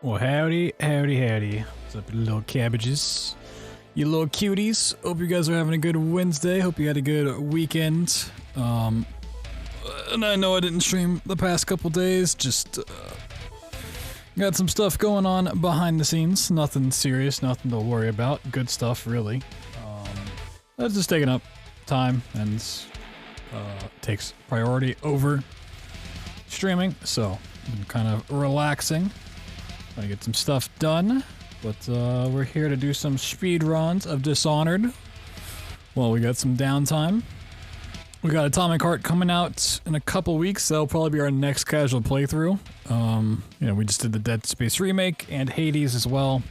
Well, howdy, howdy, howdy. What's up, you little cabbages? You little cuties. Hope you guys are having a good Wednesday. Hope you had a good weekend. And I know I didn't stream the past couple days. Just got some stuff going on behind the scenes. Nothing serious, nothing to worry about. Good stuff, really. That's just taking up time and takes priority over streaming. So I'm kind of relaxing. Gonna get some stuff done, but we're here to do some speed runs of Dishonored. Well, we got some downtime. We got Atomic Heart coming out in a couple weeks. That'll probably be our next casual playthrough. You know, we just did the Dead Space remake and Hades as well.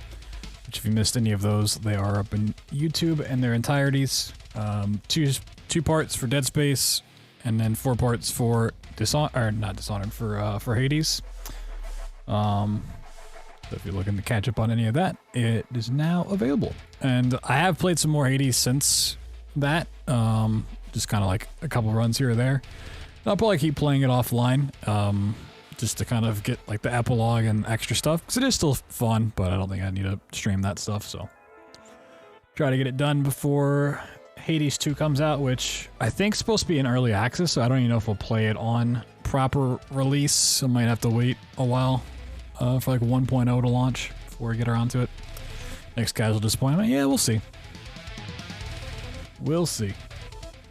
Which, if you missed any of those, they are up in YouTube in their entireties. Two parts for Dead Space, and then 4 parts for for Hades. So if you're looking to catch up on any of that, it is now available. And I have played some more Hades since that, just kind of like a couple runs here or there. I'll probably keep playing it offline, just to kind of get like the epilogue and extra stuff, because it is still fun, but I don't think I need to stream that stuff, so. Try to get it done before Hades 2 comes out, which I think is supposed to be in early access, so I don't even know if we'll play it on proper release. I might have to wait a while. For like 1.0 to launch before we get around to it. Next casual disappointment? Yeah, we'll see. We'll see.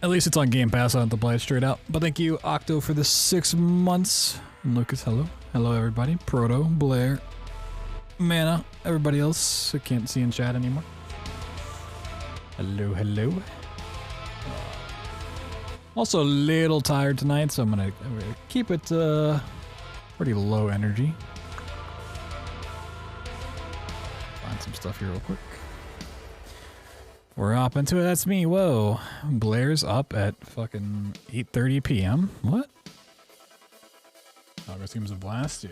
At least it's on Game Pass, I don't have to play it straight out. But thank you, Octo, for the 6 months. Lucas, hello. Hello, everybody. Proto, Blair, Mana, everybody else I can't see in chat anymore. Hello, hello. Also a little tired tonight, so I'm gonna keep it pretty low energy. Find some stuff here real quick. We're up into it. That's me. Whoa. Blair's up at fucking 8:30 p.m. What? August Games of Blast? Yeah.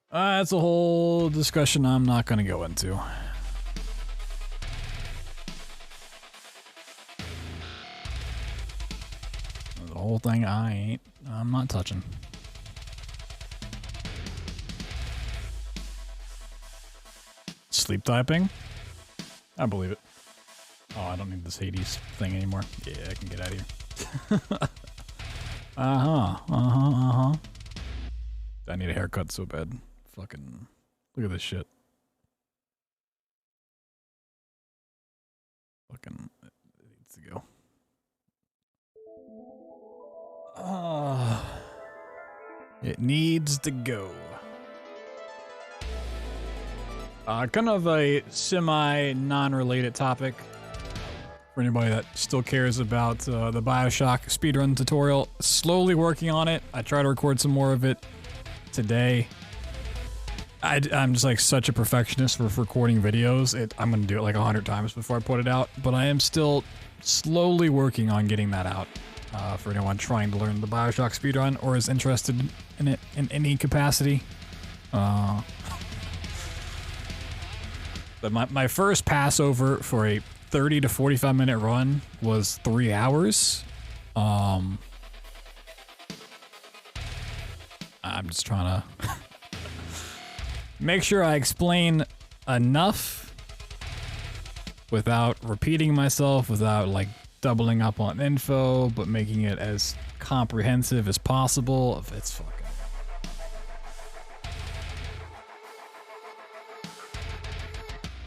That's a whole discussion I'm not gonna go into. The whole thing I'm not touching. Sleep typing? I believe it. Oh, I don't need this Hades thing anymore. Yeah, I can get out of here. I need a haircut so bad. Fucking look at this shit. Fucking it needs to go. It needs to go. Kind of a semi-non-related topic for anybody that still cares about the Bioshock speedrun tutorial. Slowly working on it. I try to record some more of it today. I'm just like such a perfectionist for recording videos. I'm gonna do it like 100 times before I put it out, but I am still slowly working on getting that out for anyone trying to learn the Bioshock speedrun or is interested in it in any capacity. But my first Passover for a 30 to 45 minute run was 3 hours. I'm just trying to make sure I explain enough without repeating myself, without like doubling up on info, but making it as comprehensive as possible. If it's fucking...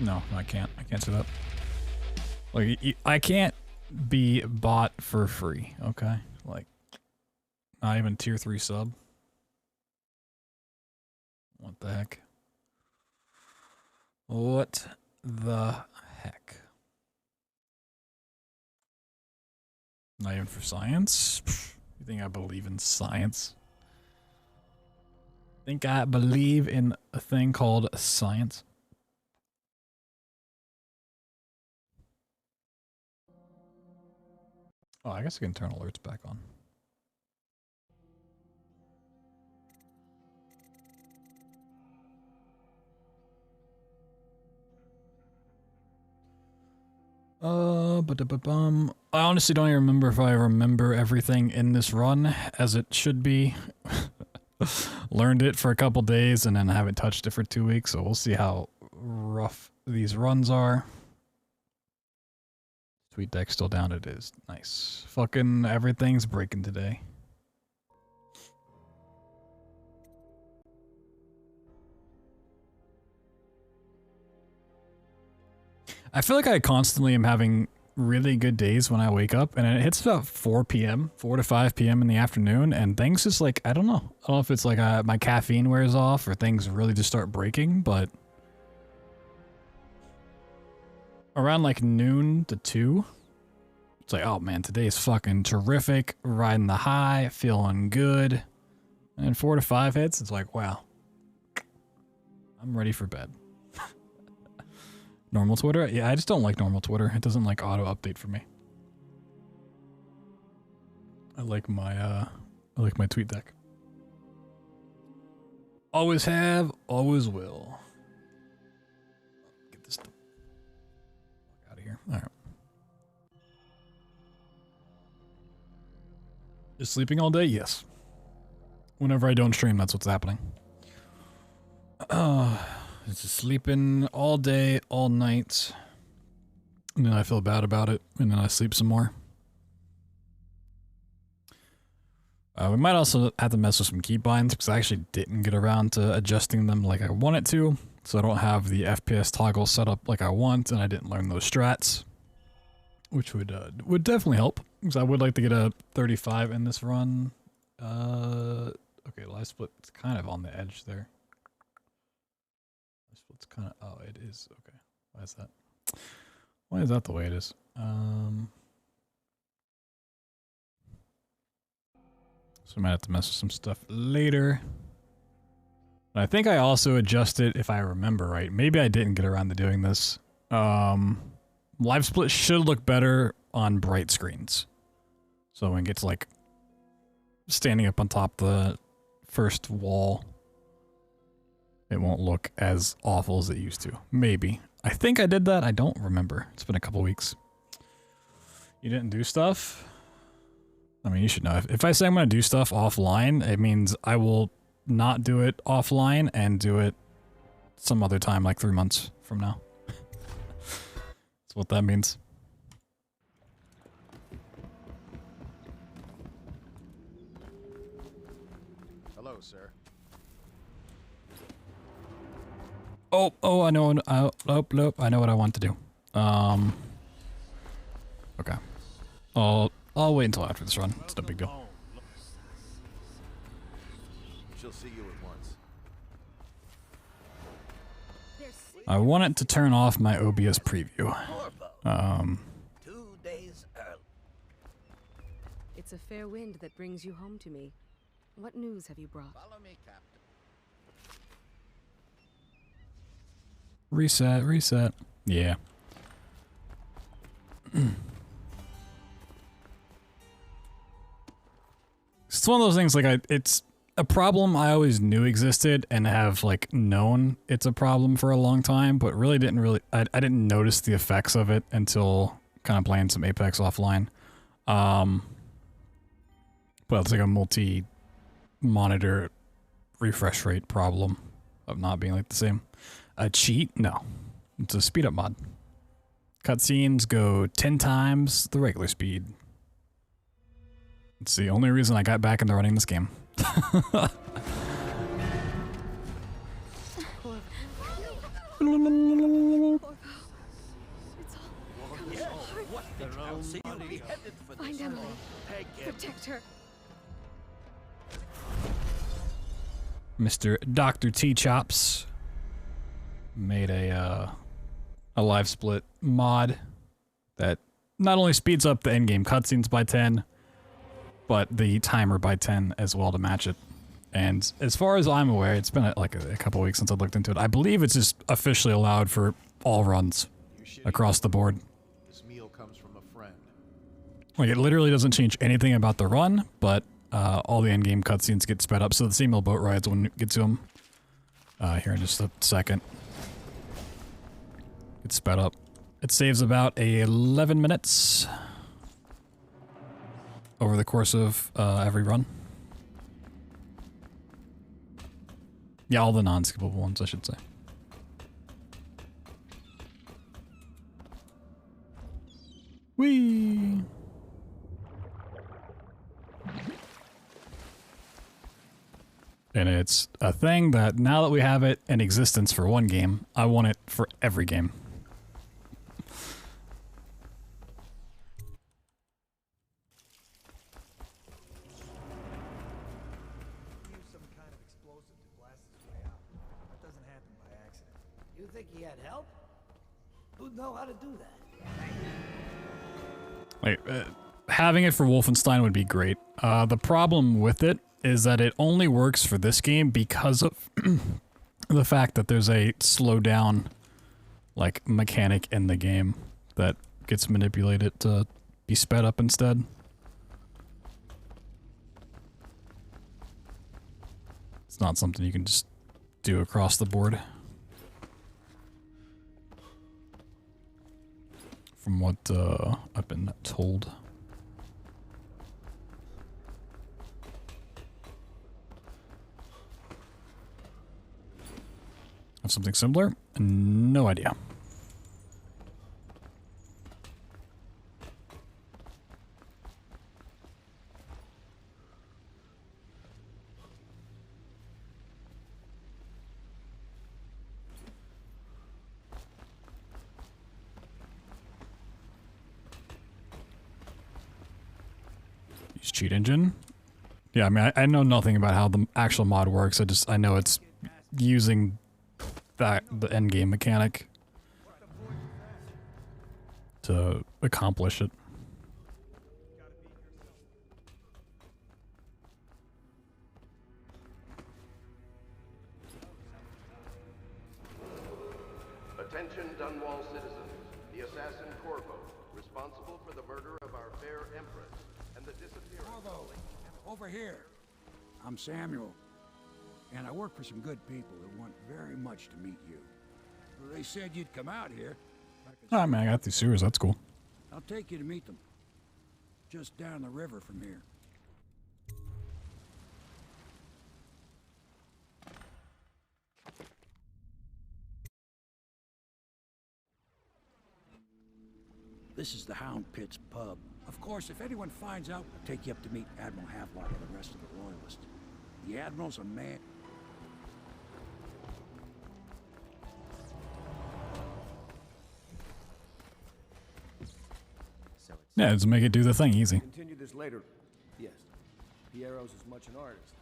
No, I can't. I can't do that. Like, I can't be bought for free, okay? Like, not even tier 3 sub. What the heck? What the heck? Not even for science? You think I believe in science? Think I believe in a thing called science? Oh, I guess I can turn alerts back on. I honestly don't even remember if I remember everything in this run as it should be. Learned it for a couple days and then I haven't touched it for 2 weeks, so we'll see how rough these runs are. Tweet deck still down, it is. Nice. Fucking everything's breaking today. I feel like I constantly am having really good days when I wake up, and it hits about 4 p.m., 4 to 5 p.m. in the afternoon, and things just like, I don't know. I don't know if it's like my caffeine wears off or things really just start breaking, but around like noon to 2, it's like, oh man, today's fucking terrific, riding the high, feeling good. And then 4 to 5 hits, it's like, wow, I'm ready for bed. Normal Twitter? Yeah, I just don't like normal Twitter. It doesn't like auto update for me. I like my tweet deck. Always have, always will. Get this stuff out of here. All right. Just sleeping all day? Yes. Whenever I don't stream, that's what's happening. It's just sleeping all day, all night. And then I feel bad about it, and then I sleep some more. We might also have to mess with some keybinds, because I actually didn't get around to adjusting them like I wanted to. So I don't have the FPS toggle set up like I want, and I didn't learn those strats. Which would definitely help, because I would like to get a 35 in this run. Okay, live split's kind of on the edge there. It's kind of, oh, it is, okay. Why is that? Why is that the way it is? So I might have to mess with some stuff later. I think I also adjusted, if I remember right. Maybe I didn't get around to doing this. Live split should look better on bright screens. So when it gets like standing up on top of the first wall, it won't look as awful as it used to. Maybe. I think I did that. I don't remember. It's been a couple weeks. You didn't do stuff? I mean, you should know. If I say I'm going to do stuff offline, it means I will not do it offline and do it some other time, like 3 months from now. That's what that means. Hello, sir. Oh, I know. Nope, I know what I want to do. Okay. I'll wait until after this run. It's no big deal. She'll see you at once. I wanted to turn off my OBS preview. 2 days early. It's a fair wind that brings you home to me. What news have you brought? Follow me, Captain. Reset. Yeah. It's one of those things like it's a problem I always knew existed and have like known it's a problem for a long time, but really I didn't notice the effects of it until kind of playing some Apex offline. Well, it's like a multi-monitor refresh rate problem of not being like the same. A cheat? No. It's a speed up mod. Cutscenes go 10 times the regular speed. It's the only reason I got back into running this game. Find Emily. Protect her. Mr. Dr. T-Chops made a live split mod that not only speeds up the in-game cutscenes by 10, but the timer by 10 as well to match it. And as far as I'm aware, it's been like a couple weeks since I looked into it. I believe it's just officially allowed for all runs across the board. This meal comes from a friend. Like, it literally doesn't change anything about the run, but all the in-game cutscenes get sped up, so the female boat rides when you get to them. Here in just a second. It's sped up. It saves about 11 minutes over the course of every run. Yeah, all the non-skippable ones, I should say. Whee! And it's a thing that now that we have it in existence for one game, I want it for every game. Some kind of explosive to blast his way out. That doesn't happen by accident. You think he had help? Who'd know how to do that? Like, having it for Wolfenstein would be great. The problem with it is that it only works for this game because of the fact that there's a slow down, like, mechanic in the game that gets manipulated to be sped up instead. It's not something you can just do across the board. From what I've been told. Have something similar? No idea. Use cheat engine. Yeah, I mean, I know nothing about how the actual mod works. I know it's using the end game mechanic to accomplish it. Attention Dunwall citizens. The assassin Corvo, responsible for the murder of our fair empress and the disappearance Corvo, over here. I'm Samuel, and I work for some good people who want very much to meet you. They said you'd come out here. Ah, man, I got these sewers. That's cool. I'll take you to meet them. Just down the river from here. This is the Hound Pits pub. Of course, if anyone finds out, I'll take you up to meet Admiral Havelock and the rest of the Royalists. The Admiral's a man. Yeah, just make it do the thing easy. Continue this later. Yes. Piero's as much an artist.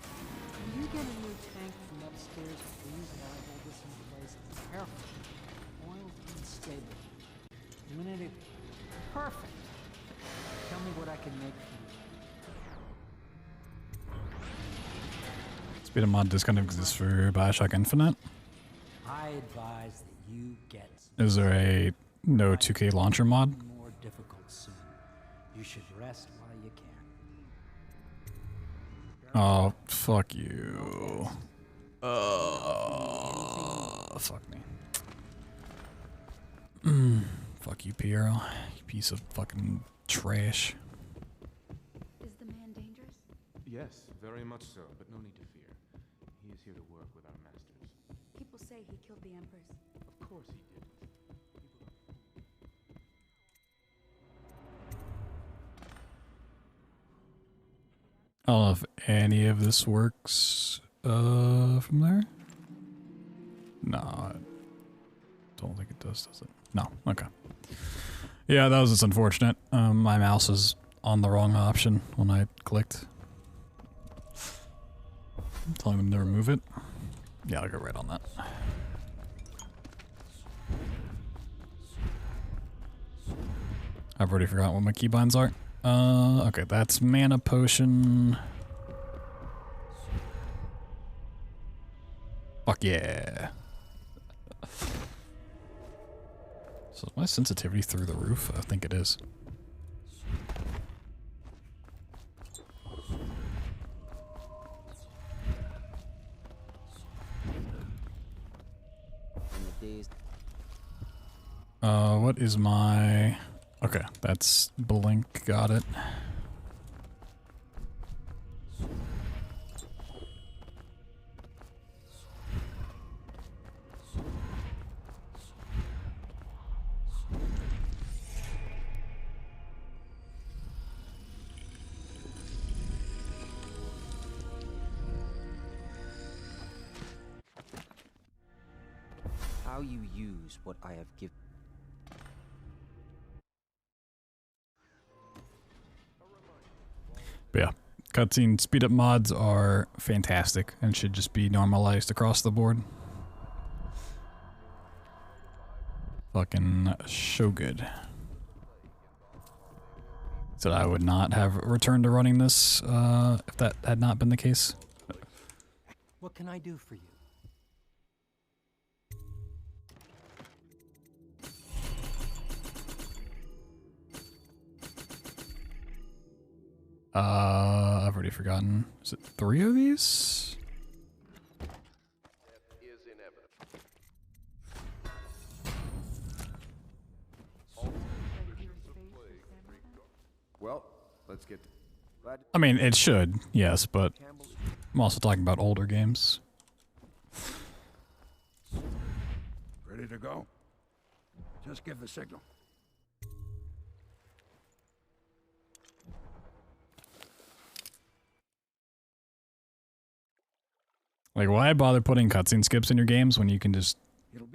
Can you get a new tank from upstairs, please, while I hold this in place? Careful. Oil's unstable. Doing it perfect. Tell me what I can make for you. Speed of mod discount exists for Bioshock Infinite. I advise that you get Is there a no 2K launcher mod? more difficult soon. You should rest while you can. Oh, fuck you. Fuck me. Fuck you, Piero. You piece of fucking trash. Is the man dangerous? Yes, very much so, but no need to fear. He is here to work with our masters. People say he killed the Empress. Of course he did. I don't know if any of this works from there. No, I don't think it does it? No, okay. Yeah, that was just unfortunate. My mouse was on the wrong option when I clicked. I'm telling them to remove it. Yeah, I'll go right on that. I've already forgotten what my keybinds are. Okay, that's mana potion. Fuck yeah. So is my sensitivity through the roof? I think it is. What is my... Okay, that's blink, got it. how you use what I have given. But yeah, cutscene speed up mods are fantastic and should just be normalized across the board. Fucking so good. So I would not have returned to running this if that had not been the case. What can I do for you? I've already forgotten. Is it 3 of these? Well, let's get. I mean, it should, yes, but I'm also talking about older games. Ready to go? Just give the signal. Like, why bother putting cutscene skips in your games when you can just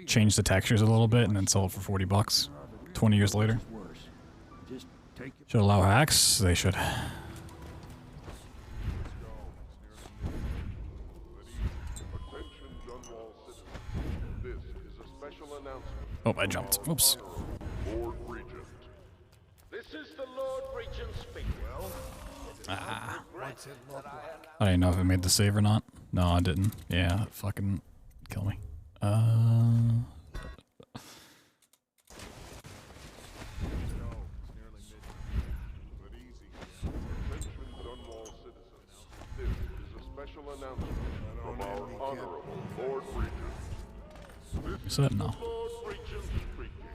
change the textures a little bit and then sell it for 40 bucks 20 years later? Should allow hacks? They should. Oh, I jumped. Oops. This is the Lord Regent speaking. Ah. I didn't know if it made the save or not. No, I didn't. Yeah, that fucking kill me. From our honorable Lord Regent. Is that no? Lord Regent speaking.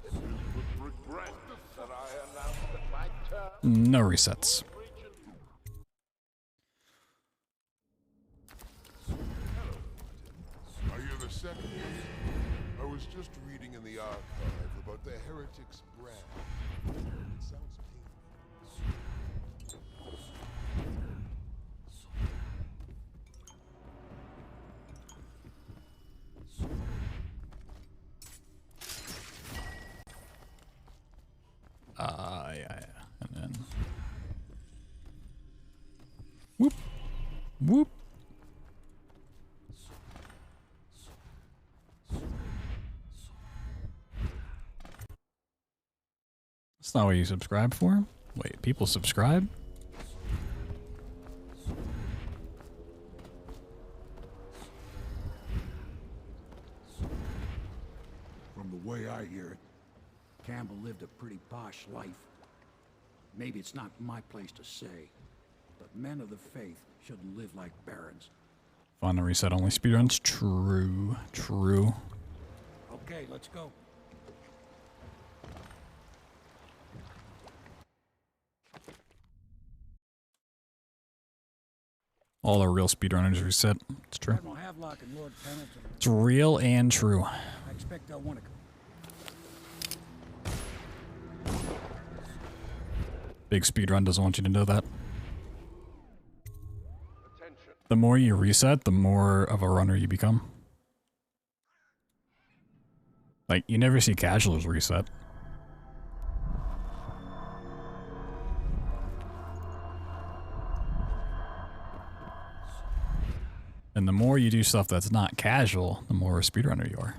It is with regret that I announce that my term. No resets. Are you the second? I was just reading in the archive about the heretic's brand. It sounds yeah. And then whoop, whoop. That's not what you subscribe for? Wait, people subscribe? From the way I hear it, Campbell lived a pretty posh life. Maybe it's not my place to say, but men of the faith shouldn't live like barons. Fun to reset only speedruns? True. True. Okay, let's go. All the real speedrunners reset. It's true. Admiral Havelock and Lord Pendleton. It's real and true. I expect they'll want to. Big speedrun doesn't want you to know that. The more you reset, the more of a runner you become. Like, you never see casuals reset. And the more you do stuff that's not casual, the more a speedrunner you are.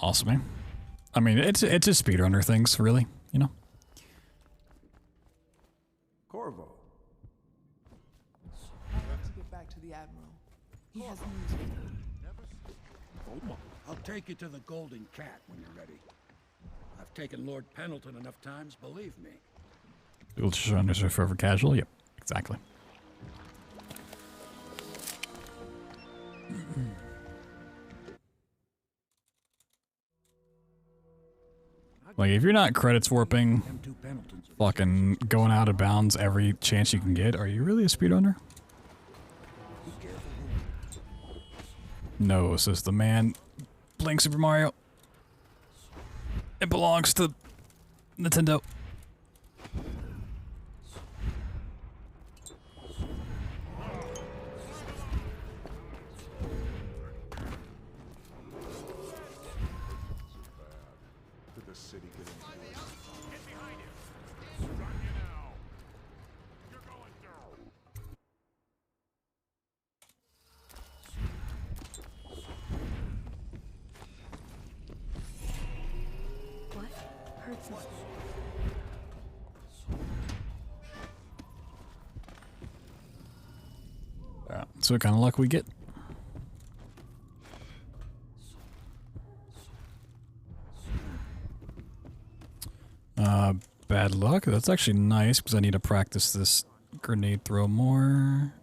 Awesome, man. I mean, it's a speedrunner things, really, you know? Corvo. I have to get back to the Admiral. He has news for me. I'll take you to the Golden Cat when you're ready. I've taken Lord Pendleton enough times, believe me. People just are forever casual? Yep, exactly. Like, if you're not credits warping, fucking going out of bounds every chance you can get, are you really a speedrunner? No, says the man playing Super Mario. It belongs to Nintendo. Did the city get into it? What? Hurts me. So what kind of luck we get? Bad luck? That's actually nice because I need to practice this grenade throw more.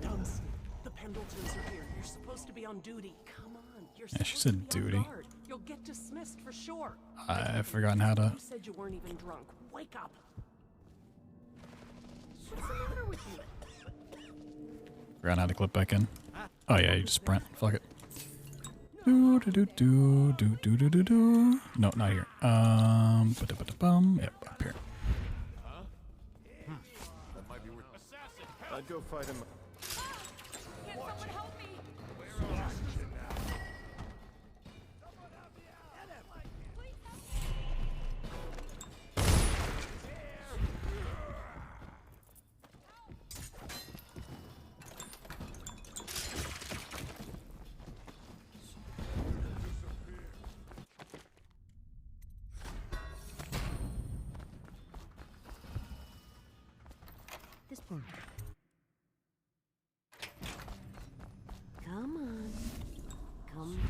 Dumps. The Pendletons are here. You're supposed to be on duty. Come on. You're Yeah, she supposed said to be on duty. guard. You'll get dismissed for sure. I've forgotten how to. You said you weren't even drunk. Wake up. What's the matter with you? Forgotten how to clip back in. Oh yeah, you just sprint. Fuck it. Do do do do do do do do do. No, not here. Ba-da-ba-da-bum. Yep, up here. That might be worth. I'd go fight him. Can someone help me? This one. Come on. Come.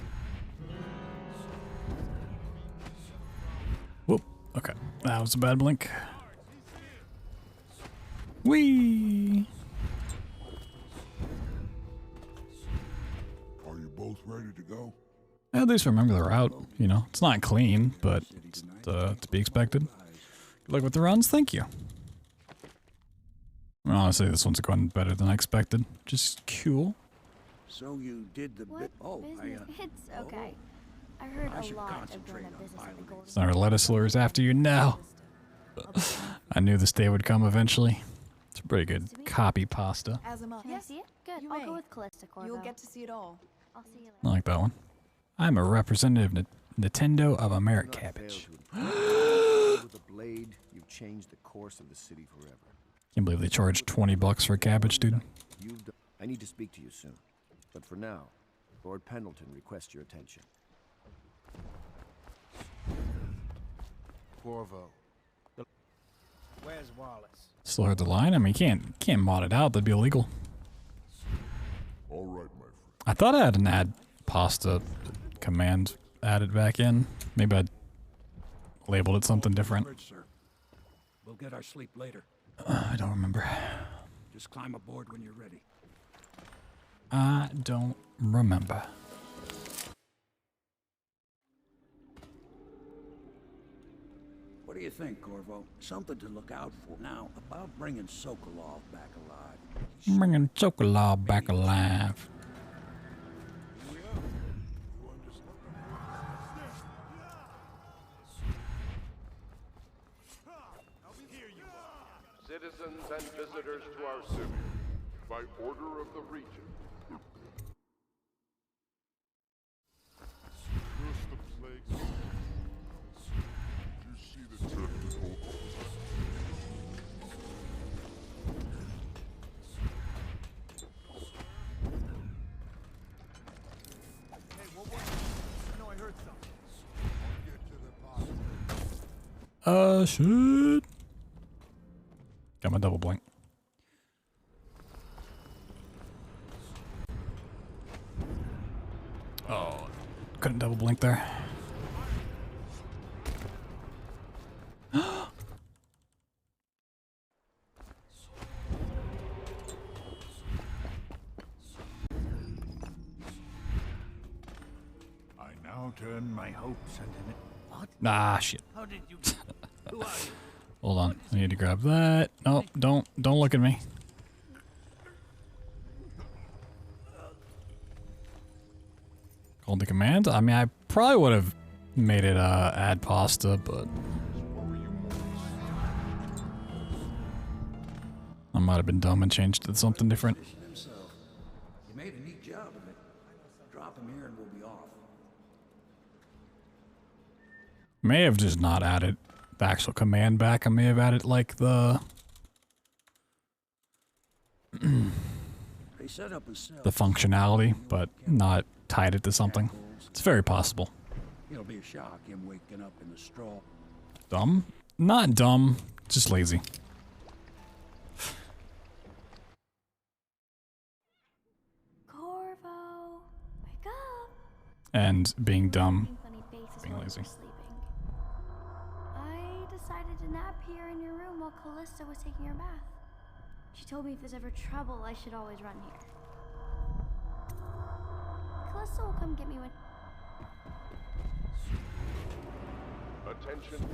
Whoop. Okay, that was a bad blink. Whee! Are you both ready to go? At least remember the route. You know, it's not clean, but it's to be expected. Good luck with the runs. Thank you. Well, honestly, this one's going better than I expected. Just cool. So you did the bit. Oh, It's okay. I heard I a should lot of concentrate grown-up on business at the piloting. Golden It's not lettuce lures after you now. I knew this day would come eventually. It's a pretty good copy pasta. Azuma. Can I see it? Good. You I'll may. go with Callista Corvo. You'll get to see it all. I'll see you I later. like that one. I'm a representative of Nintendo of America Cabbage. With a blade, you've changed the course of the city forever. Can't believe they charged 20 bucks for a cabbage, dude. I need to speak to you soon. But for now, Lord Pendleton requests your attention. Corvo. Where's Wallace? Still heard the line? I mean, you can't mod it out. That'd be illegal. All right, my friend. I thought I had an add pasta command added back in. Maybe I labeled it something different. Bridge, sir. We'll get our sleep later. I don't remember. Just climb aboard when you're ready. I don't remember. What do you think, Corvo? Something to look out for. Now, about bringing Sokolov back alive. Bringing Sokolov back alive. Citizens and visitors to our city, By order of the region. Curse the plague. You see the tentacle. Hey, what was it? I know I heard something. Get to the bottom. Shit. Got my double blink. Oh, couldn't double blink there. I now turn my hopes and what? Ah, shit. How did you? Who are you? Hold on. I need to grab that. No, don't look at me. Hold the command? I mean, I probably would have made it add pasta, but I might have been dumb and changed it to something different. You made a neat job of it. Drop him here and we'll be off. May have just not added the actual command back. I may have added like the They set up a cell. the functionality, but not tied it to something. It's very possible. It'll be a shock, him waking up in the straw. Dumb? Not dumb, just lazy. Corvo, wake up. And being dumb, Funny faces being while you lazy. were sleeping. I decided to nap here in your room while Callista was taking her bath. She told me if there's ever trouble, I should always run here. Callista will come get me when... Attention.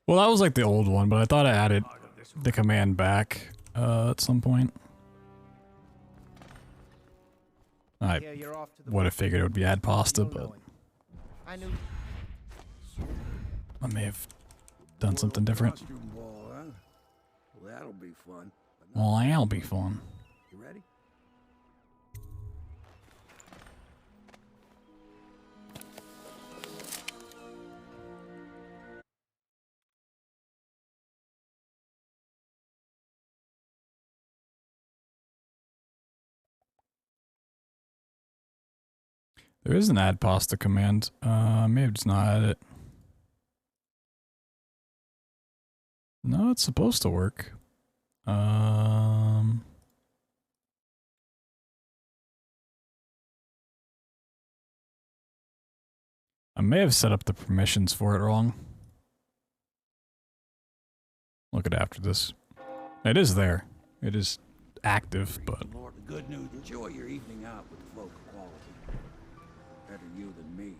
Well, that was like the old one, but I thought I added the command back at some point. I would have figured it would be add pasta, but I may have done something different. Costume ball, huh? Well, that'll be fun. Well, that'll be fun. You ready? There is an add pasta command. May have just not added it. No, it's supposed to work. I may have set up the permissions for it wrong. Look at after this. It is there. It is active, but Lord, the good news. Enjoy your evening out with folk of quality. Better you than me.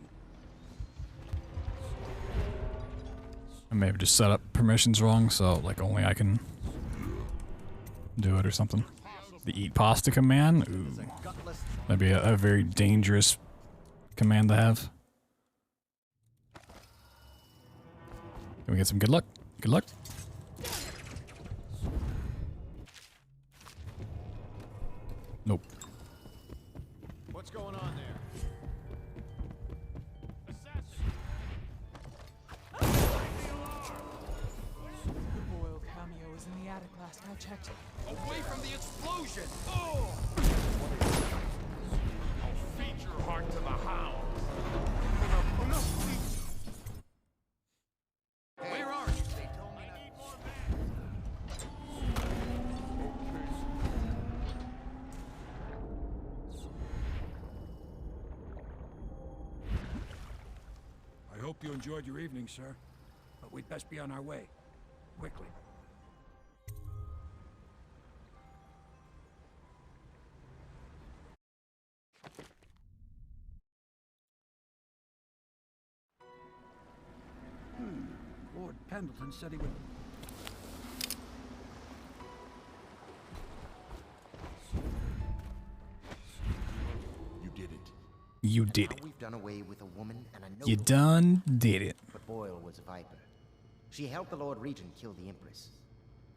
I may have just set up permissions wrong, so like only I can do it or something. The eat pasta command? Ooh. That'd be a very dangerous command to have. Can we get some good luck? Good luck. Nope. What's going on there? The Boyle cameo was in the attic last I checked. Away from the explosion! Oh! I'll feed your heart to the hound. Where are you? They told me I need more I hope you enjoyed your evening, sir. But we'd best be on our way. Quickly. Lord Pendleton said he would... You did it. You did Now it. we've done away with a woman and a You noble. done did it. But Boyle was a viper. She helped the Lord Regent kill the Empress.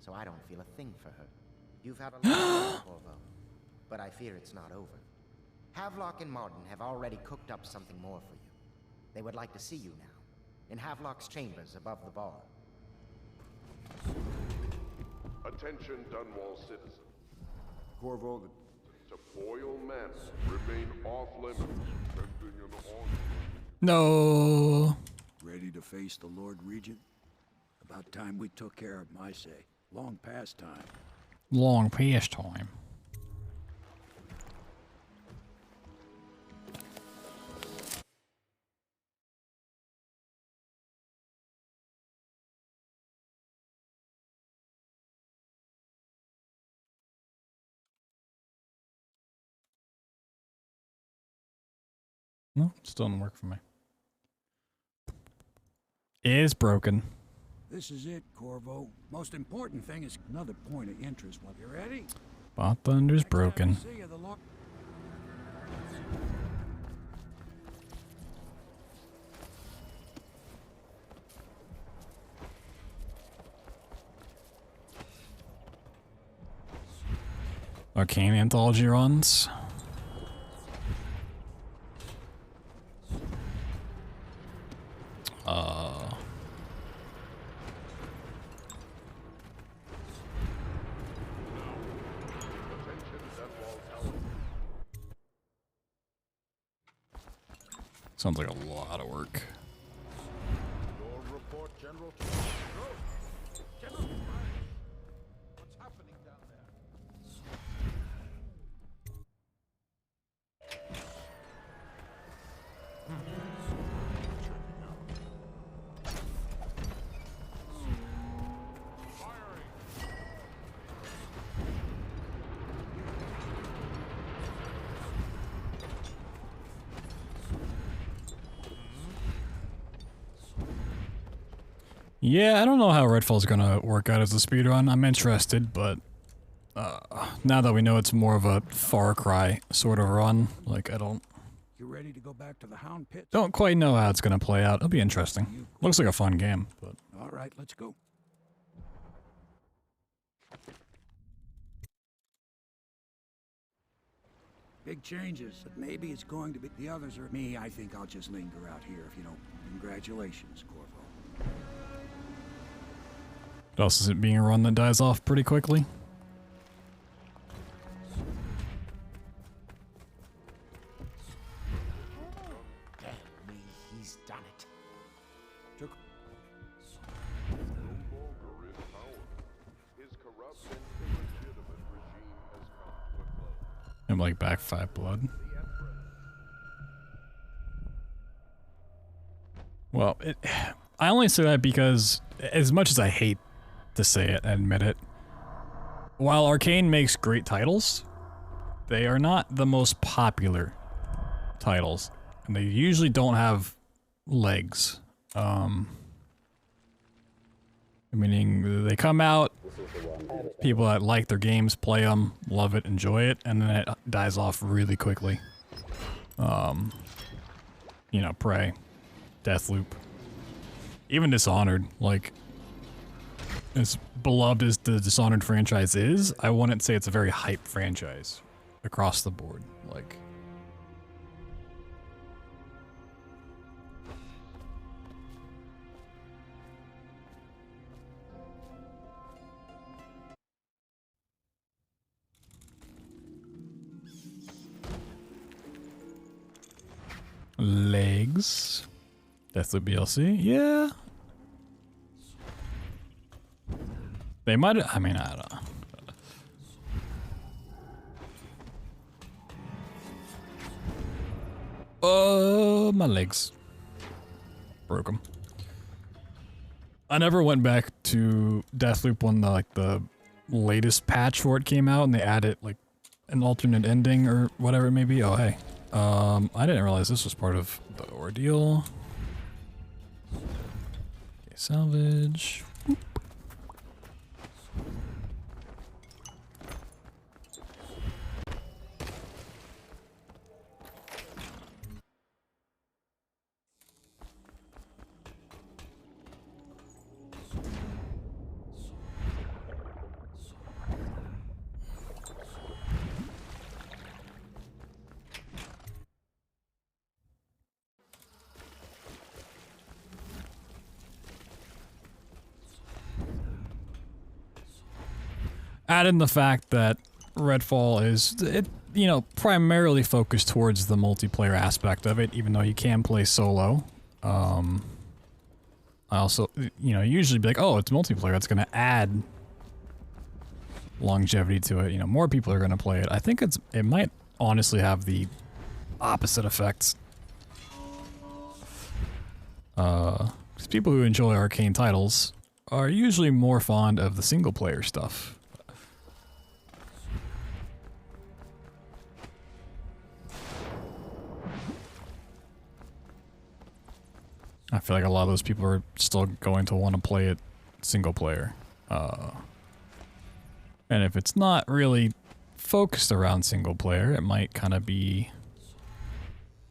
So I don't feel a thing for her. You've had a lot of Corvo, but I fear it's not over. Havelock and Martin have already cooked up something more for you. They would like to see you now, in Havelock's chambers above the bar. Attention Dunwall citizens. Corvo, To Boyle Manor, remain off limits, pending an order. No. Ready to face the Lord Regent? About time we took care of my say. Long past time. Long past time. No, still doesn't work for me. It is broken. This is it, Corvo. Most important thing is another point of interest. Well, you ready? BloodThunder's broken. See you, the Lord. Arcane anthology runs. Sounds like a lot of work. Your report, General. General, what's happening down there? Yeah, I don't know how Redfall's gonna work out as a speedrun. I'm interested, but now that we know it's more of a Far Cry sort of run, like I don't You ready to go back to the Hound Pit? don't quite know how it's gonna play out. It'll be interesting. Looks like a fun game, but All right, let's go. Big changes, but maybe it's going to be the others or me. I think I'll just linger out here if you don't. Congratulations, Corvo. what else is it being a run that dies off pretty quickly? Damn me, he's done it. No longer in power. His corrupt and illegitimate regime has come to a close. I'm like back 5 blood. Well, I only say that because, as much as I hate to say it and admit it, while Arcane makes great titles, they are not the most popular titles, and they usually don't have legs. Meaning they come out, people that like their games play them, love it, enjoy it, and then it dies off really quickly. You know, Prey, Deathloop, even Dishonored, like, as beloved as the Dishonored franchise is, I wouldn't say it's a very hype franchise across the board. Like, legs. Deathloop DLC, yeah. They might, I mean, I don't know. My legs. Broke them. I never went back to Deathloop when the latest patch for it came out and they added like an alternate ending or whatever it may be. Oh, hey. I didn't realize this was part of the ordeal. Okay, salvage. Whoop. Add in the fact that Redfall is, you know, primarily focused towards the multiplayer aspect of it, even though you can play solo. I also, you know, usually be like, oh, it's multiplayer, it's going to add longevity to it. You know, more people are going to play it. I think it might honestly have the opposite effects. 'Cause people who enjoy Arcane titles are usually more fond of the single player stuff. I feel like a lot of those people are still going to want to play it single player. And if it's not really focused around single player, it might kind of be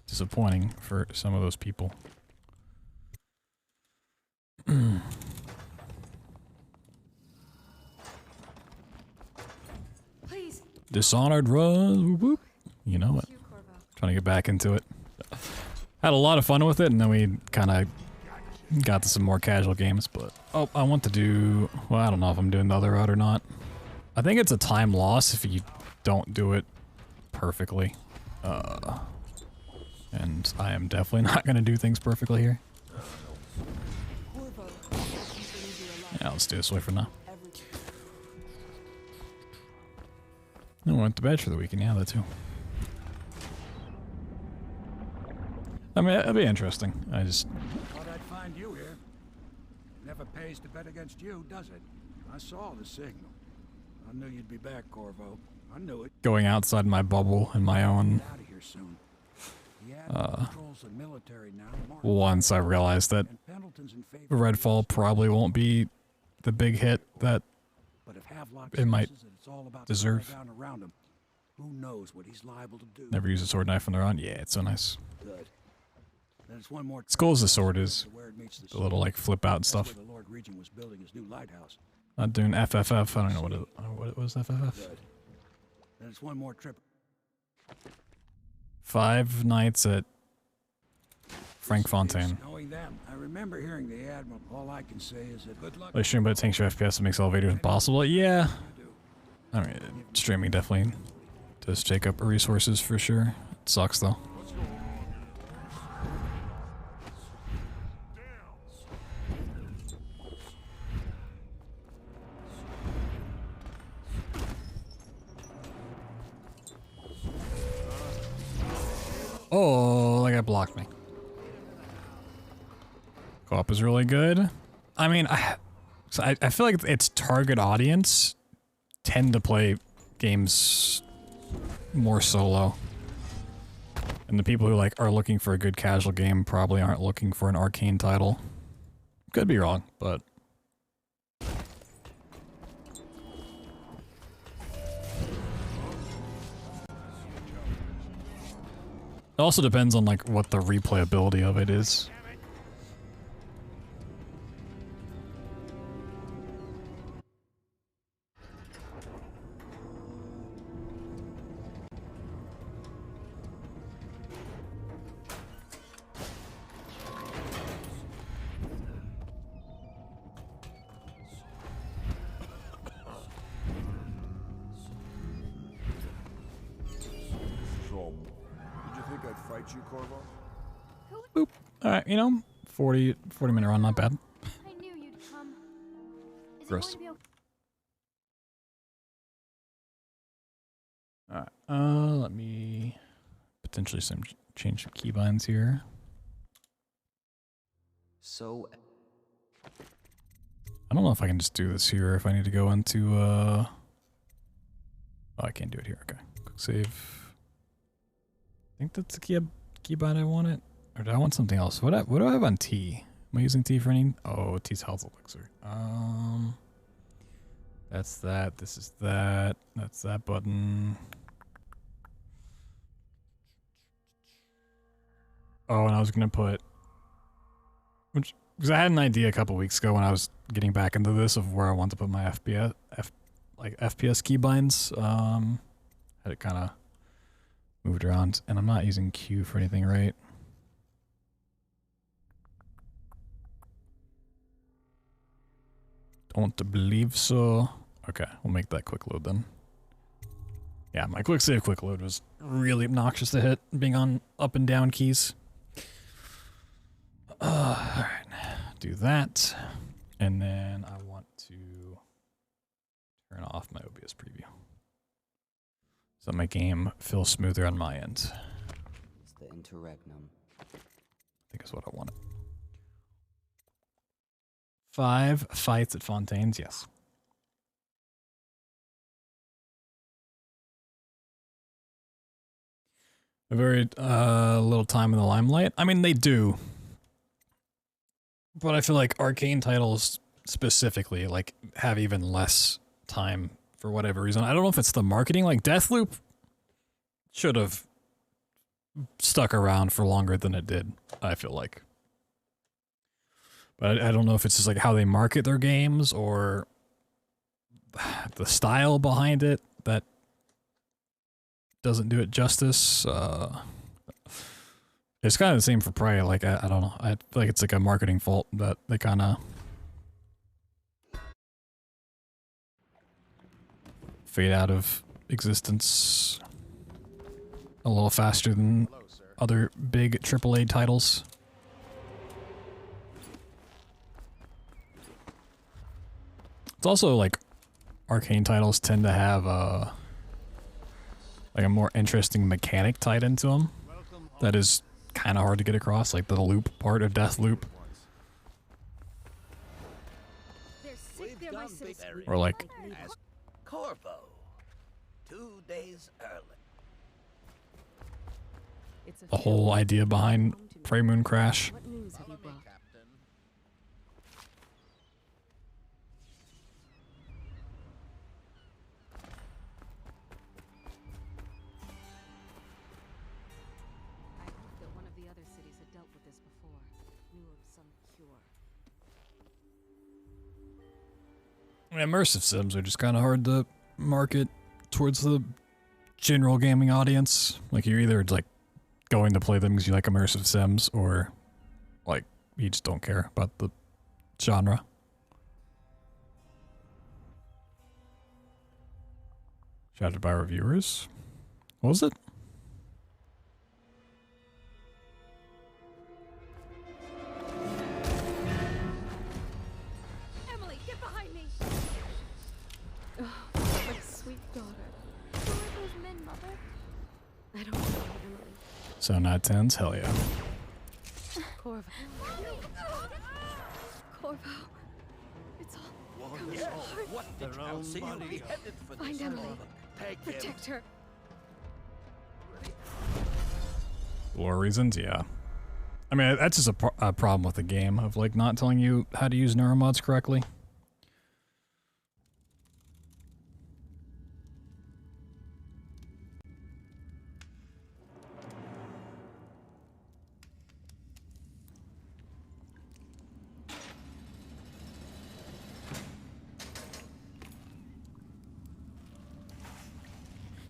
disappointing for some of those people. Please, Dishonored run, whoop, whoop. You know it. Trying to get back into it. Had a lot of fun with it, and then we kind of got to some more casual games, but... Oh, I want to do... Well, I don't know if I'm doing the other route or not. I think it's a time loss if you don't do it perfectly. And I am definitely not going to do things perfectly here. Yeah, let's do this way for now. I went to bed for the weekend, yeah, that too. I mean, it'll be interesting. I just... Thought I'd find you here. Never pays to bet against you, does it? I saw the signal. I knew you'd be back, Corvo. I knew it. Going outside my bubble in my own... Out of here soon. Once I realized that Redfall probably won't be the big hit that it might deserve. Who knows what he's liable to do? Never use a sword knife on their own. Yeah, it's so nice. Good. There's one more As cool as the sword is, the little like flip out and stuff. the Lord Regent was building his new lighthouse. Not doing FFF. I don't know what it was. FFF. Good. There's one more trip. 5 nights at Frank Fontaine. Knowing them, I remember hearing the Admiral. All I can say is that good luck. I stream, but it tanks your FPS and makes elevators impossible. Yeah. I mean, streaming definitely does take up resources for sure. It sucks though. Oh, that guy blocked me. Co-op is really good. I mean, I feel like its target audience tend to play games more solo. And the people who like are looking for a good casual game probably aren't looking for an arcane title. Could be wrong, but... It also depends on like what the replayability of it is. You, Corvo? Boop. Alright, you know, 40 minute run, not bad. I knew you'd come. Is Gross. it going to be okay? Alright, let me potentially change some keybinds here. So... I don't know if I can just do this here, if I need to go into, Oh, I can't do it here, okay. Quick save. I think that's the keybind I wanted. Or do I want something else? What do I have on T? Am I using T for any? Oh, T's health elixir. That's that. This is that. That's that button. Oh, and I was gonna put... Because I had an idea a couple weeks ago when I was getting back into this of where I want to put my FPS keybinds. Had it kind of moved around, and I'm not using Q for anything, right? Don't believe so. Okay, we'll make that quick load then. Yeah, my quick save quick load was really obnoxious to hit, being on up and down keys. Alright, do that. And then I want to turn off my OBS preview. So my game feels smoother on my end. It's the interregnum. I think is what I wanted. 5 fights at Fontaine's, yes. A very little time in the limelight. I mean, they do. But I feel like arcane titles specifically like have even less time for whatever reason. I don't know if it's the marketing. Like Deathloop should have stuck around for longer than it did, I feel like. But I don't know if it's just like how they market their games or the style behind it that doesn't do it justice. It's kind of the same for Prey. Like, I don't know. I feel like it's like a marketing fault that they kind of fade out of existence a little faster than other big AAA titles. It's also like Arcane titles tend to have like a more interesting mechanic tied into them that is kind of hard to get across, like the loop part of Deathloop. Or like Corvo, 2 days early. the whole idea behind Prey Moon Crash. What news have you brought? I hope that one of the other cities had dealt with this before, knew of some cure. Immersive sims are just kind of hard to market towards the general gaming audience. Like, you're either like going to play them because you like immersive sims, or like you just don't care about the genre. Shouted by reviewers. What was it? Emily, get behind me! Oh, my sweet daughter. Who are those men, Mother? I don't know, Emily. So 9/10s, hell yeah. Corvo. Corvo. It's all coming apart. What did you see? You'll be headed for Find this. Emily. Take him. Protect her. Lore reasons, yeah. I mean, that's just a problem with the game, of like not telling you how to use neuromods correctly.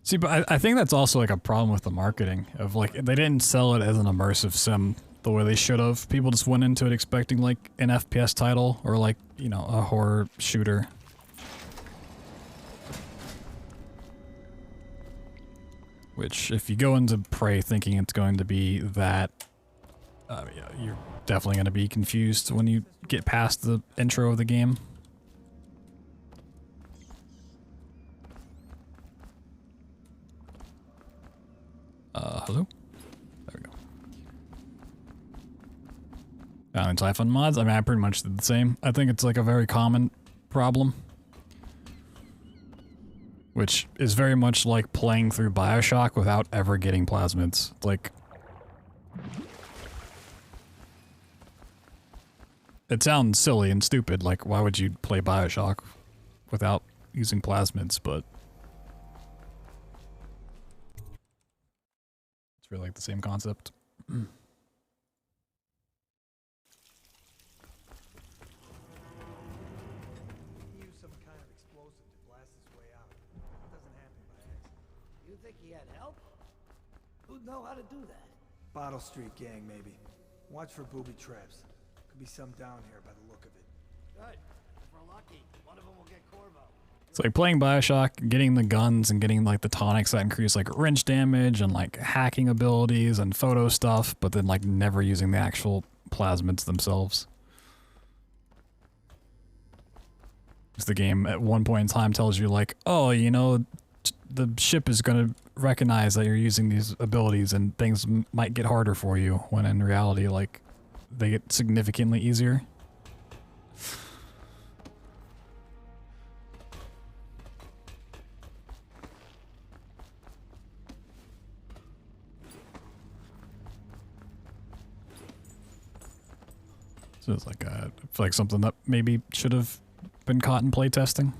See, but I think that's also like a problem with the marketing of like, they didn't sell it as an immersive sim the way they should have. People just went into it expecting like an FPS title or like, you know, a horror shooter. Which, if you go into Prey thinking it's going to be that, yeah, you're definitely going to be confused when you get past the intro of the game. Hello? There we go. Anti-fun mods? I mean, I pretty much did the same. I think it's like a very common problem. Which is very much like playing through BioShock without ever getting plasmids. Like, it sounds silly and stupid, like why would you play BioShock without using plasmids, but it's really like the same concept. You think he had help? Who'd know how to do that? Bottle Street gang, maybe. Watch for booby traps. Could be some down here by the look of it. Good. If we're lucky, one of them will get Corvo. It's like playing BioShock, getting the guns and getting like the tonics that increase like wrench damage and like hacking abilities and photo stuff, but then like never using the actual plasmids themselves. Because the game at one point in time tells you like, oh, you know, the ship is going to recognize that you're using these abilities and things might get harder for you, when in reality, like, they get significantly easier. So it's like, I feel like something that maybe should have been caught in playtesting.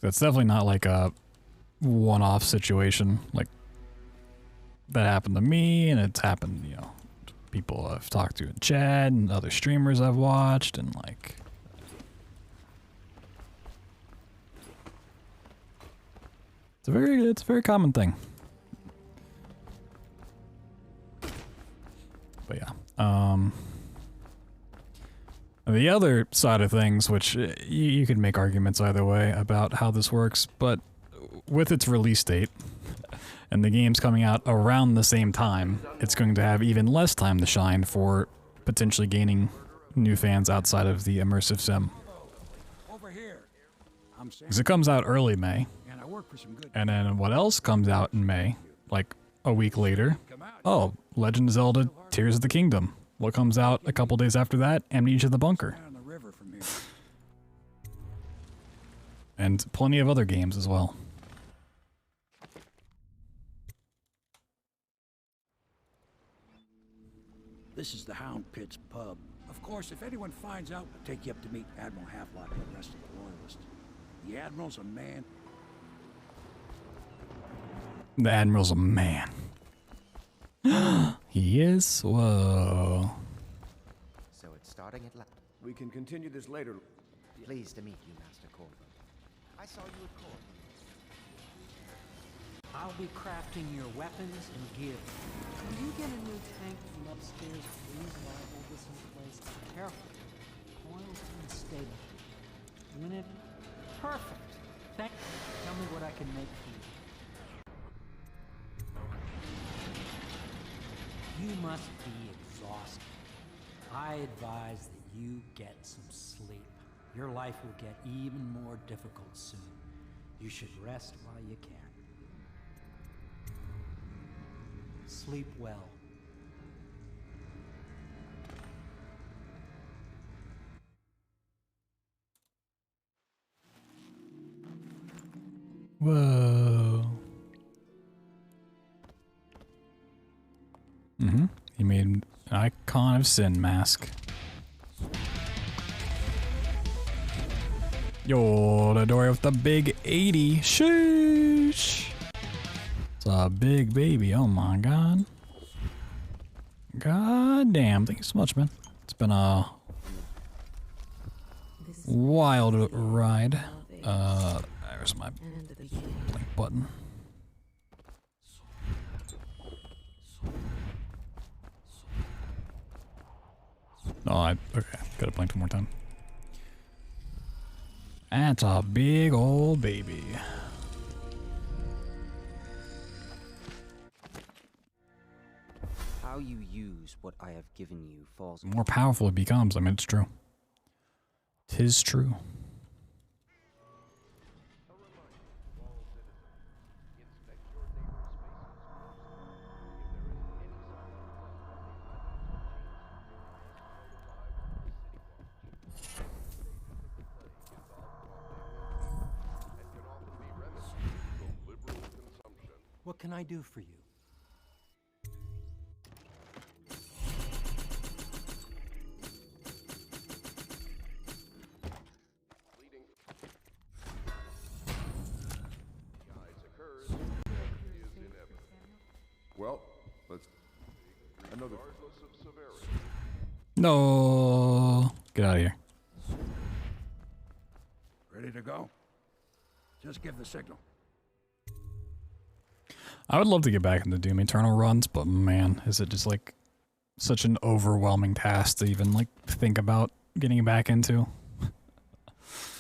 That's definitely not like a one-off situation. Like, that happened to me, and it's happened, you know, to people I've talked to in chat and other streamers I've watched, and like, It's a very common thing. But yeah, the other side of things, which you could make arguments either way about how this works, but with its release date and the games coming out around the same time, it's going to have even less time to shine for potentially gaining new fans outside of the immersive sim. Because it comes out early May, and then what else comes out in May, like a week later? Oh, Legend of Zelda Tears of the Kingdom. What comes out a couple days after that? Amnesia the Bunker. And plenty of other games as well. This is the Hound Pit's pub. Of course, if anyone finds out, we'll take you up to meet Admiral Havelock and the rest of the Royalists. The Admiral's a man. The Admiral's a man. He is? Whoa. So it's starting at last. We can continue this later. Pleased to meet you, Master Corvo. I saw you at court. I'll be crafting your weapons and gear. When you get a new tank from upstairs, please label this in place carefully. Oil's unstable. Unit perfect. Tell me what I can make for you. You must be exhausted. I advise that you get some sleep. Your life will get even more difficult soon. You should rest while you can. Sleep well. Whoa. Mm-hmm. He made an icon of sin mask. Yo, the door with the big 80. Sheesh. It's a big baby. Oh my god. God damn. Thank you so much, man. It's been a wild ride. There's my blink button. Oh, okay. Gotta blink one more time. That's a big old baby. How you use what I have given you falls. The more powerful it becomes. I mean, it's true. 'Tis true. What can I do for you? Well, let's... another... No. Get out of here. Ready to go? Just give the signal. I would love to get back into Doom Eternal runs, but man, is it just like such an overwhelming task to even like think about getting back into.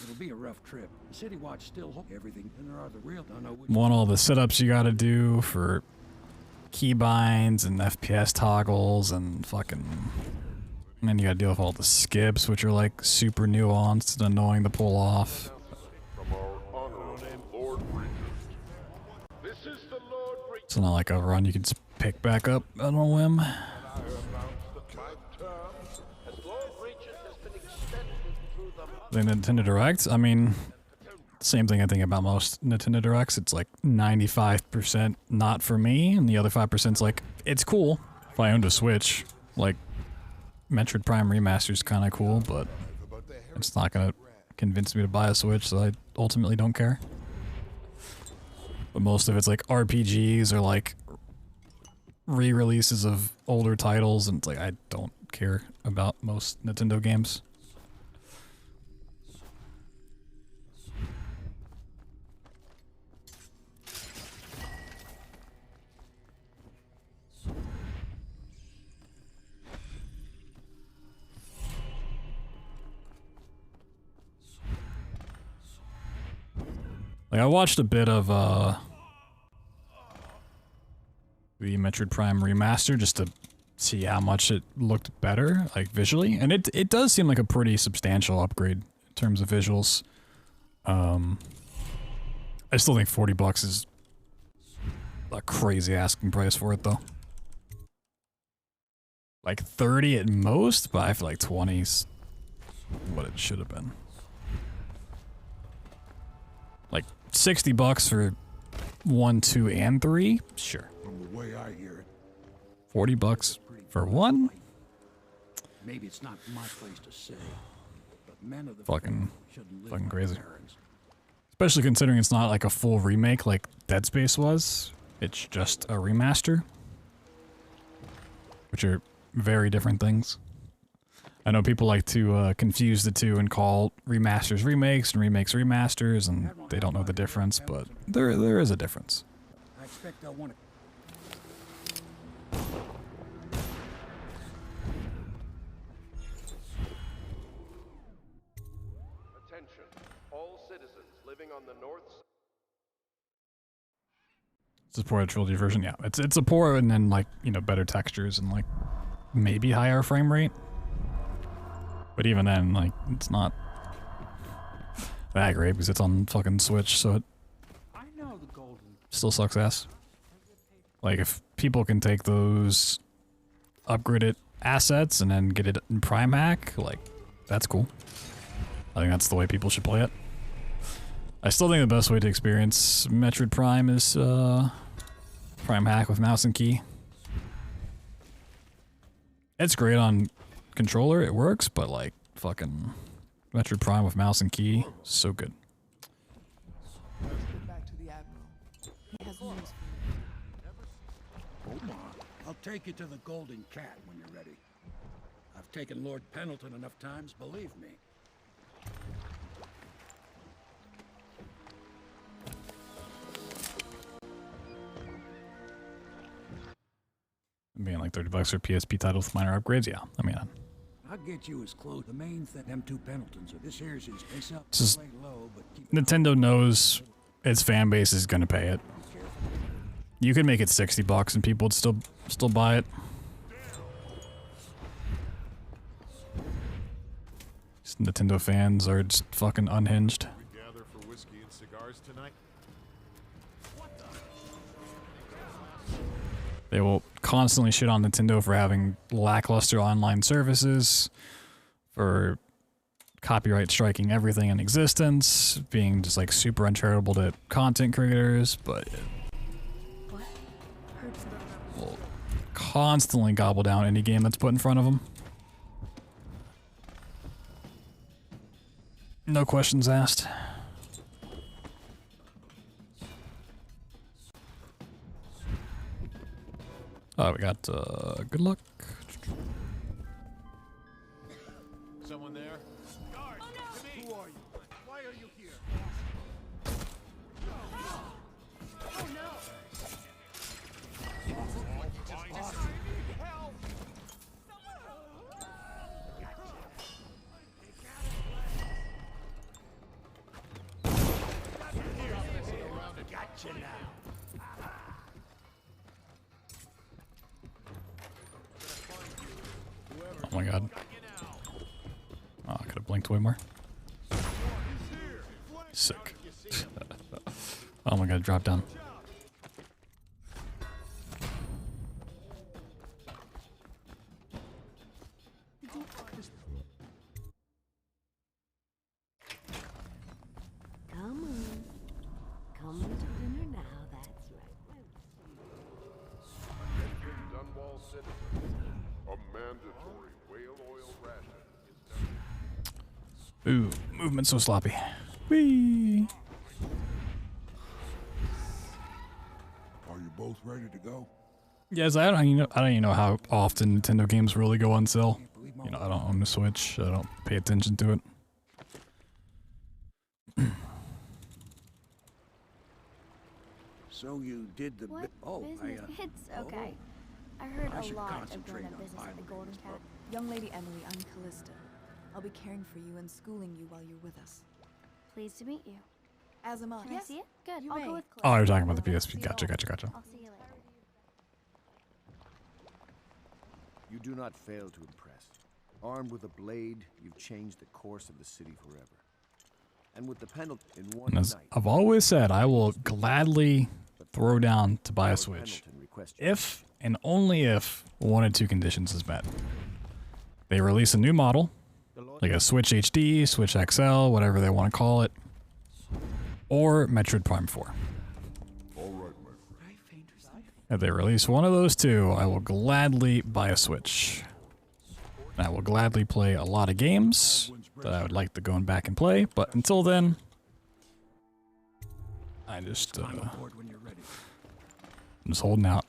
It'll be a rough trip. The City Watch still hold everything, and there are the real don't know which. Want all the setups you gotta do for keybinds and FPS toggles and fucking. And then you gotta deal with all the skips, which are like super nuanced and annoying to pull off. It's not like a run you can just pick back up on a whim. The Nintendo Direct, I mean, same thing I think about most Nintendo Directs. It's like 95% not for me, and the other 5%'s like, it's cool. If I owned a Switch, like, Metroid Prime Remaster's kinda cool, but it's not gonna convince me to buy a Switch, so I ultimately don't care. But most of it's like RPGs or like re-releases of older titles, and it's like I don't care about most Nintendo games. Like, I watched a bit of the Metroid Prime remaster just to see how much it looked better, like visually, and it does seem like a pretty substantial upgrade in terms of visuals. I still think $40 is a crazy asking price for it, though. Like 30 at most, but I feel like 20's what it should have been. Like $60 for 1, 2, and 3? Sure. From the way I hear it, $40 for 1? maybe it's not my place to say, but men of the Fucking faith shouldn't live fucking like crazy. barons. Especially considering it's not like a full remake like Dead Space was. It's just a remaster. Which are very different things. I know people like to confuse the two and call remasters remakes and remakes remasters, and they don't know the difference, but there is a difference. I expect they'll want to. Attention, all citizens living on the north side. It's a poor trilogy version, yeah. It's a poor and then like, you know, better textures and like maybe higher frame rate. But even then, like, it's not that great because it's on fucking Switch, so it still sucks ass. Like, if people can take those upgraded assets and then get it in Prime Hack, like, that's cool. I think that's the way people should play it. I still think the best way to experience Metroid Prime is Prime Hack with mouse and key. It's great on controller, it works, but like fucking Metroid Prime with mouse and key, so good. Let's get back to the Admiral. He has news for you. Hold on. I'll take you to the Golden Cat when you're ready. I've taken Lord Pendleton enough times, believe me. Being like $30 for PSP titles with minor upgrades, yeah. I mean, I'll get you as close. The main thing, them two Pendletons are this here's his face up, just play low, but keep Nintendo knows its fan base is gonna pay it. You could make it $60 and people would still buy it. These Nintendo fans are just fucking unhinged. We gather for whiskey and cigars tonight. They will constantly shit on Nintendo for having lackluster online services, for copyright striking everything in existence, being just like super uncharitable to content creators, but it will constantly gobble down any game that's put in front of them. No questions asked. Oh, we got good luck. Someone there? Guard! Oh, no. Who are you? Why are you here? Oh no! Gotcha now. Oh my god. Oh, I could have blinked way more. Sick. Oh my god, drop down. Come on. Come to dinner now, that's right. Attention Dunwall citizens. A mandatory whale oil ration is Ooh, movement's so sloppy. Whee! Are you both ready to go? Yes, I don't even know how often Nintendo games really go on sale. You know, I don't own the Switch. I don't pay attention to it. So you did the What business? It's okay. I heard I a should lot of concentrate grown-up on business my at the Golden readings, Cat. Young Lady Emily, I'm Callista. I'll be caring for you and schooling you while you're with us. Pleased to meet you. Azamon. Can I see it? Good. You I'll may. go with Cliff. Oh, you're talking about the PSP. Gotcha. I'll see you later. You do not fail to impress. Armed with a blade, you've changed the course of the city forever. And with the penalty in one And as night, I've always said, I will gladly throw down to buy a Switch if and only if one of two conditions is met. They release a new model, like a Switch HD, Switch XL, whatever they want to call it, or Metroid Prime 4. If they release one of those two, I will gladly buy a Switch. I will gladly play a lot of games that I would like to go back and play, but until then, I'm just holding out.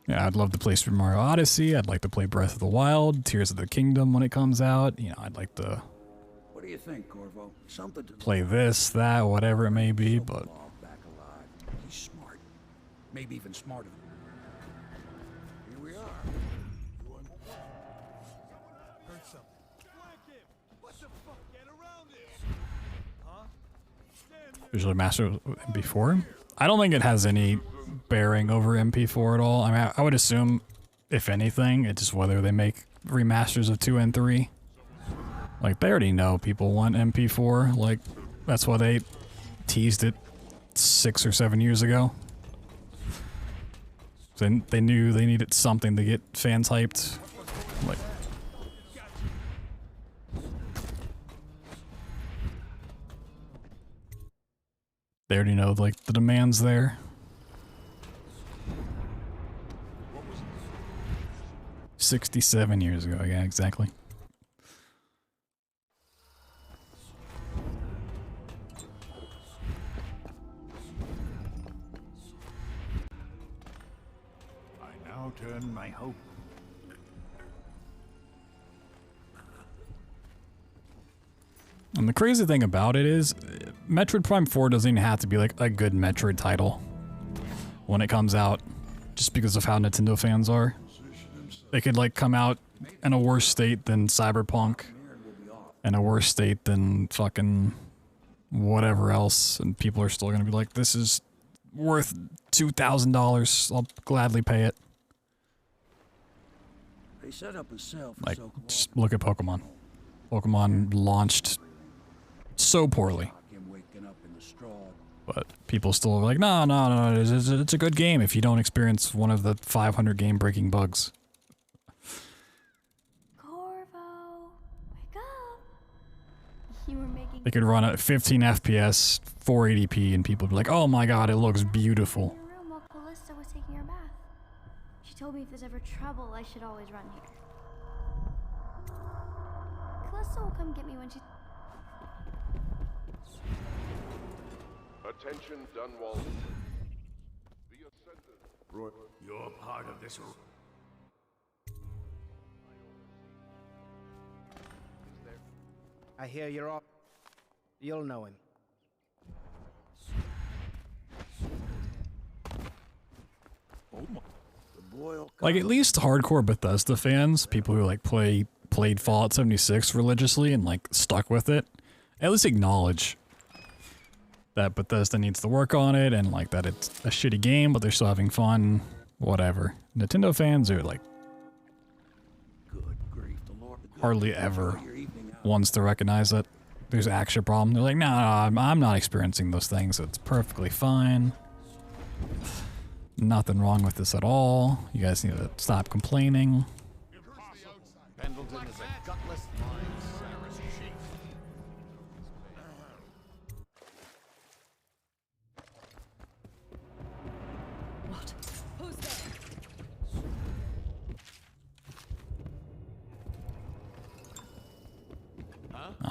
Yeah, I'd love to play Super Mario Odyssey. I'd like to play Breath of the Wild, Tears of the Kingdom when it comes out. You know, I'd like to What do you think, Corvo? Something to play this, that, whatever it may be, but back alive. He's smart. Maybe even smarter. Here we are. Heard something. What the fuck? Get around this! Huh? Visually Master MP4. I don't think it has any bearing over MP4 at all. I mean, I would assume, if anything, it's just whether they make remasters of 2 and 3. Like, they already know people want MP4. Like, that's why they teased it 6 or 7 years ago. Then they knew they needed something to get fans hyped. Like, they already know, like, the demand's there. 67 years ago, yeah, exactly. I now turn my hope. And the crazy thing about it is, Metroid Prime 4 doesn't even have to be like a good Metroid title when it comes out, just because of how Nintendo fans are. They could like come out in a worse state than Cyberpunk, in a worse state than fucking whatever else, and people are still gonna be like, this is worth $2,000, I'll gladly pay it. They set up a cell for Like, so just look at Pokemon. Pokemon launched so poorly. But people still are like, no, it's a good game if you don't experience one of the 500 game-breaking bugs. Corvo, wake up. You were making They could run at 15 FPS, 480p, and people would be like, oh my god, it looks beautiful. in your room while Callista was taking her bath. She told me if there's ever trouble, I should always run here. Callista will come get me when she... Attention, Dunwall. The Ascendant. You're part of this. I hear you're all... You'll know him. Like, at least hardcore Bethesda fans, people who like played Fallout 76 religiously and like stuck with it, at least acknowledge that Bethesda needs to work on it and like that it's a shitty game, but they're still having fun, whatever. Nintendo fans are like hardly ever wants to recognize that there's actually a problem. They're like, no, I'm not experiencing those things. It's perfectly fine. Nothing wrong with this at all. You guys need to stop complaining. Pendleton is a gutless Cyrus chief. What? Who's there?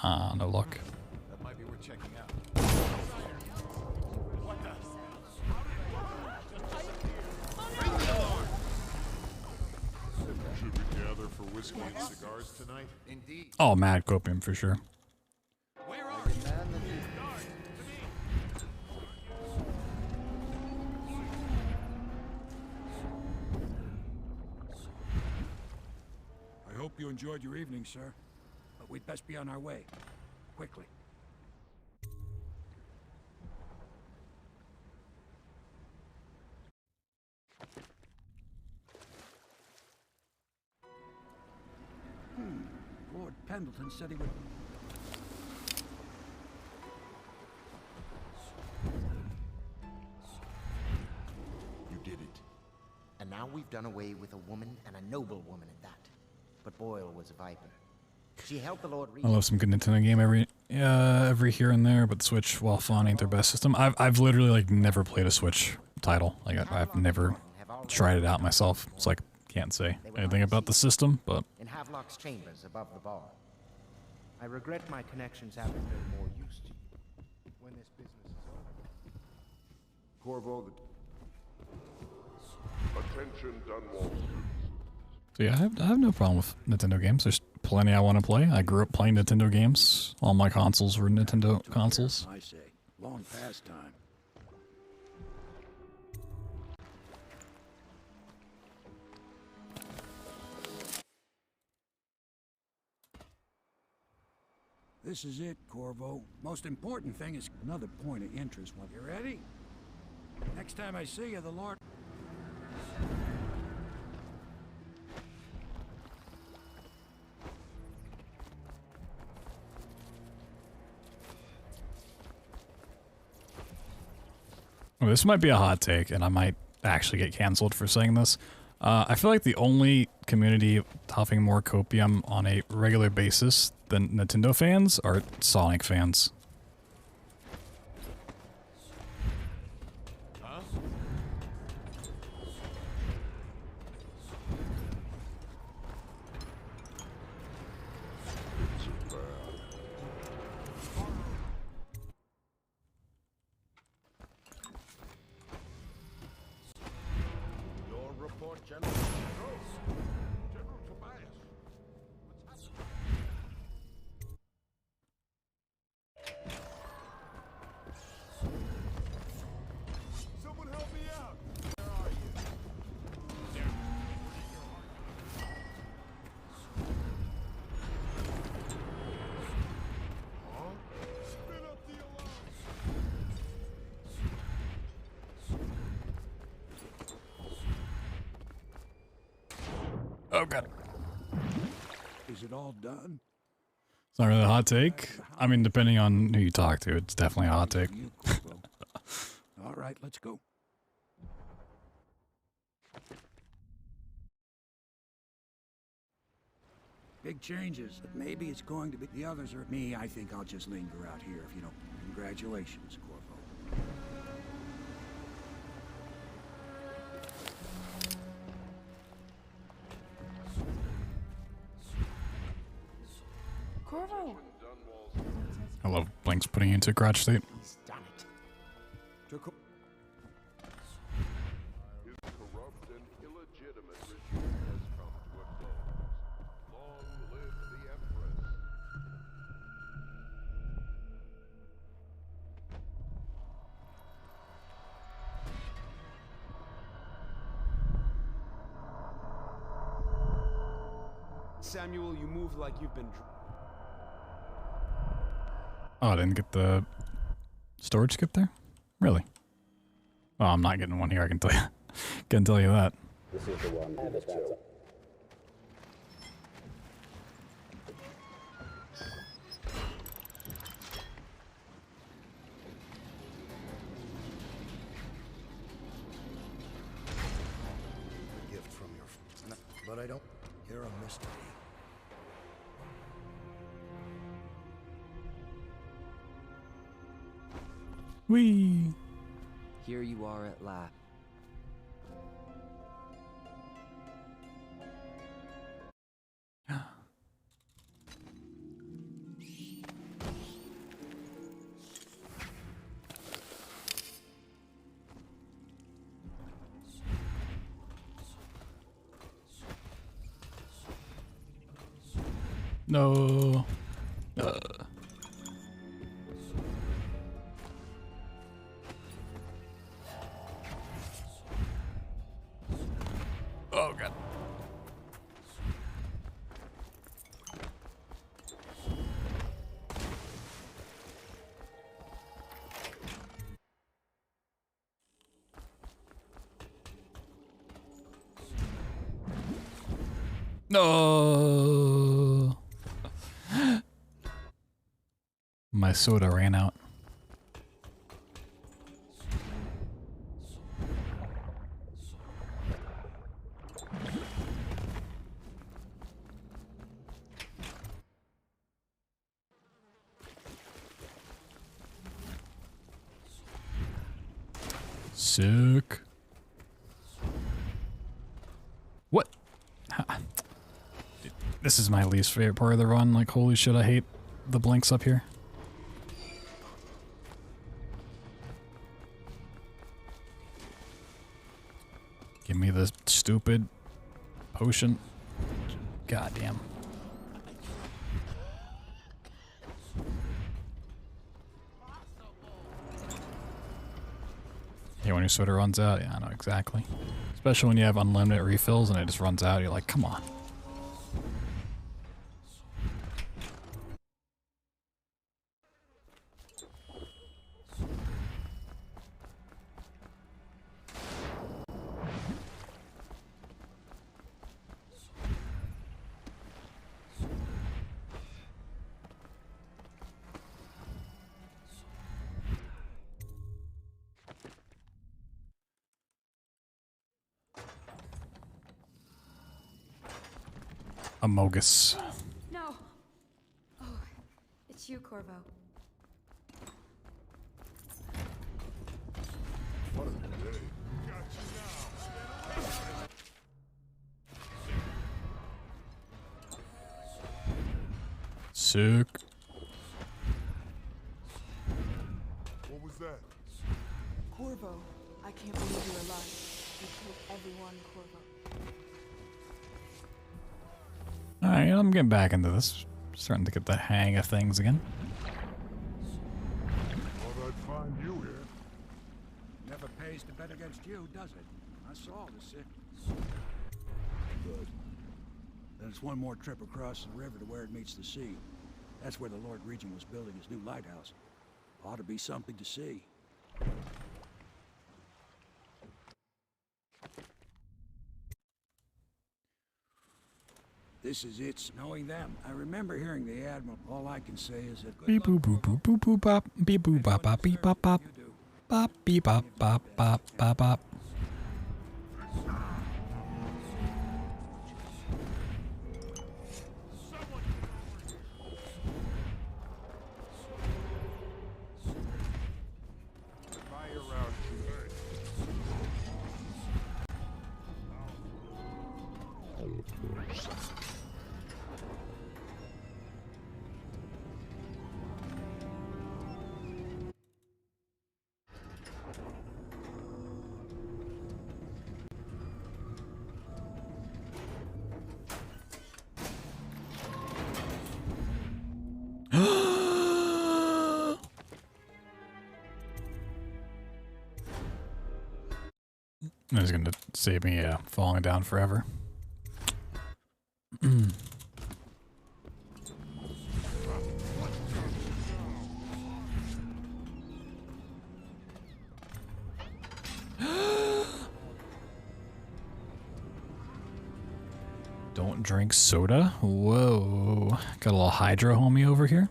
Ah, no luck. That might be worth checking out. What the? Should we gather for whiskey and cigars tonight? Indeed. Oh, Mad Copium for sure. Where are you? I hope you enjoyed your evening, sir. But we'd best be on our way. Quickly. Pendleton said he would... You did it. And now we've done away with a woman, and a noble woman at that. But Boyle was a viper. She helped the Lord I love some good Nintendo game every here and there, but the Switch, while fun, ain't their best system. I've literally like never played a Switch title. Like I've never tried it out myself. It's like can't say anything about the system, but in Havelock's chambers above the bar. I regret my connections haven't been more used to you. When this business is over. Corvo, attention, Dunwall. so yeah, I have no problem with Nintendo games. There's plenty I want to play. I grew up playing Nintendo games. All my consoles were Nintendo consoles. I say, long past time. This is it, Corvo. Most important thing is another point of interest. When you ready? Next time I see you, the Lord... Well, this might be a hot take, and I might actually get canceled for saying this. I feel like the only community huffing more copium on a regular basis than Nintendo fans are Sonic fans. Huh? Your report, General. General Tobias. What's happening? Someone help me out. Where are you? There. Huh? Spin up the alarm. Oh god. Is it all done? It's not really a hot take. I mean, depending on who you talk to, it's definitely a hot take. All right, let's go. Big changes, but maybe it's going to be the others or me. I think I'll just linger out here if you don't. Congratulations, Corvo. Corvo! I love Blinks putting you into a crotch state. He's done it. His corrupt and illegitimate regime has come to a close. Long live the Empress. Samuel, you move like you've been... Oh, I didn't get the storage skip there? Really? Well, I'm not getting one here, I can tell you. Can tell you that. This is the one that's chill. A gift from your... No, but I don't... You're a mystery. Whee! Here you are at last. No. Oh god. No. my soda ran out. Sick. What? This is my least favorite part of the run. Like, holy shit, I hate the blinks up here. Give me the stupid potion. Goddamn. Yeah, when your soda runs out, yeah, I know exactly. Especially when you have unlimited refills and it just runs out, you're like, come on. Amogus. No. Oh, it's you, Corvo. What a day. Sick. What was that? Corvo, I can't believe you're alive. You killed everyone, Corvo. Alright, I'm getting back into this. Starting to get the hang of things again. Thought I'd find you here. Never pays to bet against you, does it? I saw the sick. Good. Then it's one more trip across the river to where it meets the sea. That's where the Lord Regent was building his new lighthouse. Ought to be something to see. This is it, knowing them. I remember hearing the Admiral. All I can say is that Beep boop boop boop boop boop bop. Beep boop bop bop beep bop bop. Bop beep bop bop bop bop bop. Fire around here. It's gonna save me falling down forever. Don't drink soda? Whoa. Got a little hydro homie over here.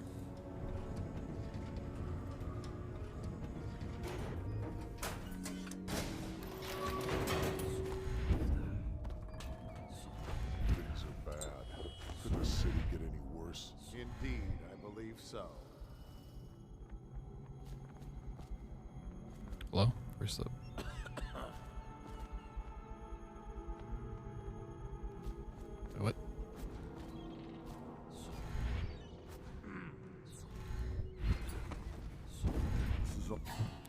Things are bad. Could the city get any worse? Indeed, I believe so. Hello? Where's the... What?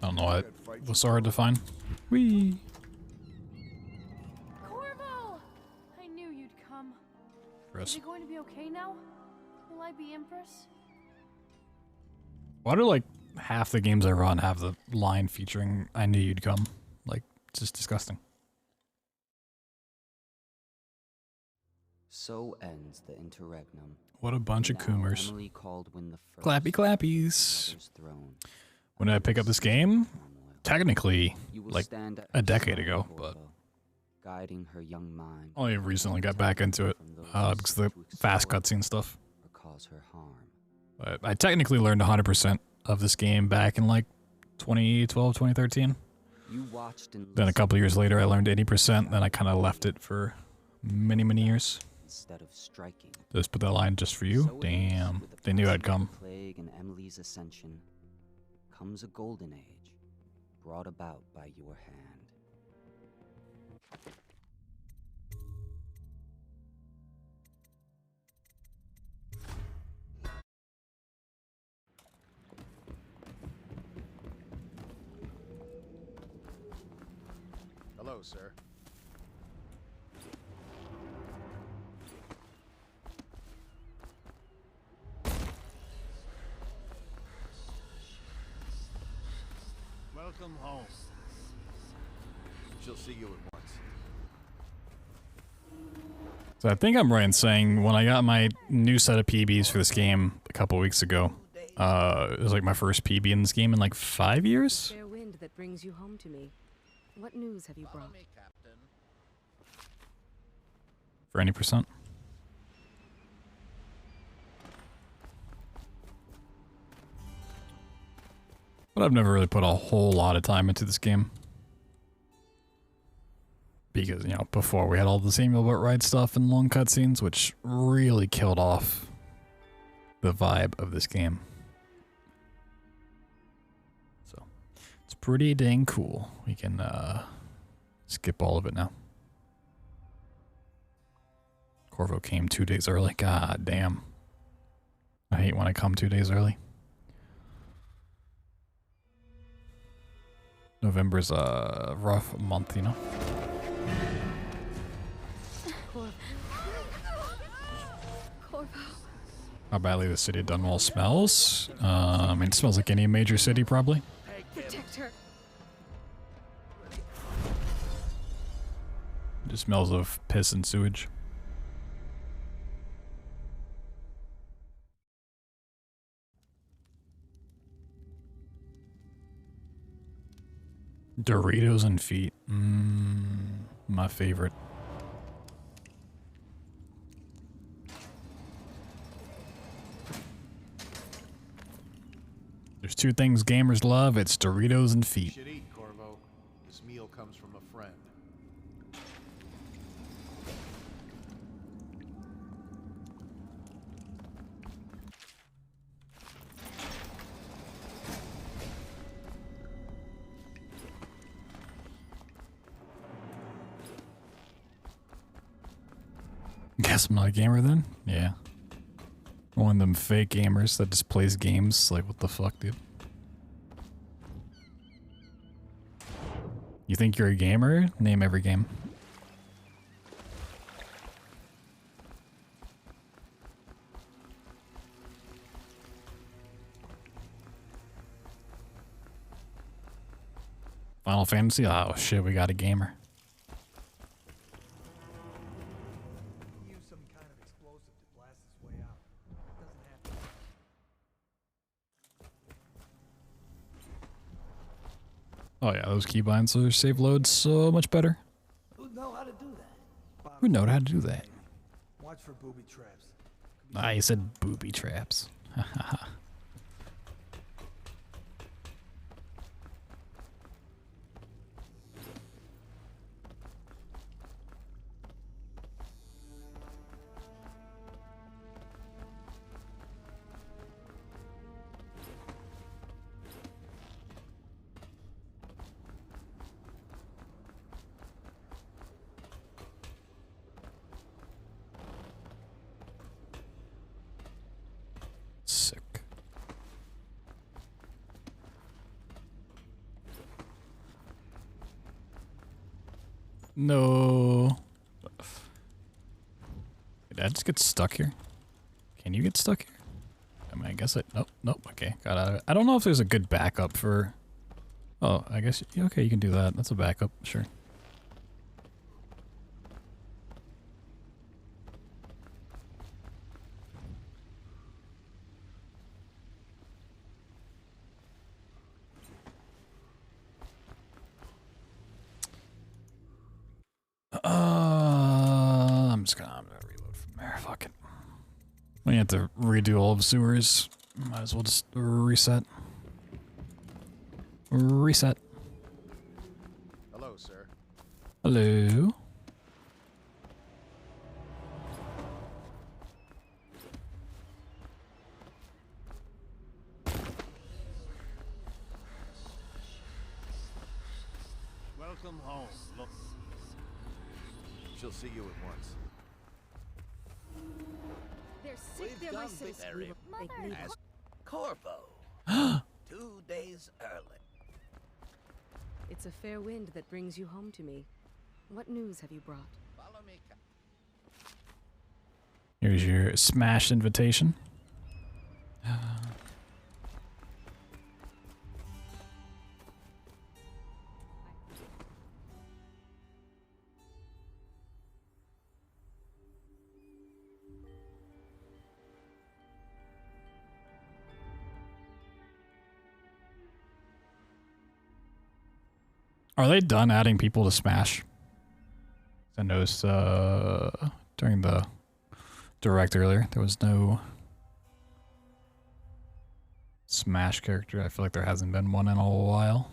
I don't know why it was so hard to find. Whee! Corvo! I knew you'd come. Chris. Is it going to be okay now? Will I be Empress? Why do like half the games I run have the line featuring "I knew you'd come"? Like, it's just disgusting. So ends the interregnum. What a bunch of Now coomers. Emily Caldwin the First, Clappy clappies. Mother's throne. When did I pick up this game? Technically, You will like stand at a her decade side, ago, Corvo, but guiding her young mind. only recently got back into it because of the fast cutscene stuff. Or cause her harm. But I technically learned 100% of this game back in like 2012, 2013. You watched and Then a couple years later, I learned 80%. Then I kind of left it for many, many years. instead of striking. Just put that line just for you. So Damn, they knew I'd come. Plague and Emily's ascension comes a golden age brought about by your hand. Hello, sir. Welcome home. She'll see you at once. So I think I'm right in saying when I got my new set of PBs for this game a couple weeks ago, it was like my first PB in this game in like 5 years. Fair wind that brings you home to me. What news have you brought? For any percent. But I've never really put a whole lot of time into this game. Because, you know, before we had all the Samuel Boatwright stuff and long cutscenes, which really killed off the vibe of this game. So, it's pretty dang cool. We can skip all of it now. Corvo came 2 days early. God damn. I hate when I come 2 days early. November's a rough month, you know? Corvo. How badly the city of Dunwall smells? I mean, it smells like any major city, probably. Protect her. It just smells of piss and sewage. Doritos and feet. My favorite. There's two things gamers love. It's Doritos and feet. You should eat, Corvo. This meal comes from a friend. Guess I'm not a gamer then? Yeah. One of them fake gamers that just plays games. Like, what the fuck, dude? You think you're a gamer? Name every game. Final Fantasy? Oh shit, we got a gamer. Oh yeah, those keybinds are save loads so much better. Who'd know how to do that? Who know how to do that? Watch for booby traps. Ah, you said booby traps. Sick. No. Did I just get stuck here? Can you get stuck here? I mean, I guess nope, nope, okay, got out of it. I don't know if there's a good backup for... Oh, I guess, okay, you can do that. That's a backup, sure. I'm gonna reload from there. Fuck it. We have to redo all of sewers Might as well just reset. Reset. Hello, sir. Hello. Welcome home. Look. She'll see you at once. They're sick, they're my sister. As Corvo. 2 days early. It's a fair wind that brings you home to me. What news have you brought? Follow me. Here's your smash invitation. Are they done adding people to Smash? I noticed during the direct earlier, there was no Smash character. I feel like there hasn't been one in a while.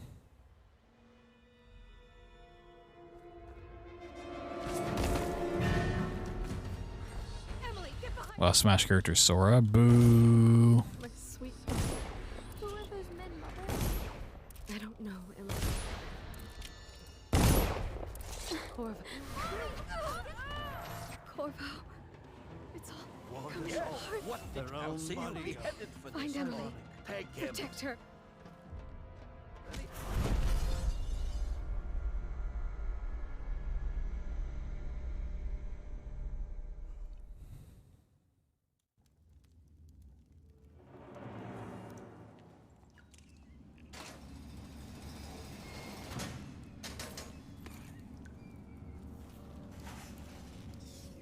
Emily, get behind. Well, Smash character Sora. Boo. My sweet. Who are those men, Mother? I don't know, Emily. Corvo. Corvo. It's all come so hard. What the hell? See you be headed for Find this Emily. morning. Take him. Protect her.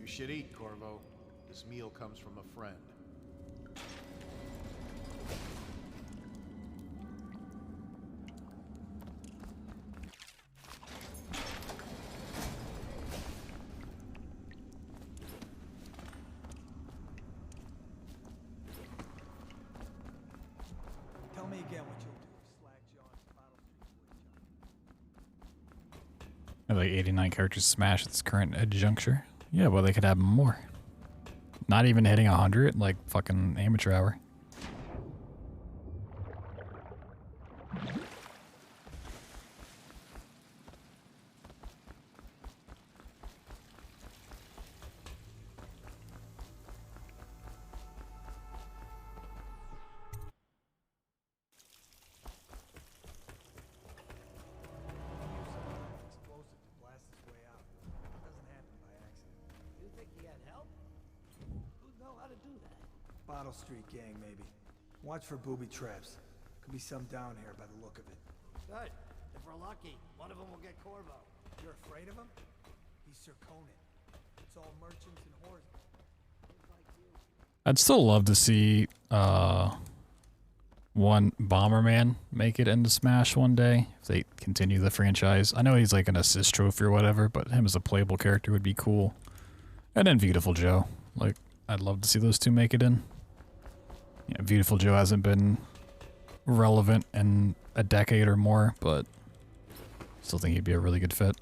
You should eat, Corvo. This meal comes from a friend. Tell me again what you'll do. Slag John's Bottle Street I have like 89 characters to Smash at this current juncture. Yeah, well, they could have more. Not even hitting 100, like fucking amateur hour. explosive to blast his way out. Doesn't happen by accident. You think he had help? Who'd know how to do that? Bottle Street gang, maybe. Watch for booby traps. Could be some down here by the look of it. Good. If we're lucky, one of them will get Corvo. You're afraid of him? He's Sir Conan. It's all merchants and whores. I'd still love to see one Bomberman make it into Smash one day if they continue the franchise. I know he's like an assist trophy or whatever, but him as a playable character would be cool. And then Beautiful Joe. Like, I'd love to see those two make it in. Yeah, Beautiful Joe hasn't been relevant in a decade or more, but still think he'd be a really good fit.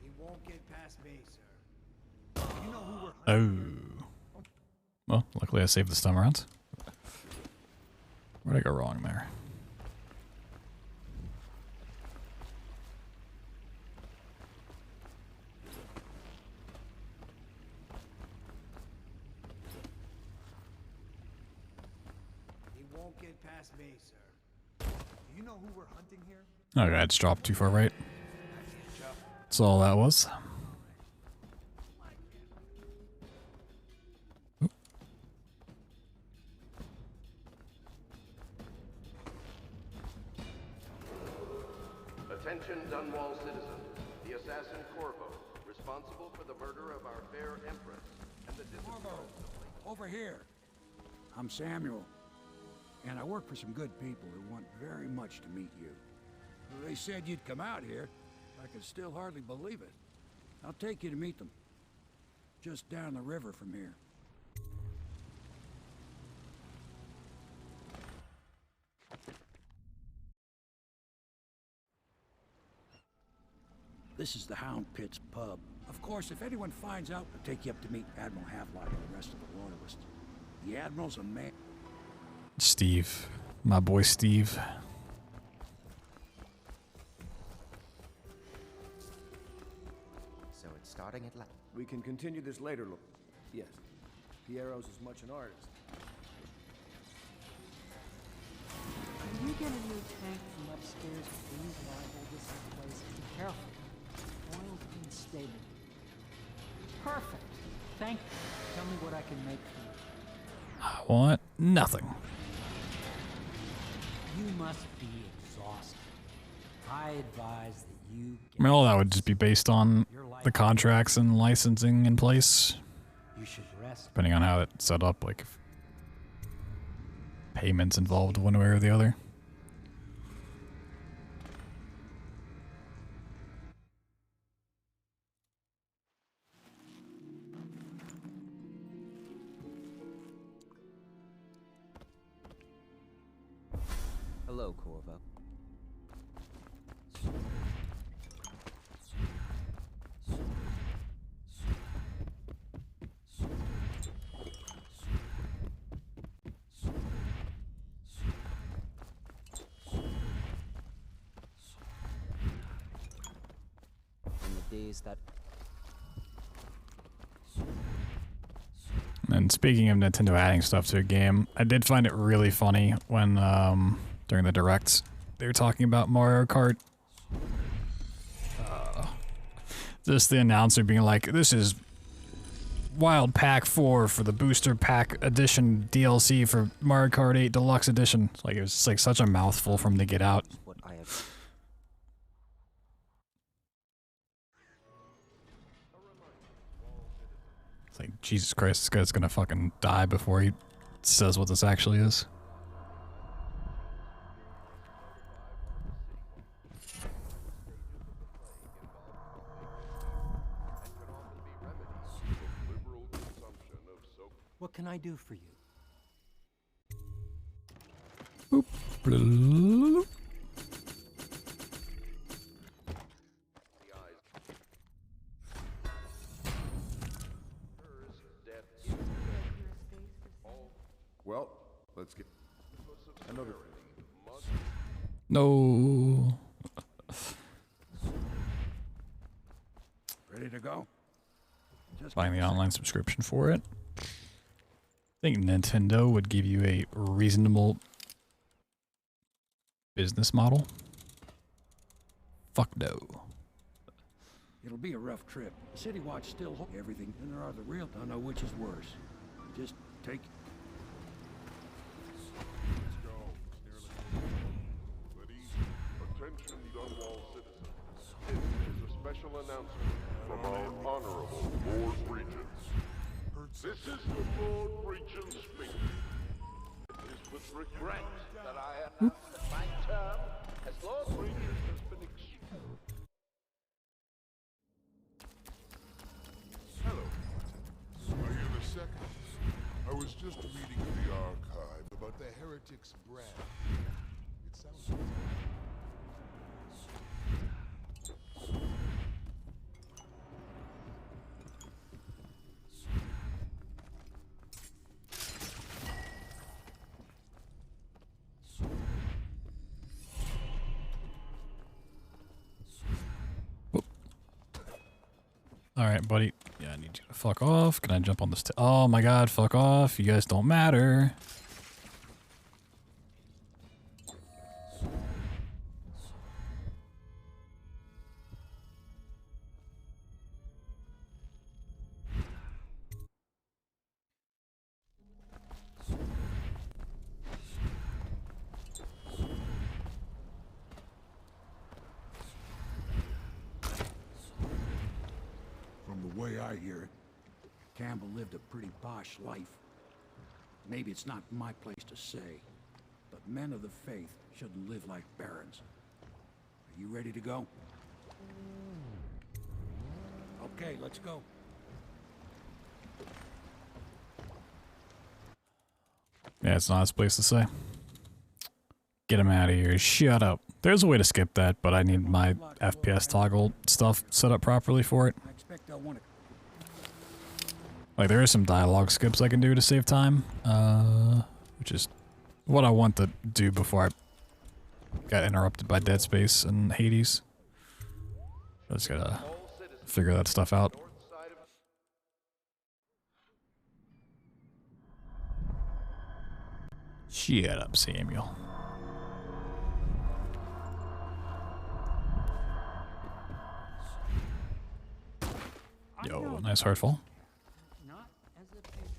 He won't get past me, sir. You know who we're Oh. Well, luckily I saved the stun rounds. Where'd I go wrong there? He won't get past me, sir. Do you know who we're hunting here? Okay, I just dropped too far right. That's all that was. Attention Dunwall citizens. assassin Corvo, responsible for the murder of our fair empress and the disappearance of Lady... Over here. I'm Samuel, and I work for some good people who want very much to meet you. They said you'd come out here. I can still hardly believe it. I'll take you to meet them. Just down the river from here. This is the Hound Pit's pub. Of course, if anyone finds out, I'll take you up to meet Admiral Havelock and the rest of the Royalists. The Admiral's a man. Steve. My boy Steve. So it's starting at last. We can continue this later, look. Yes. Piero's as much an artist. Can you get a new tank from upstairs? Please rival this place. Be careful. Oil's unstable. Perfect. Thank you. Tell me what I can make for you. I want nothing. You must be exhausted. I advise that you I mean, all that would just be based on the contracts and licensing in place. You should rest. Depending on how it's set up, like if payments involved one way or the other. Hello, Corvo. In the days that... And speaking of Nintendo adding stuff to a game, I did find it really funny when, during the directs, they were talking about Mario Kart. Just the announcer being like, this is Wild Pack 4 for the Booster Pack Edition DLC for Mario Kart 8 Deluxe Edition. It's like, it was just like such a mouthful for him to get out. What I have... It's like, Jesus Christ, this guy's gonna fucking die before he says what this actually is. What can I do for you? Boop. Blah. Well, let's get another. No. Ready to go? Buying the online subscription for it. I think Nintendo would give you a reasonable business model. Fuck no. It'll be a rough trip. City Watch still hold everything, and there are the real. Don't know which is worse. Just take. Let's go. Attention, Dunwall citizens. This is a special announcement from our honorable Lord Regent. This is the Lord Regent speaking. It is with regret that I announce that my term as Lord Regent has been expired. Hello. Are you the second? I was just reading in the archive about the heretic's brand. It sounds... Alright, buddy. Yeah, I need you to fuck off. Can I jump on this? Oh my god, fuck off. You guys don't matter. I hear it, Campbell lived a pretty posh life. Maybe it's not my place to say, but men of the faith shouldn't live like barons. Are you ready to go? Okay, let's go. Yeah, it's not his place to say. Get him out of here. Shut up. There's a way to skip that, but I need my FPS toggle stuff set up properly for it. I expect I'll want to... Like, there are some dialogue skips I can do to save time, which is what I want to do before I got interrupted by Dead Space and Hades. I just gotta figure that stuff out. Shut up, Samuel. Yo, nice hardfall. Not as a patron.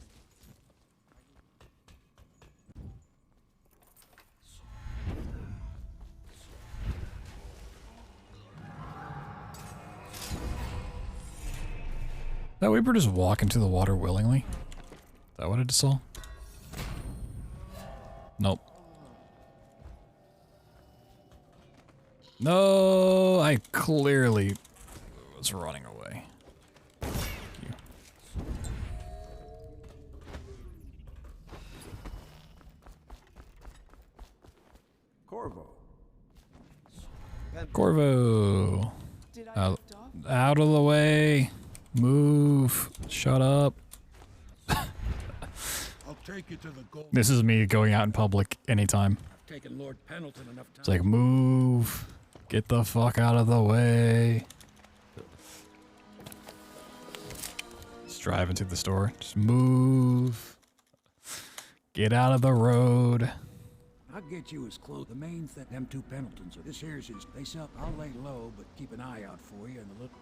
That Weeper just walk into the water willingly? Is that what I just saw? Nope. No, I clearly was running away. Thank you. Corvo. Corvo. Out of the way. Move. Shut up. I'll take you to the gold. This is me going out in public anytime. Taking Lord Pendleton enough time. It's like, move. Get the fuck out of the way. Just driving to the store. Just move. Get out of the road. I'll get you as close. The main thing, them two Pendletons are. This here's his place up. I'll lay low, but keep an eye out for you and the look.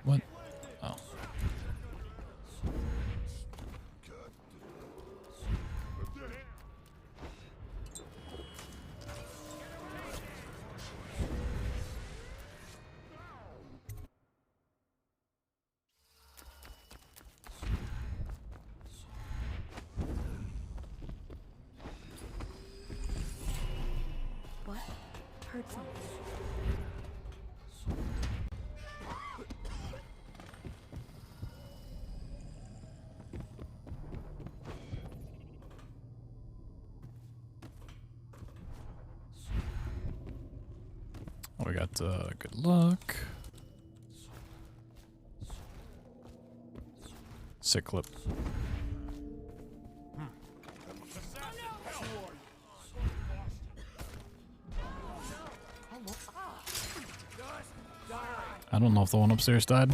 What? Oh. What? Heard something. Oh, we got good luck. Sick clip. I don't know if the one upstairs died.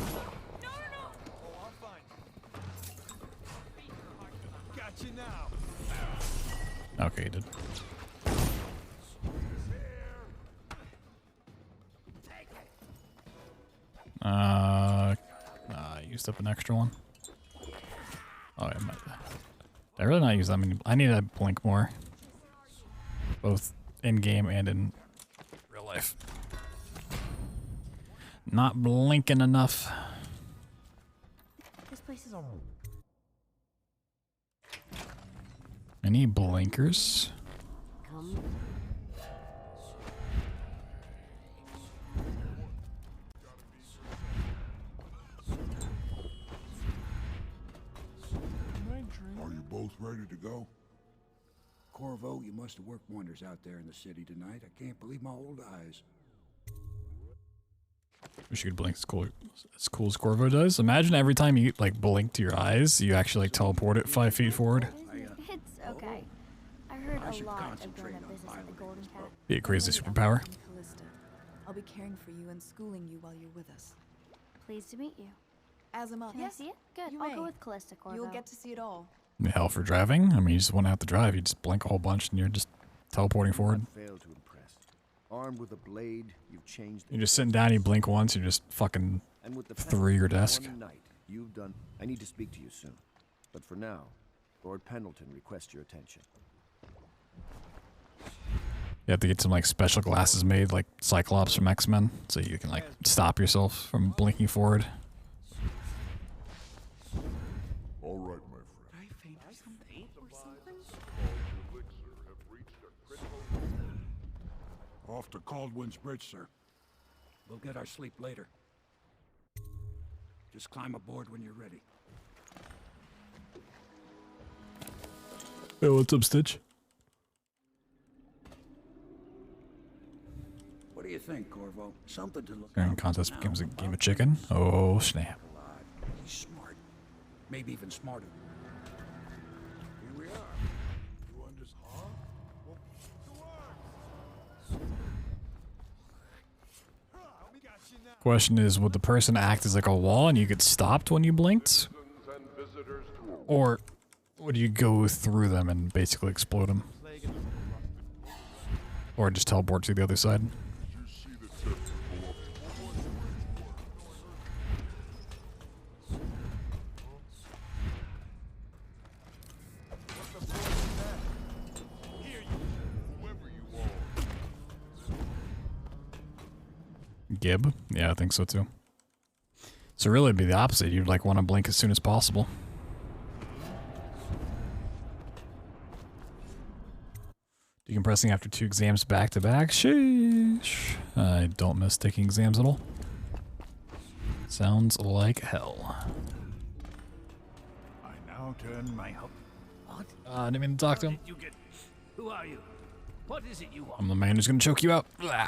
Okay, he did. I used up an extra one. Oh, I might. Did I really not use that many? I need to blink more. Both in game and in real life. Not blinking enough. This place is all. Any blinkers? Come. Are you both ready to go? Corvo, you must have worked wonders out there in the city tonight. I can't believe my old eyes. Wish you could blink as cool as Corvo does. Imagine every time you like blink to your eyes, you actually like teleport it 5 feet forward. It's okay. I heard a lot of grown-up business at the Golden Cat. Be a crazy superpower. Callista, I'll be caring for you and schooling you while you're with us. Pleased to meet you. As am I. Can I see it? Good. You I'll may. go with Callista, Corvo. You'll get to see it all. Hell for driving? I mean, you just won't have to drive. You just blink a whole bunch and you're just teleporting forward. Failed to impress. Armed with a blade, you've changed. You're just sitting down, you blink once, you're just fucking through your desk. One night, you've done. I need to speak to you soon, but for now, Lord Pendleton requests your attention. You have to get some like special glasses made, like Cyclops from X-Men, so you can like stop yourself from blinking forward. All right, my friend. I faint or something? Off to Caldwin's Bridge, sir. We'll get our sleep later. Just climb aboard when you're ready. Hey, what's up, Stitch? What do you think, Corvo? Something to look Current out contest for becomes a now. game of chicken. Oh, snap. He's smart. Maybe even smarter. Here we are. You understand? Well, to work. Question is, would the person act as like a wall and you get stopped when you blinked? Or would you go through them and basically explode them? Or just teleport to the other side? Gib? Yeah, I think so too. So really it'd be the opposite. You'd like want to blink as soon as possible. Decompressing after 2 exams back to back? Sheesh. I don't miss taking exams at all. Sounds like hell. I now turn my hope. What? I didn't mean to talk to him. You get... Who are you? What is it you want? I'm the man who's gonna choke you out. Blah.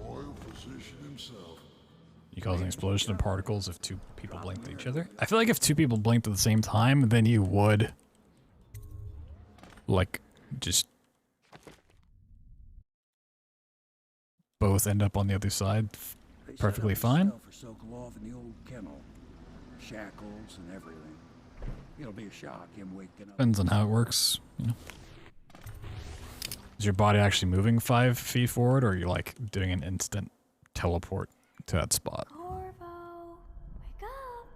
Royal physician himself. You cause an explosion of particles if 2 people blinked at each other. I feel like if 2 people blinked at the same time, then you would like just both end up on the other side perfectly fine. For Sokolov in the old kennel, shackles and everything. It'll be a shock him waking up. Depends on how it works, you know. Is your body actually moving 5 feet forward, or are you like doing an instant teleport to that spot? Corvo, wake up.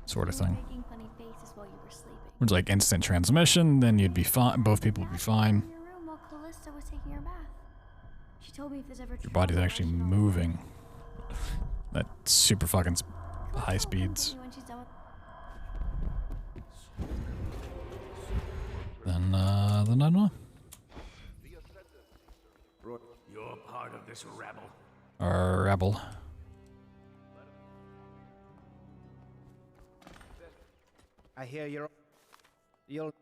Sort of You were thing. making funny faces while you were sleeping. It's like instant transmission, then you'd be fine. Both people would be fine. In your room while Callista was taking her bath. She told me if there's ever Your body's actually moving at super fucking high speeds. when she's done with Then I don't know. You're part of this rabble. Or rebel. I hear you'll... The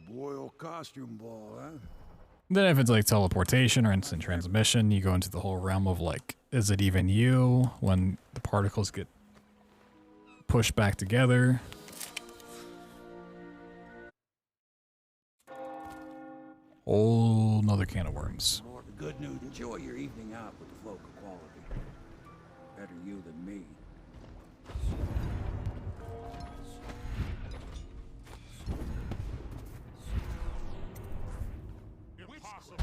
Boyle costume ball, huh? Then if it's like teleportation or instant transmission, you go into the whole realm of like, is it even you when the particles get pushed back together? Whole nother can of worms. Lord, the good news. Enjoy your evening out with the folk of quality. Better you than me. Impossible.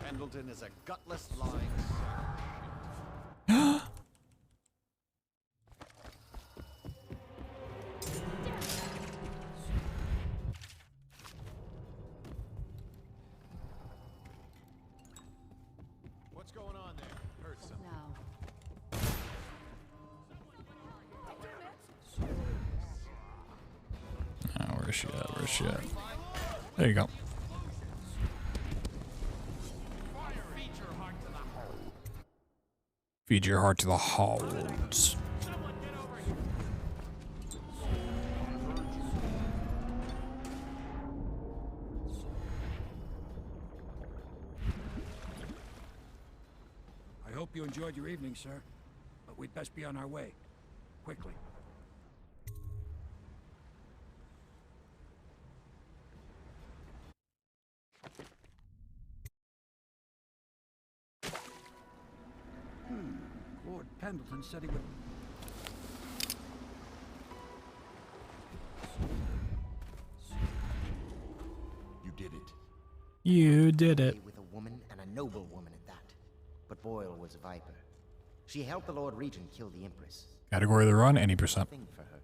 Pendleton is a gutless, lying What's going on there? Heard something. Oh, where's she at? Where's she at? There you go. Feed your heart to the holes. I hope you enjoyed your evening, sir. But we'd best be on our way. Quickly. Lord Pendleton said he would... You did it. You did it. With a woman, and a noble woman at that. But Boyle was a viper. She helped the Lord Regent kill the Empress. Category of the run, any percent. Thing for her.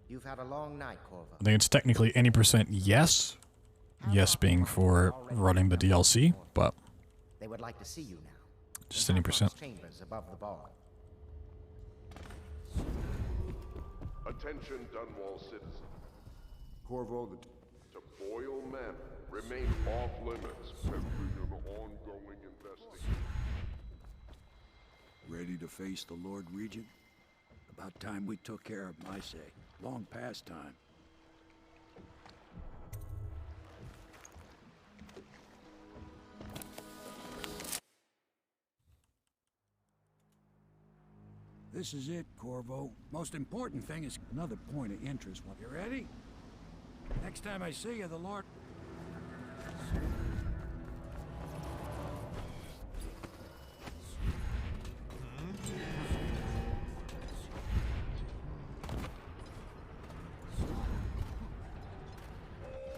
You've had a long night, Corvo. I think it's technically any percent yes. Yes being for running the DLC, but They would like to see you now. just any percent. Chambers above the bar. Attention, Dunwall citizens. Corvo, to Boyle Manor remain off limits pending an ongoing investigation. Ready to face the Lord Regent? About time we took care of my say. Long past time. This is it, Corvo. Most important thing is another point of interest. You ready? Next time I see you, the Lord...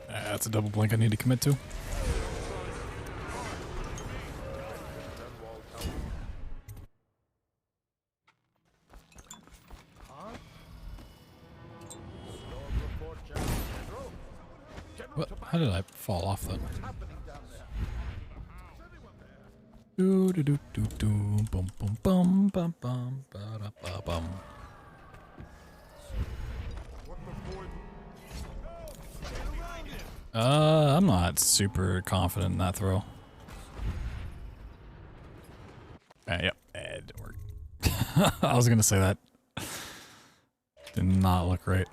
That's a double blink I need to commit to. What? How did I fall off that? Do do do do do bum bum bum bum bum ba da ba bum. I'm not super confident in that throw. Yep, it didn't work. I was gonna say that. Did not look right.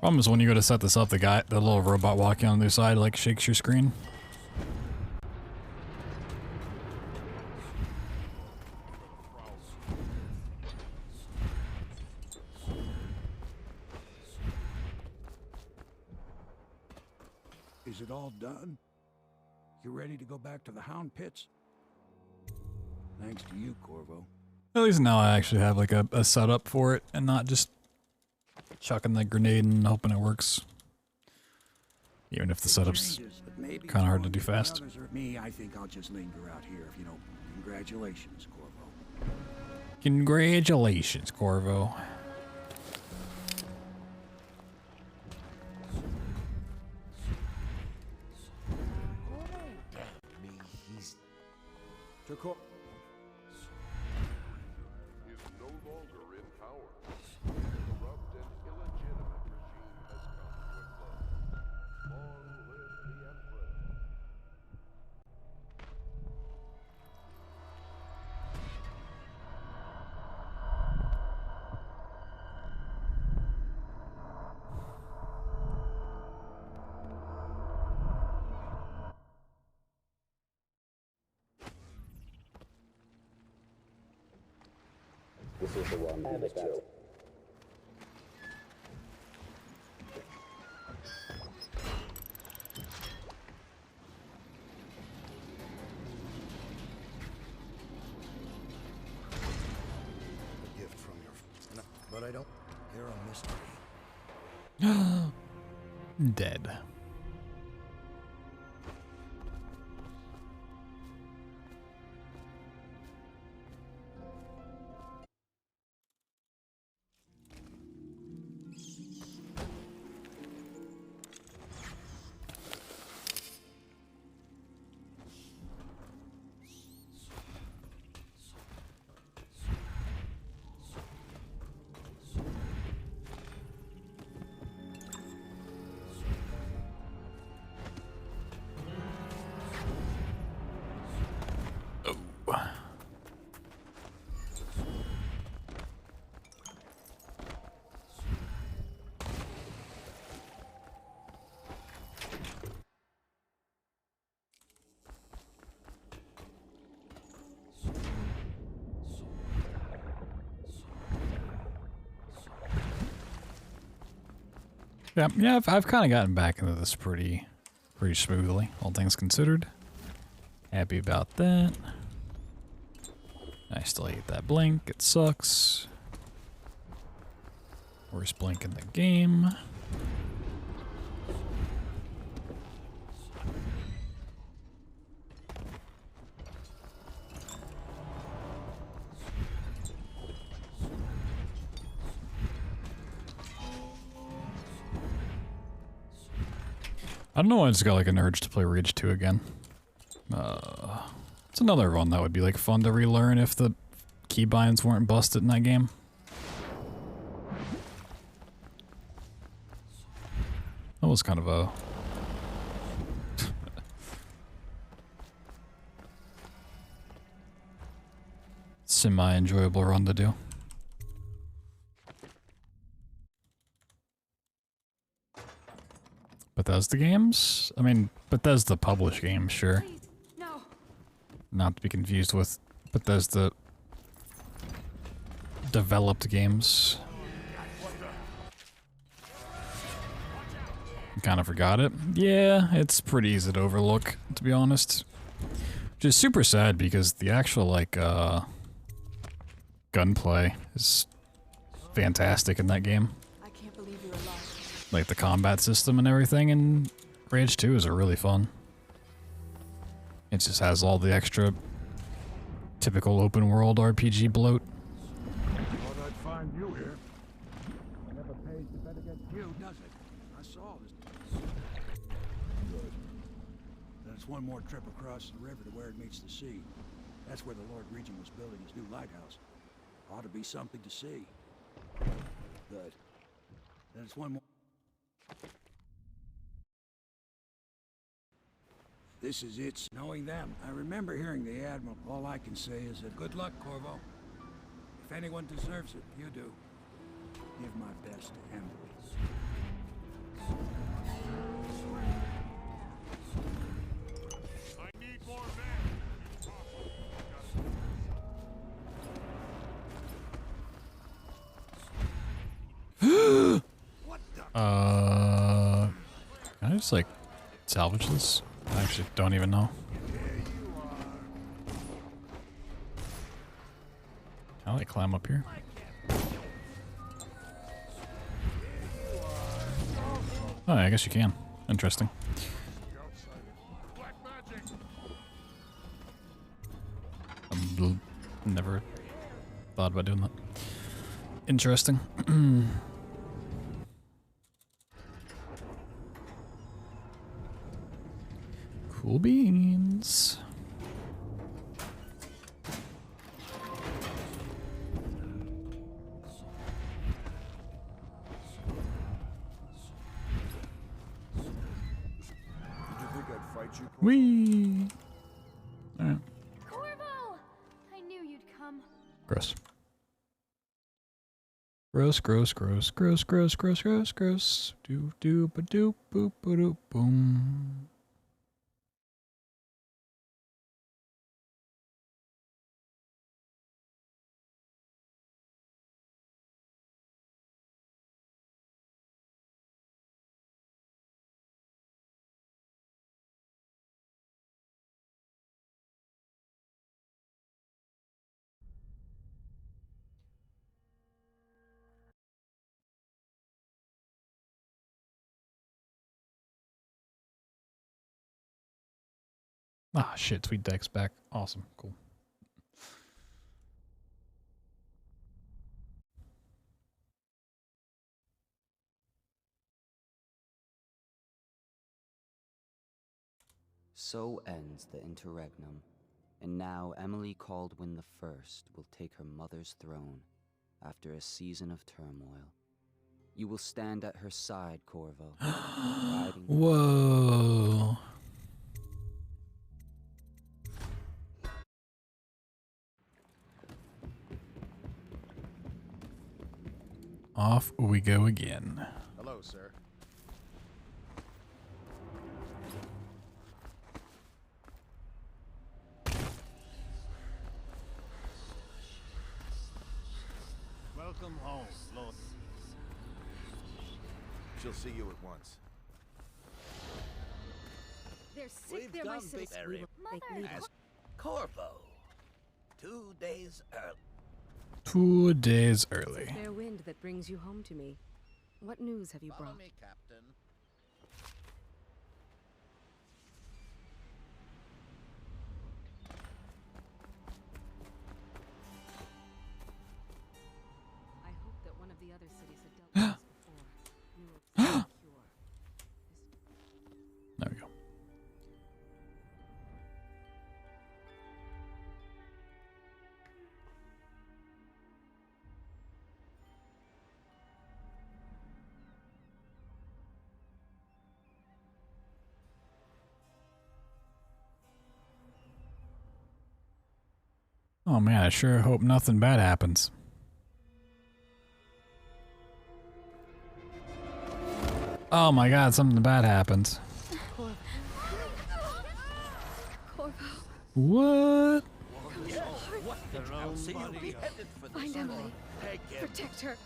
Problem is when you go to set this up, the little robot walking on the other side, like shakes your screen. Is it all done? You ready to go back to the Hound Pits? Thanks to you, Corvo. At least now I actually have like a setup for it and not just chucking the grenade and hoping it works. Even if the setup's kind of hard to do fast. Me, I think I'll just linger out here, if you know. Congratulations, Corvo. Congratulations, Corvo. Is no longer in power. Corrupt and illegitimate regime has come to a close. Long live the Emperor. This is the one with the battle. A gift from your... But I don't hear a mystery. Dead. Yeah, I've kind of gotten back into this pretty smoothly, all things considered. Happy about that. I still hate that blink, it sucks. Worst blink in the game. I don't know why I just got like an urge to play Rage 2 again. It's another one that would be like fun to relearn if the keybinds weren't busted in that game. That was kind of a semi-enjoyable run to do. Bethesda games? I mean, Bethesda published games, sure. No. Not to be confused with Bethesda developed games. Kind of forgot it. Yeah, it's pretty easy to overlook, to be honest. Which is super sad because the actual, like, gunplay is fantastic in that game. I can't believe you're alive. Like, the combat system and everything in Rage 2 is really fun. It just has all the extra typical open world RPG bloat. Thought I'd find you here. Never pays to bet against you, does it? I saw this. Good. That's one more trip across the river to where it meets the sea. That's where the Lord Regent was building his new lighthouse. Ought to be something to see. Good. Then it's one more. This is it. Knowing them. I remember hearing the Admiral. All I can say is that good luck, Corvo. If anyone deserves it, you do. Give my best to Emily. I need more men. Can I just like salvage this? I actually don't even know. Can I like climb up here? Oh, I guess you can. Interesting. Never thought about doing that. Interesting. Cool beans. Whee! Alright. Corvo! I knew you'd come. Gross. Gross, gross, gross, gross, gross, gross, gross, gross. Do do ba doop boop ba doop boom. Ah, shit, Sweet Deck's back. Awesome, cool. So ends the interregnum, and now Emily Caldwin the First will take her mother's throne after a season of turmoil. You will stand at her side, Corvo. Whoa. Off we go again. Hello, sir. Welcome home, Lord. She'll see you at once. They're sick, We've they're my done big citizens. Mother, as Corvo. 2 days early. 2 days early. Fair wind that brings you home to me. What news have you Follow brought? me, Captain. I hope that one of the other cities had dealt with this before. You will secure. Oh man, I sure hope nothing bad happens. Oh my god, something bad happens. What? Find Emily. Protect her.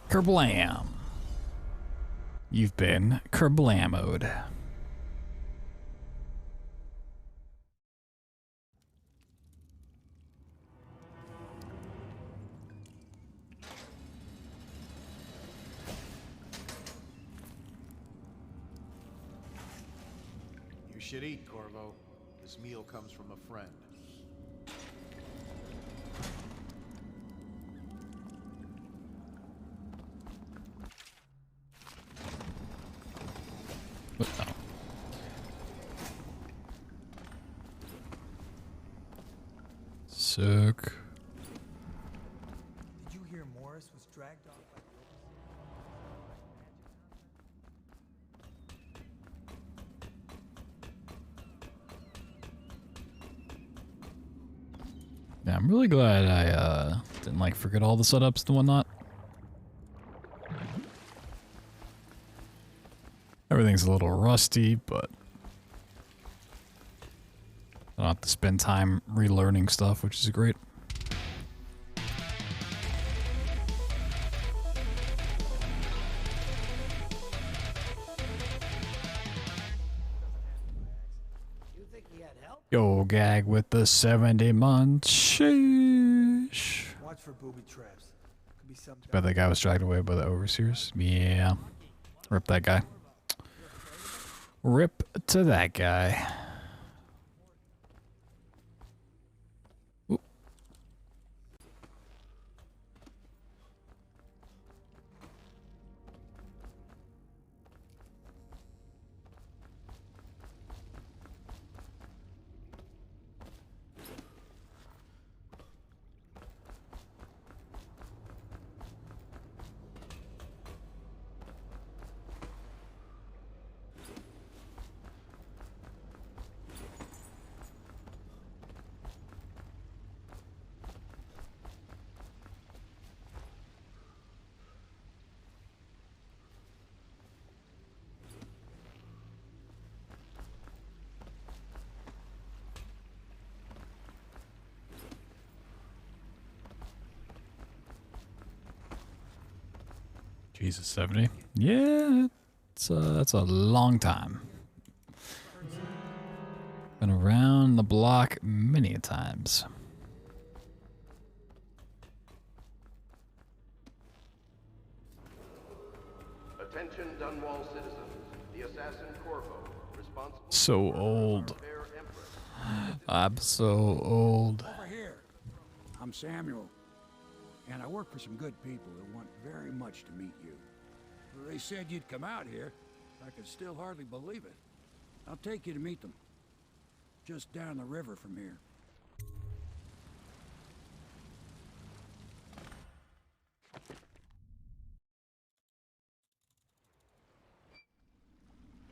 Kerblam. You've been kerblamoed. You should eat, Corvo. This meal comes from a friend. Sick. Did you hear Morris was dragged off by Yeah, I'm really glad I didn't like forget all the setups and whatnot. Everything's a little rusty, but I don't have to spend time relearning stuff, which is great. Yo, gag with the 70 months. Sheesh. Watch for booby traps. Could be some. Bet that guy was dragged away by the overseers. Yeah. Rip that guy. Rip to that guy. Oop. Jesus, 70. Yeah, that's a long time. Been around the block many times. Attention Dunwall citizens. The assassin Corvo, responsible So old. I'm so old. Over here. I'm Samuel, and I work for some good people who want very much to meet you. They said you'd come out here. I could still hardly believe it. I'll take you to meet them. Just down the river from here.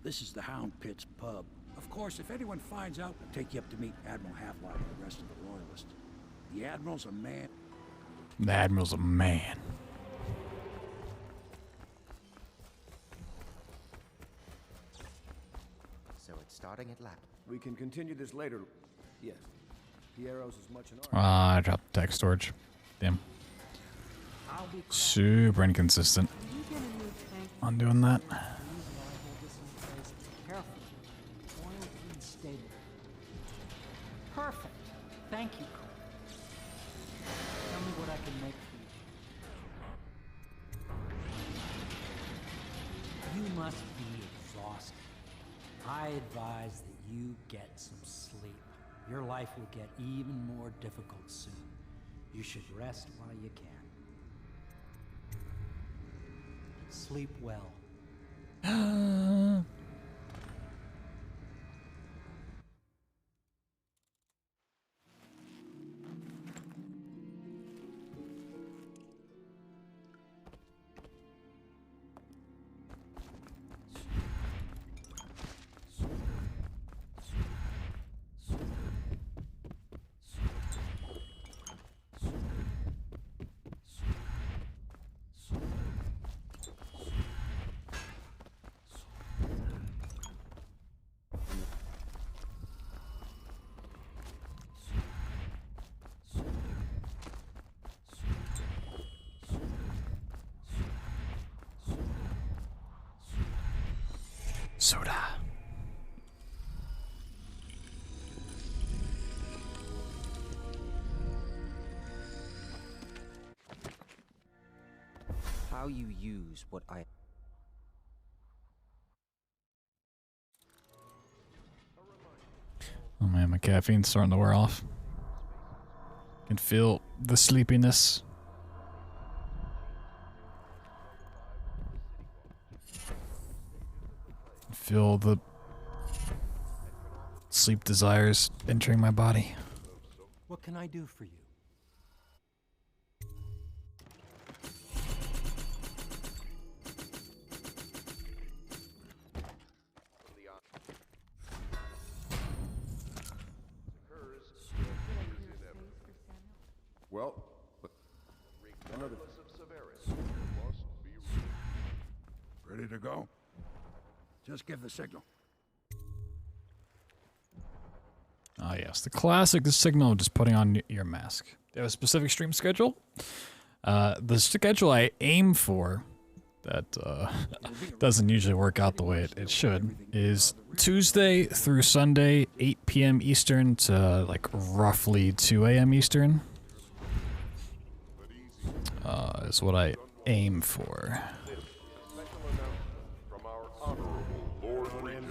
This is the Hound Pit's pub. Of course, if anyone finds out, I'll take you up to meet Admiral Havelock and the rest of the Royalists. The Admiral's a man. The Admiral's a man. So it's starting at lap. We can continue this later. Yes. Piero's as much an art. I dropped text storage. Damn. Super inconsistent on doing that. Perfect. Thank you, Cole. Tell me what I can make for you. You must be exhausted. I advise that you get some sleep. Your life will get even more difficult soon. You should rest while you can. Sleep well. Soda. How you use what I... Oh man, my caffeine's starting to wear off. Can feel the sleepiness. Feel the sleep desires entering my body. What can I do for you? Well, another Ready to go? Just give the signal. Ah yes, the classic signal of just putting on your mask. Do you have a specific stream schedule? The schedule I aim for, that doesn't usually work out the way it should, is Tuesday through Sunday, 8 p.m. Eastern to like roughly 2 a.m. Eastern. Is what I aim for. Lord Regent.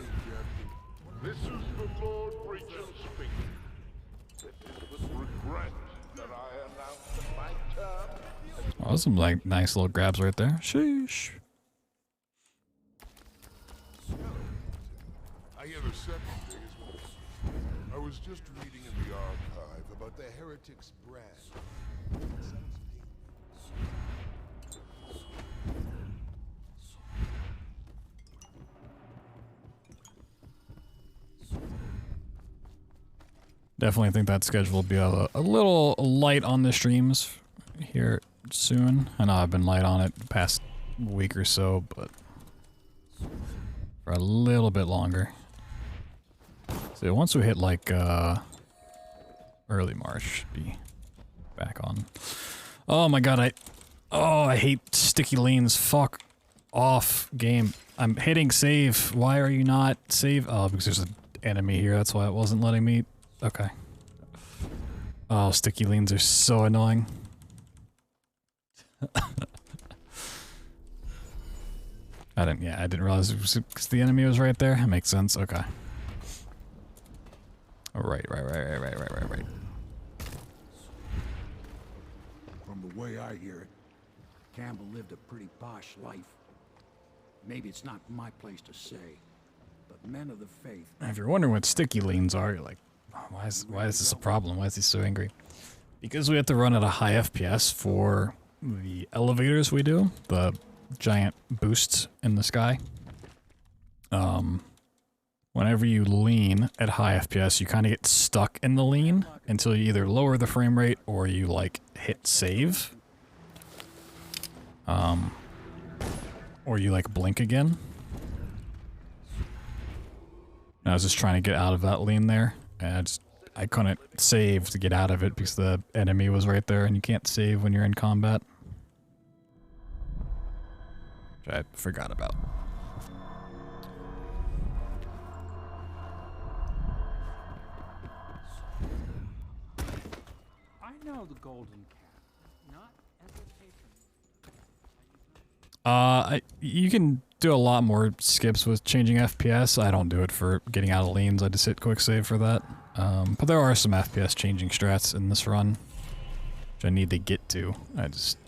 This is the Lord Regent speaking. It is with regret that I announce that my term... Oh, some like nice little grabs right there. Sheesh. I have a second day's work. I was just reading in the archive about the heretic's brand. Definitely think that schedule will be a little light on the streams here soon. I know I've been light on it the past week or so, but for a little bit longer. So once we hit like early March, should be back on. Oh my god, I hate sticky leans. Fuck off, game. I'm hitting save. Why are you not save? Oh, because there's an enemy here. That's why it wasn't letting me. Okay. Oh, sticky leans are so annoying. I didn't realize it was because the enemy was right there. It makes sense. Okay. Right. From the way I hear it, Campbell lived a pretty posh life. Maybe it's not my place to say, but men of the faith... If you're wondering what sticky leans are, you're like, oh, why is this a problem? Why is he so angry? Because we have to run at a high FPS for the elevators we do, the giant boosts in the sky. Whenever you lean at high FPS, you kind of get stuck in the lean until you either lower the frame rate or you like hit save. Or you like blink again. And I was just trying to get out of that lean there, and I couldn't save to get out of it because the enemy was right there, and you can't save when you're in combat. Which I forgot about. I know the golden cat, not as a patron. You can do a lot more skips with changing FPS. I don't do it for getting out of lanes. I just hit quick save for that. But there are some FPS changing strats in this run, which I need to get to. I just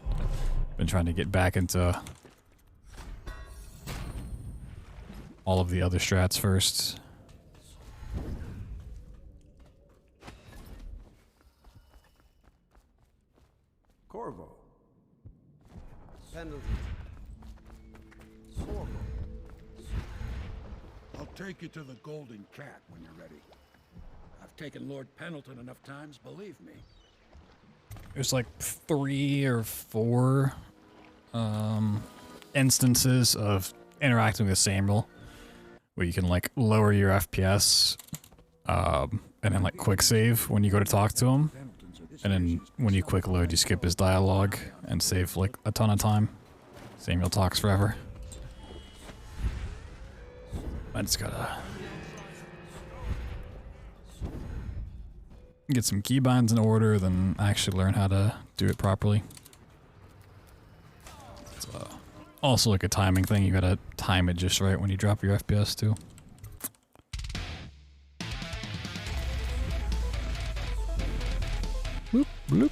been trying to get back into all of the other strats first. Corvo. Pendleton. Corvo. I'll take you to the Golden Cat when you're ready. I've taken Lord Pendleton enough times, believe me. There's like 3 or 4 instances of interacting with Samuel where you can like lower your FPS and then like quick save when you go to talk to him, and then when you quick load you skip his dialogue and save like a ton of time. Samuel talks forever. I just gotta get some keybinds in order, then actually learn how to do it properly. It's also like a timing thing. You gotta time it just right when you drop your FPS too. Bloop, bloop.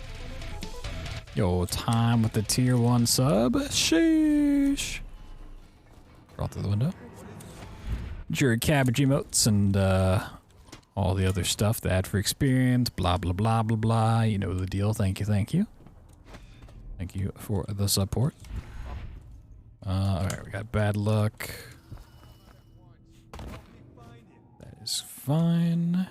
Yo, time with the tier 1 sub. Sheesh. Crawl through the window. Your cabbage emotes and all the other stuff. The ad for experience, blah, blah, blah, blah, blah. You know the deal. Thank you, thank you. Thank you for the support. Alright, we got bad luck. That is fine.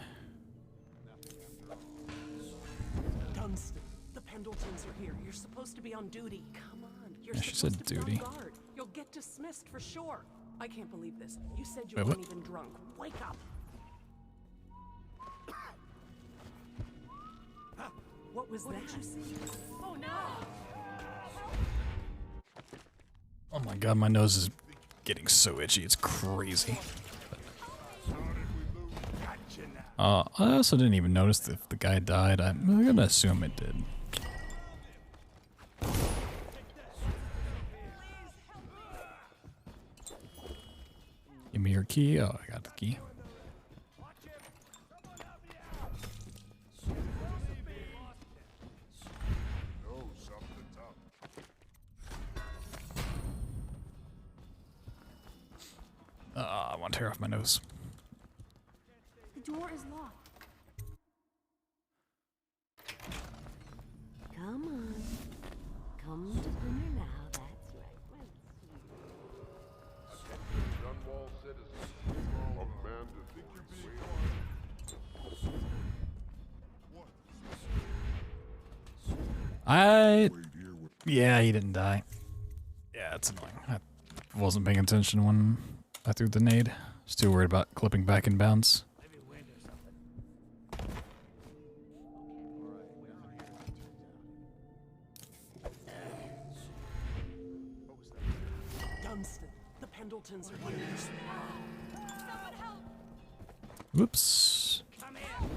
Dunstan, the Pendletons are here. You're supposed to be on duty. Come on. You're Yeah, she said supposed to be on duty. guard. You'll get dismissed for sure. I can't believe this. You said you Wait, weren't what? even drunk. Wake up. What was that? Did you see? Oh no! Oh my god, my nose is getting so itchy. It's crazy. I also didn't even notice if the guy died. I'm gonna assume it did. Give me your key. Oh, I got the key. I want to tear off my nose. The door is locked. Come on. Come to dinner now, that's right. Dunwall citizens, Amanda, think you're Yeah, he didn't die. Yeah, it's annoying. I wasn't paying attention when I threw the nade. Just too worried about clipping back in bounds. Dunstan, the Pendletons are here. Someone help! Whoops. Come here.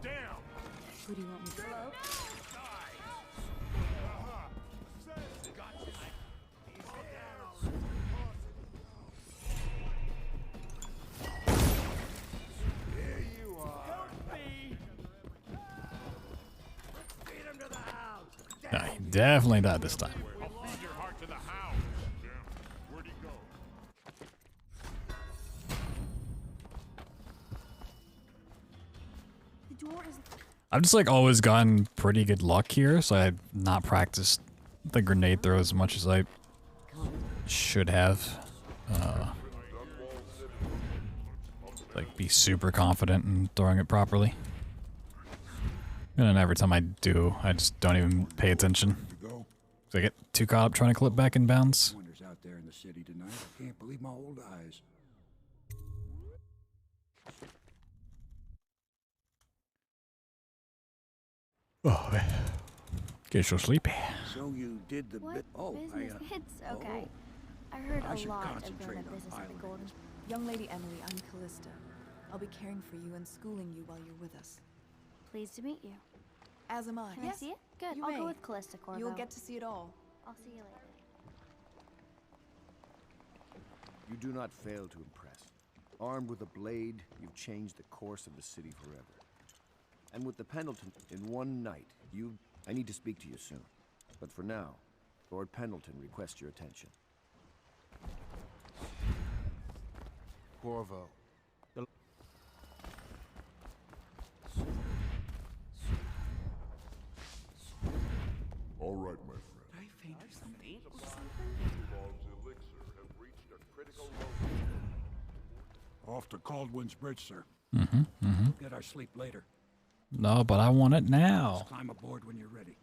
Down. Who do you want me to Hello? There you are. Feed him to the house. No, he definitely died this time. I'll feed your heart to the house. Where'd he go? The door is. I've just like always gotten pretty good luck here, so I've not practiced the grenade throw as much as I should have. Like be super confident in throwing it properly. And then every time I do, I just don't even pay attention. So I get too caught up trying to clip back in bounds. Wonders out there in the city tonight. I can't believe my old eyes. Oh, get so sleepy. So you did the What bit. Oh, business? It's okay. I heard I a should lot of concentrate grown-up on business at the piloting Golden. Young Lady Emily, I'm Callista. I'll be caring for you and schooling you while you're with us. Pleased to meet you. As am I. Can I see it? Good. You I'll may. go with Callista, Corvo. You'll get to see it all. I'll see you later. You do not fail to impress. Armed with a blade, you've changed the course of the city forever. And with the Pendleton, in one night, I need to speak to you soon. But for now, Lord Pendleton requests your attention. Corvo. All right, my friend. I faint or something? Long's elixir have reached a critical low. Off to Caldwin's Bridge, sir. Mm-hmm. Get our sleep later. No, but I want it now. Just climb aboard when you're ready.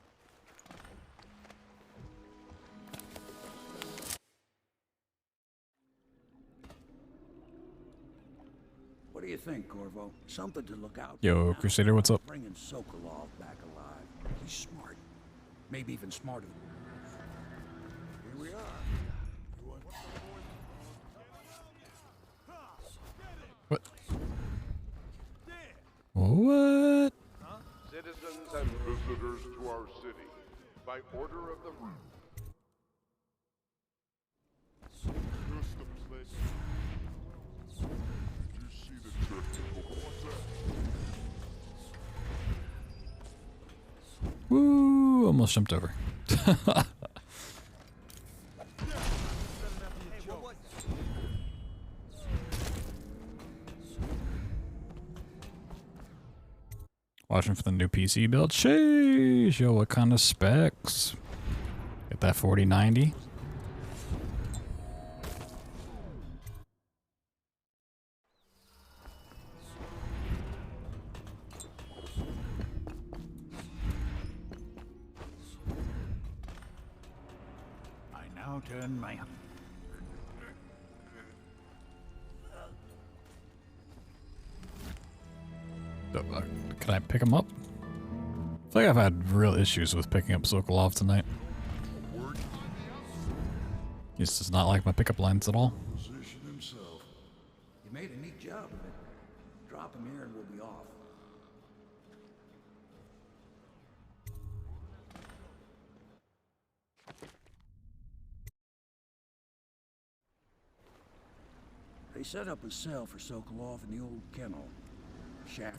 What do you think, Corvo? Something to look out for. Yo, now. Crusader, what's up? Bringing Sokolov back alive. He's smart. Maybe even smarter than Here we are. What? Citizens and visitors to our city, by order of the Curse the place. You see the technical contact? Woo! Almost jumped over. Watching for the new PC build. Sheesh, yo, what kind of specs? Get that 4090. I now turn my... Can I pick him up? I feel like I've had real issues with picking up Sokolov tonight. He just does not like my pickup lines at all. Position himself. You made a neat job of it. Drop him here and we'll be off. They set up a cell for Sokolov in the old kennel.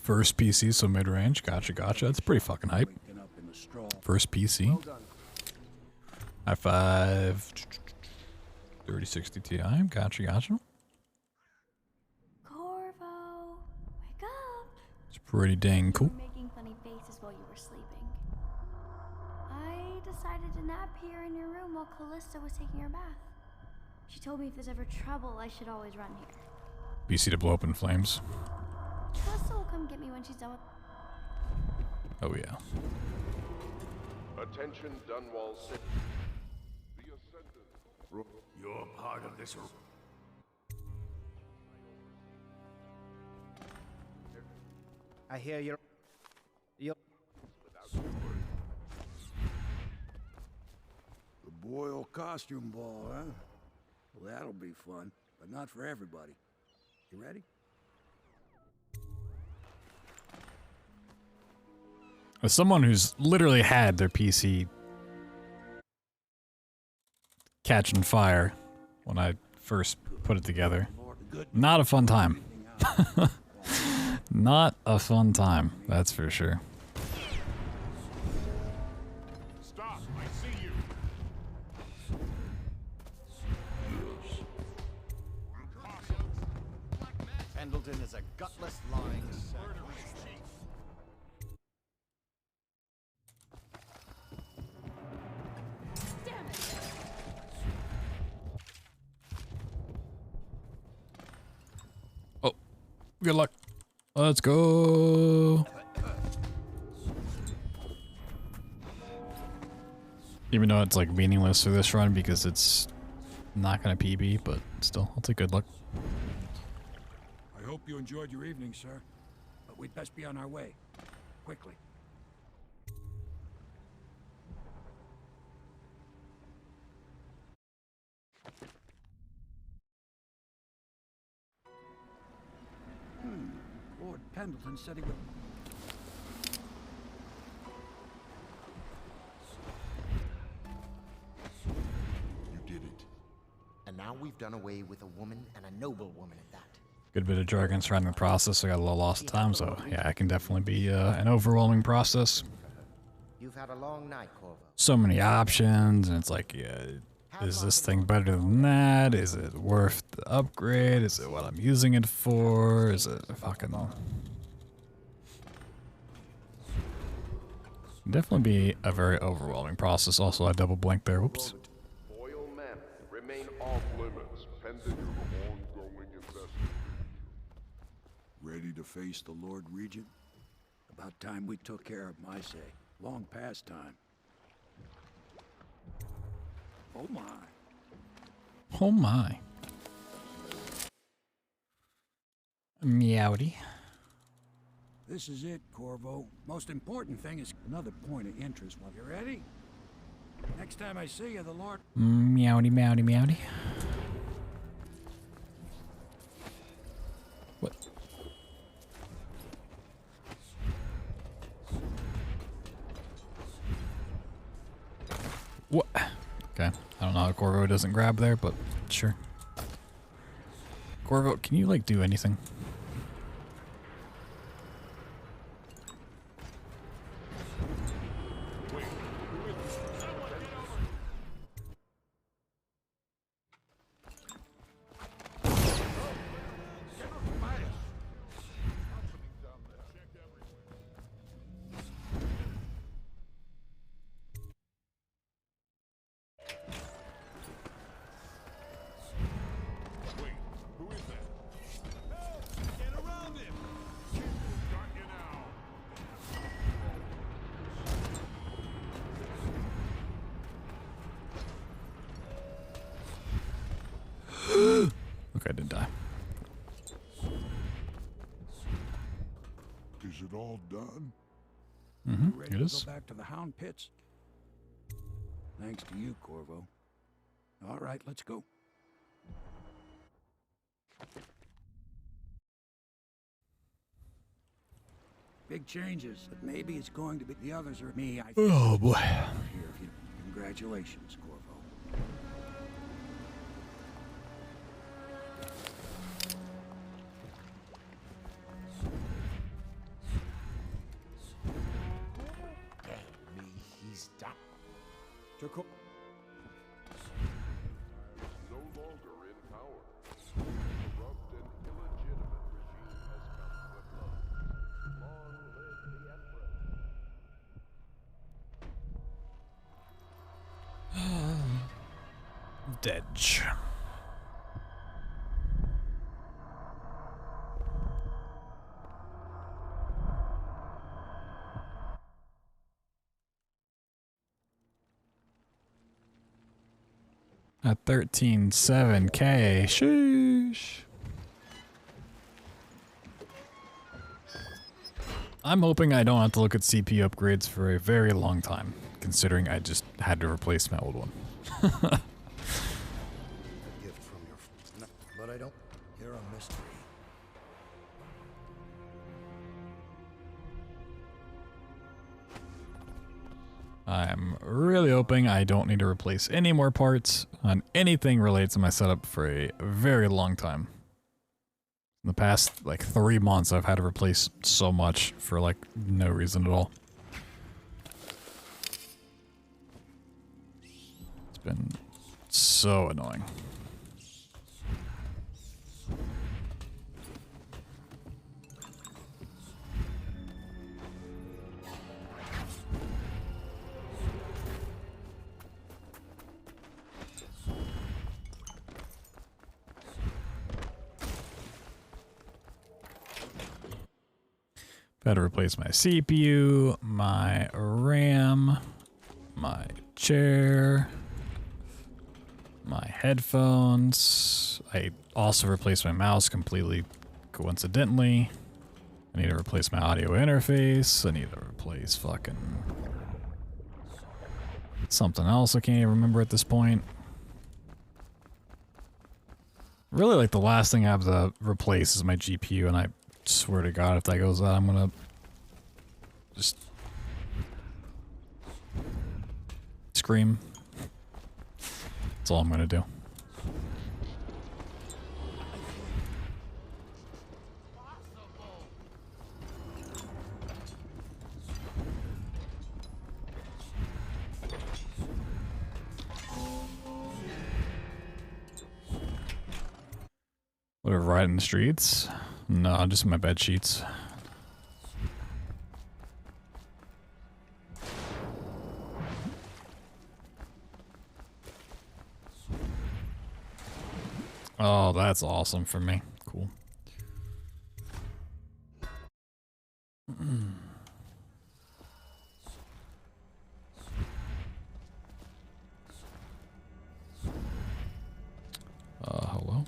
First PC, so mid-range. Gotcha, gotcha. That's pretty fucking hype. First PC. i5 3060 Ti. Gotcha, gotcha. Corvo, wake up. It's pretty dang cool. You were making funny faces while you were sleeping. I decided to nap here in your room while Callista was taking her bath. She told me if there's ever trouble, I should always run here. PC to blow up in flames. Callista will come get me when she's done with... Oh yeah. Attention, Dunwall City. The Ascendant. You're part of this. I hear you're... The Boyle costume ball, huh? Well, that'll be fun, but not for everybody. You ready? As someone who's literally had their PC catching fire when I first put it together, not a fun time. Not a fun time, that's for sure. Stop, I see you. Pendleton is a gutless, lying murderous cheat. Oh, good luck. Let's go. Even though it's like meaningless for this run because it's not gonna PB, but still, I'll take good luck. I hope you enjoyed your evening, sir. But we'd best be on our way. Quickly. Lord Pendleton said he would... You did it. And now we've done away with a woman, and a noble woman at that. Good bit of jargon surrounding the process. I got a little lost of time, so yeah, it can definitely be an overwhelming process. You've had a long night, Corvo. So many options, and it's like, yeah, is this thing better than that? Is it worth the upgrade? Is it what I'm using it for? Is it fucking... Definitely be a very overwhelming process. Also, I double blinked there. Whoops. Boyle men remain off limits pending your ongoing investigation. Ready to face the Lord Regent? About time we took care of my say. Long past time. Oh my. Oh my. Meowdy. This is it, Corvo. Most important thing is another point of interest. Well, you ready? Next time I see you, the Lord... Meowdy, meowdy, meowdy. What? What? Okay. I don't know how Corvo doesn't grab there, but sure. Corvo, can you, like, do anything? Okay, I didn't die. Is it all done? Mm-hmm, You ready it to is. go back to the Hound Pits? Thanks to you, Corvo. All right, let's go. Big changes, but maybe it's going to be the others or me. Oh, boy. Congratulations, Corvo. He's done. No longer in power. Corrupt and illegitimate regime has come to a close. Long live the Empress. Dedge. At 13.7K. Sheesh. I'm hoping I don't have to look at CPU upgrades for a very long time, considering I just had to replace my old one. A gift from your... No, but I don't... You're a mystery. I'm really hoping I don't need to replace any more parts on anything related to my setup for a very long time. In the past, like, 3 months, I've had to replace so much for, like, no reason at all. It's been so annoying. Got to replace my CPU, my RAM, my chair, my headphones. I also replaced my mouse completely coincidentally. I need to replace my audio interface. I need to replace fucking something else I can't even remember at this point. Really, like, the last thing I have to replace is my GPU, and I swear to God, if that goes out, I'm gonna just scream. That's all I'm gonna do. Whatever, right in the streets? No, just in my bed sheets. Oh, that's awesome for me. Cool. Hello?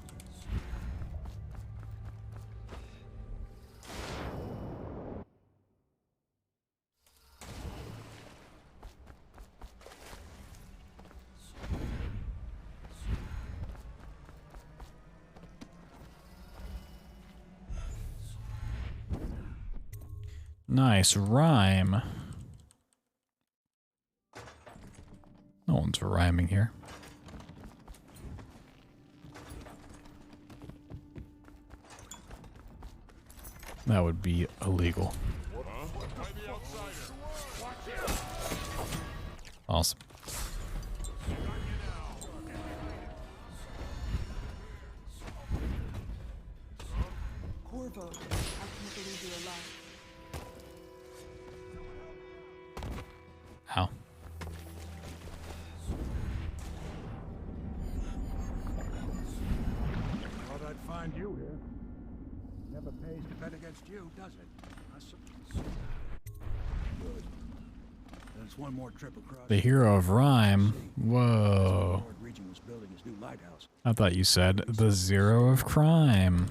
Nice rhyme. No one since we're rhyming here. That would be illegal. Awesome. Corvo, I can't believe you're alive. Ow. Thought I'd find you here. Never pays to bet against you, does it? Good. There's one more trip across. The hero of rhyme. Whoa. Lord Regent was building his new lighthouse. I thought you said the zero of crime.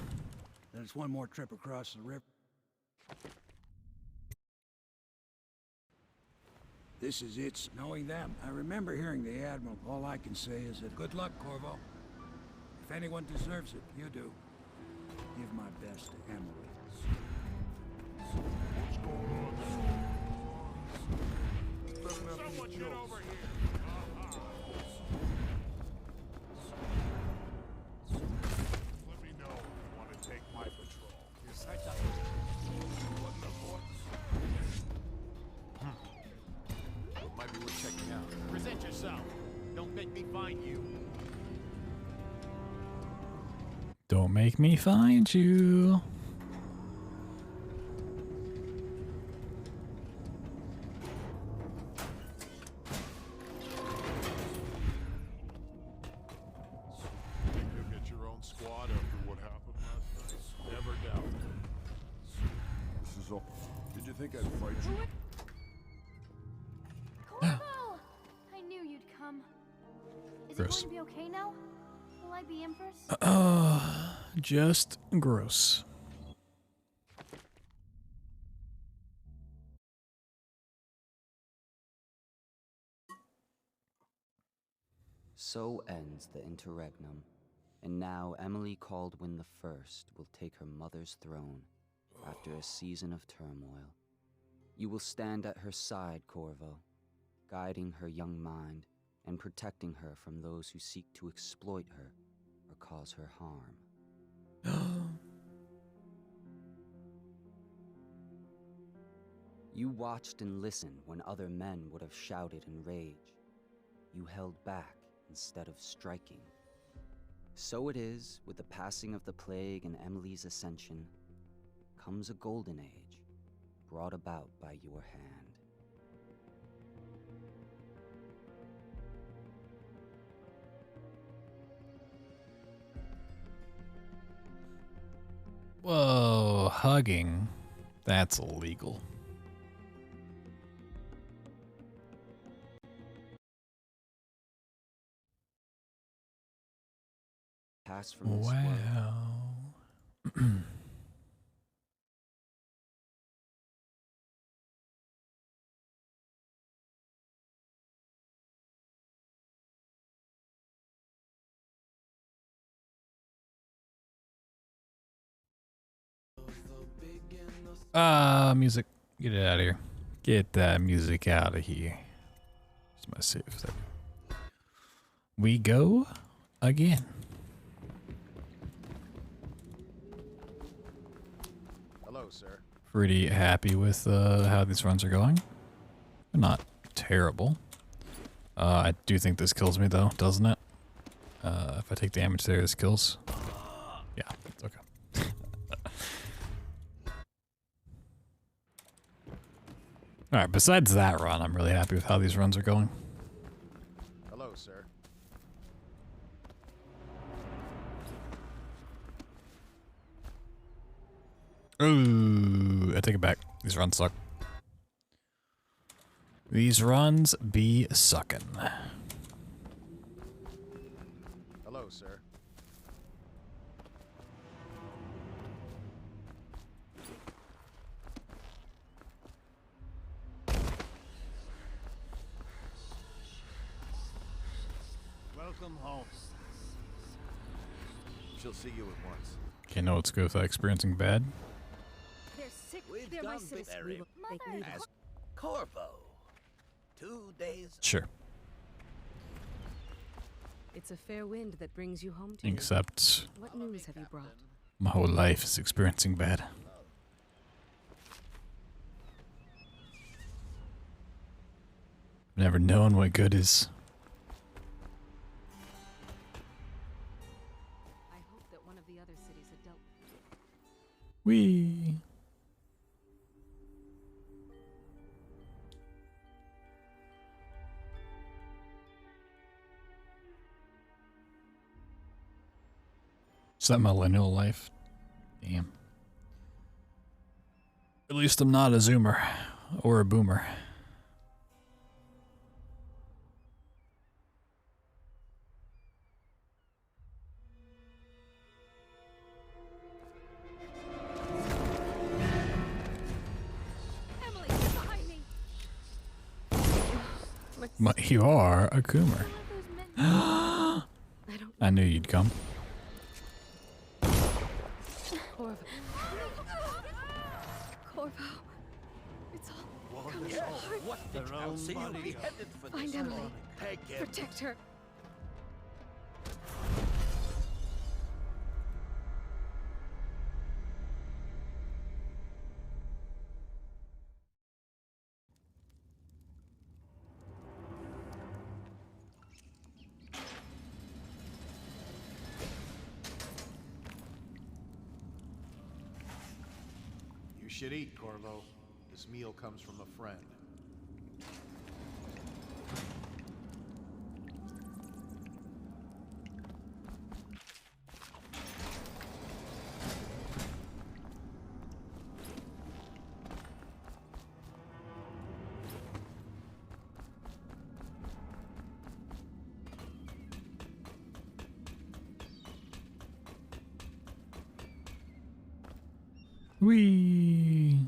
There's one more trip across the river. This is it. Knowing them. I remember hearing the Admiral. All I can say is that good luck, Corvo. If anyone deserves it, you do. Give my best to Emily. What's going on? Someone get over here! Let me know if you want to take my patrol. Yes, I got What might be worth checking out? Present yourself. Don't make me find you. Don't make me find you. You'll get your own squad after what happened last night. Never doubt. This is all. Did you think I'd fight you? Corvo! I knew you'd come. Is Gross. it going to be okay now? Will I be Empress? Just gross. So ends the interregnum, and now Emily Caldwin the First will take her mother's throne after a season of turmoil. You will stand at her side, Corvo, guiding her young mind and protecting her from those who seek to exploit her or cause her harm. You watched and listened when other men would have shouted in rage. You held back instead of striking. So it is, with the passing of the plague and Emily's ascension, comes a golden age, brought about by your hand. Whoa, hugging. That's illegal. Pass from this world. Wow. Music. Get it out of here. Get that music out of here. Here's my save. There. We go again. Hello, sir. Pretty happy with how these runs are going. They're not terrible. I do think this kills me though, doesn't it? If I take damage there, this kills. Yeah, it's okay. Alright, besides that run, I'm really happy with how these runs are going. Hello, sir. Ooh, I take it back. These runs suck. These runs be suckin'. Hello, sir. Welcome home. She'll see you at once. Okay, no, let's go without experiencing bad. They're sick. We've They're my done citizens. very They need as Corvo. 2 days. Sure. It's a fair wind that brings you home to me. Except What news have you brought? my whole life is experiencing bad. Never known what good is. I hope that one of the other cities had dealt. Whee! Is that millennial life? Damn. At least I'm not a zoomer or a boomer. Emily, get behind me! You are a coomer. I knew you'd come. Corvo. Corvo. It's all coming apart. What the hell? See you beheaded for this. Find Emily. Take him. Protect her. You should eat, Corvo. This meal comes from a friend. Whee!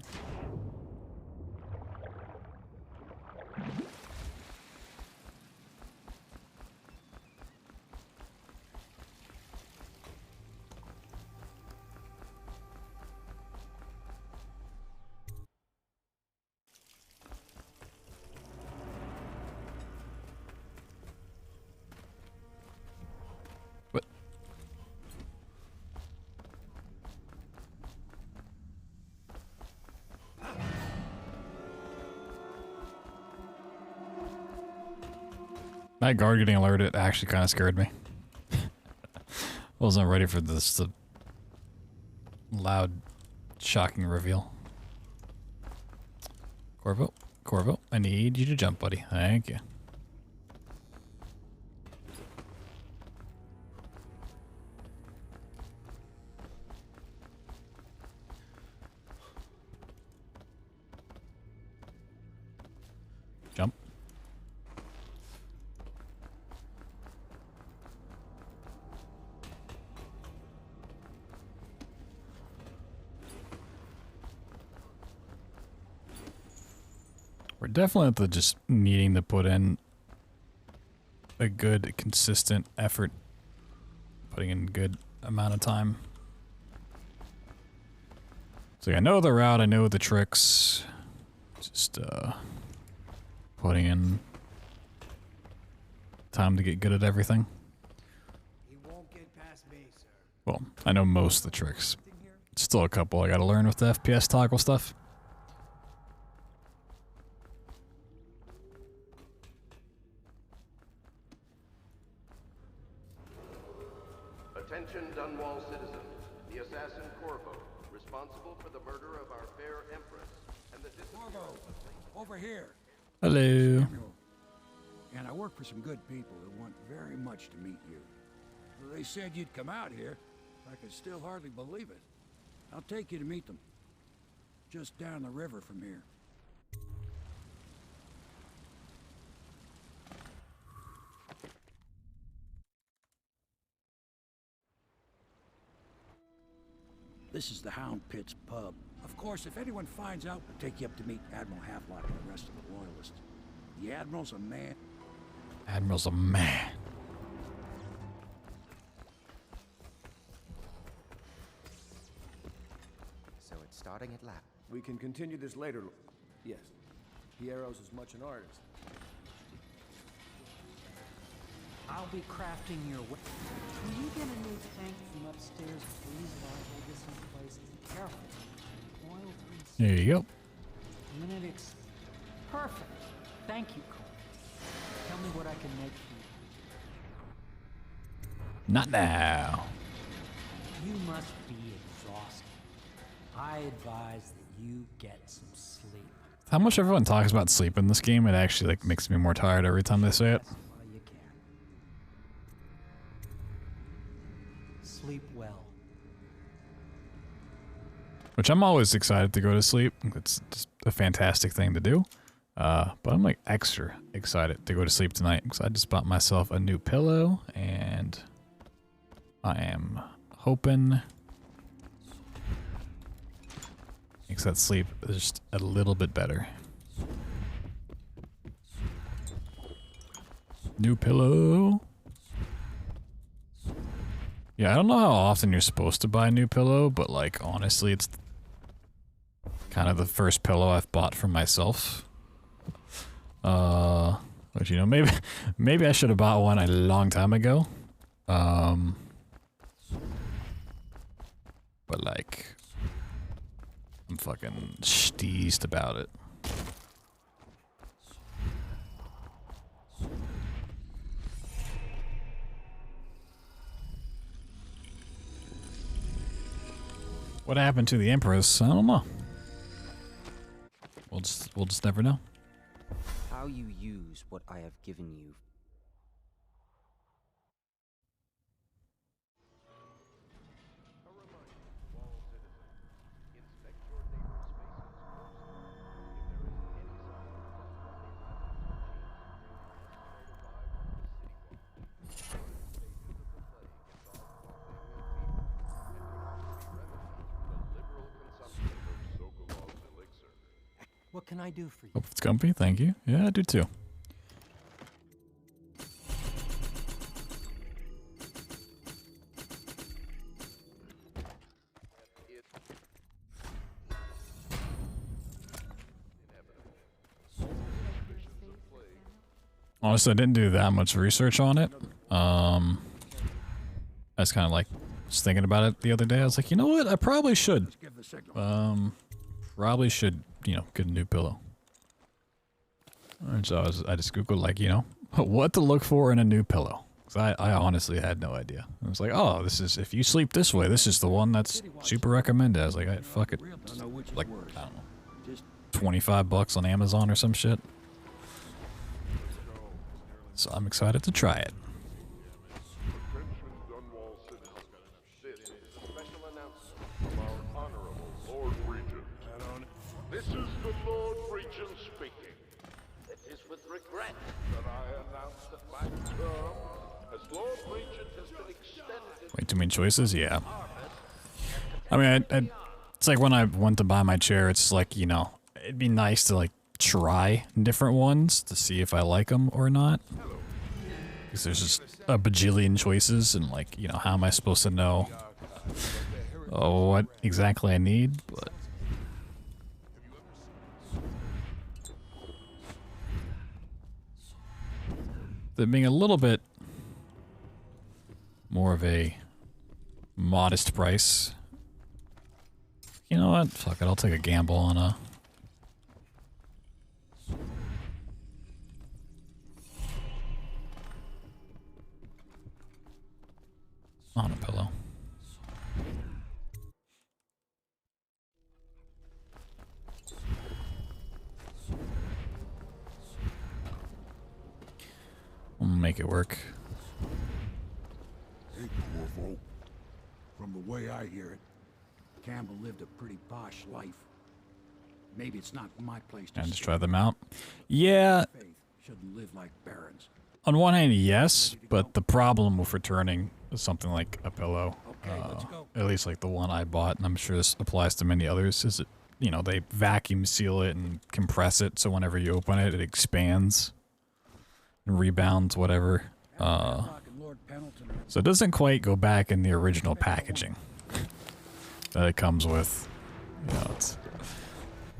What? That guard getting alerted actually kind of scared me. Wasn't ready for this loud, shocking reveal. Corvo, Corvo, I need you to jump, buddy. Thank you. Jump. We're definitely at the just needing to put in a good, consistent effort. Putting in a good amount of time. So I know the route, I know the tricks. Just putting in time to get good at everything. He won't get past me, sir. Well, I know most of the tricks. Still a couple I gotta learn with the FPS toggle stuff. Attention Dunwall citizens. The assassin Corvo, responsible for the murder of our fair empress and the Corvo, over here. Hello. Samuel. And I work for some good people who want very much to meet you. They said you'd come out here. I can still hardly believe it. I'll take you to meet them. Just down the river from here. This is the Hound Pit's pub. Of course, if anyone finds out, I'll take you up to meet Admiral Havelock and the rest of the Loyalists. The Admiral's a man. Admiral's a man. So it's starting at lap. We can continue this later. Yes. Piero's as much an artist. I'll be crafting your way. Will you get a new tank from upstairs, please, while I hold this in place? Careful. Oil-free. There you go. Perfect. Thank you, Cole. Tell me what I can make for you. Not now. You must be exhausted. I advise that you get some sleep. How much everyone talks about sleep in this game, it actually like makes me more tired every time they say it. While you can. Sleep well. Which I'm always excited to go to sleep. It's just a fantastic thing to do. But I'm like extra excited to go to sleep tonight because I just bought myself a new pillow and I am hoping makes that sleep just a little bit better. New pillow. Yeah, I don't know how often you're supposed to buy a new pillow, but like honestly, it's kind of the first pillow I've bought for myself. But you know, maybe I should have bought one a long time ago. But like, I'm fucking steezed about it. What happened to the Empress? I don't know. We'll just never know. How you use what I have given you. What can I do for you? Hope it's comfy, thank you. Yeah, I do too. Honestly, I didn't do that much research on it. I was kind of like just thinking about it the other day. I was like, you know what? I probably should. Probably should, you know, get a new pillow. And so I just Googled, like, you know, what to look for in a new pillow. 'Cause I honestly had no idea. I was like, oh, this is, if you sleep this way, this is the one that's super recommended. I was like, fuck it. Like, I don't know, $25 on Amazon or some shit. So I'm excited to try it. This is the Lord Regent speaking. It is with regret that I announce that my term as Lord Regent has been extended. Way too many choices? Yeah. I mean, it's like when I went to buy my chair, it's like, you know, it'd be nice to like try different ones to see if I like them or not. Because there's just a bajillion choices and like, you know, how am I supposed to know what exactly I need? But that being a little bit more of a modest price. You know what? Fuck it. I'll take a gamble on a pillow. We'll make it work. Hey, Corvo. From the way I hear it, Campbell lived a pretty posh life. Maybe it's not my place to And just try them out. Yeah. Shouldn't live like barons. On one hand, yes, but the problem with returning something like a pillow, at least like the one I bought, and I'm sure this applies to many others, is that, you know, they vacuum seal it and compress it, so whenever you open it, it expands and rebounds, whatever. So it doesn't quite go back in the original packaging that it comes with. You know,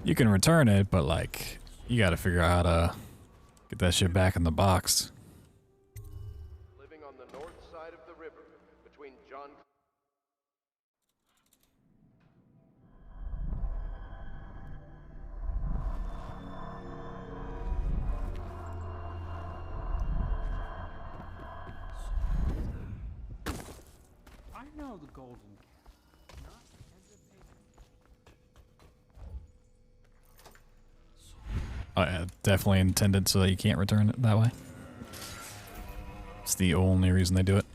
you can return it, but like, you gotta figure out how to get that shit back in the box. know the golden cat. Not hesitate. Oh yeah, definitely intended so that you can't return it that way. It's the only reason they do it.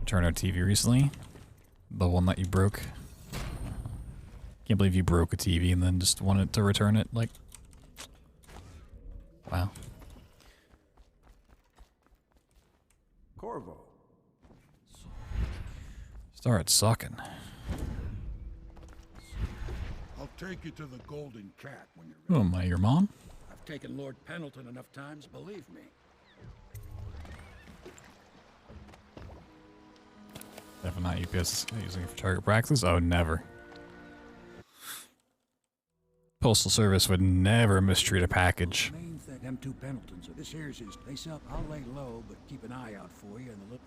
Returned our TV recently. The one that you broke. Can't believe you broke a TV and then just wanted to return it. Like, wow. Corvo. Start sucking. I'll take you to the Golden Cat when you're Who ready. am I, your mom? I've taken Lord Pendleton enough times, believe me. Definitely not UPS using it for target practice. Oh, never. Postal Service would never mistreat a package. Main thing, them two Pendletons. So this here's his place up. I'll lay low, but keep an eye out for you and the look.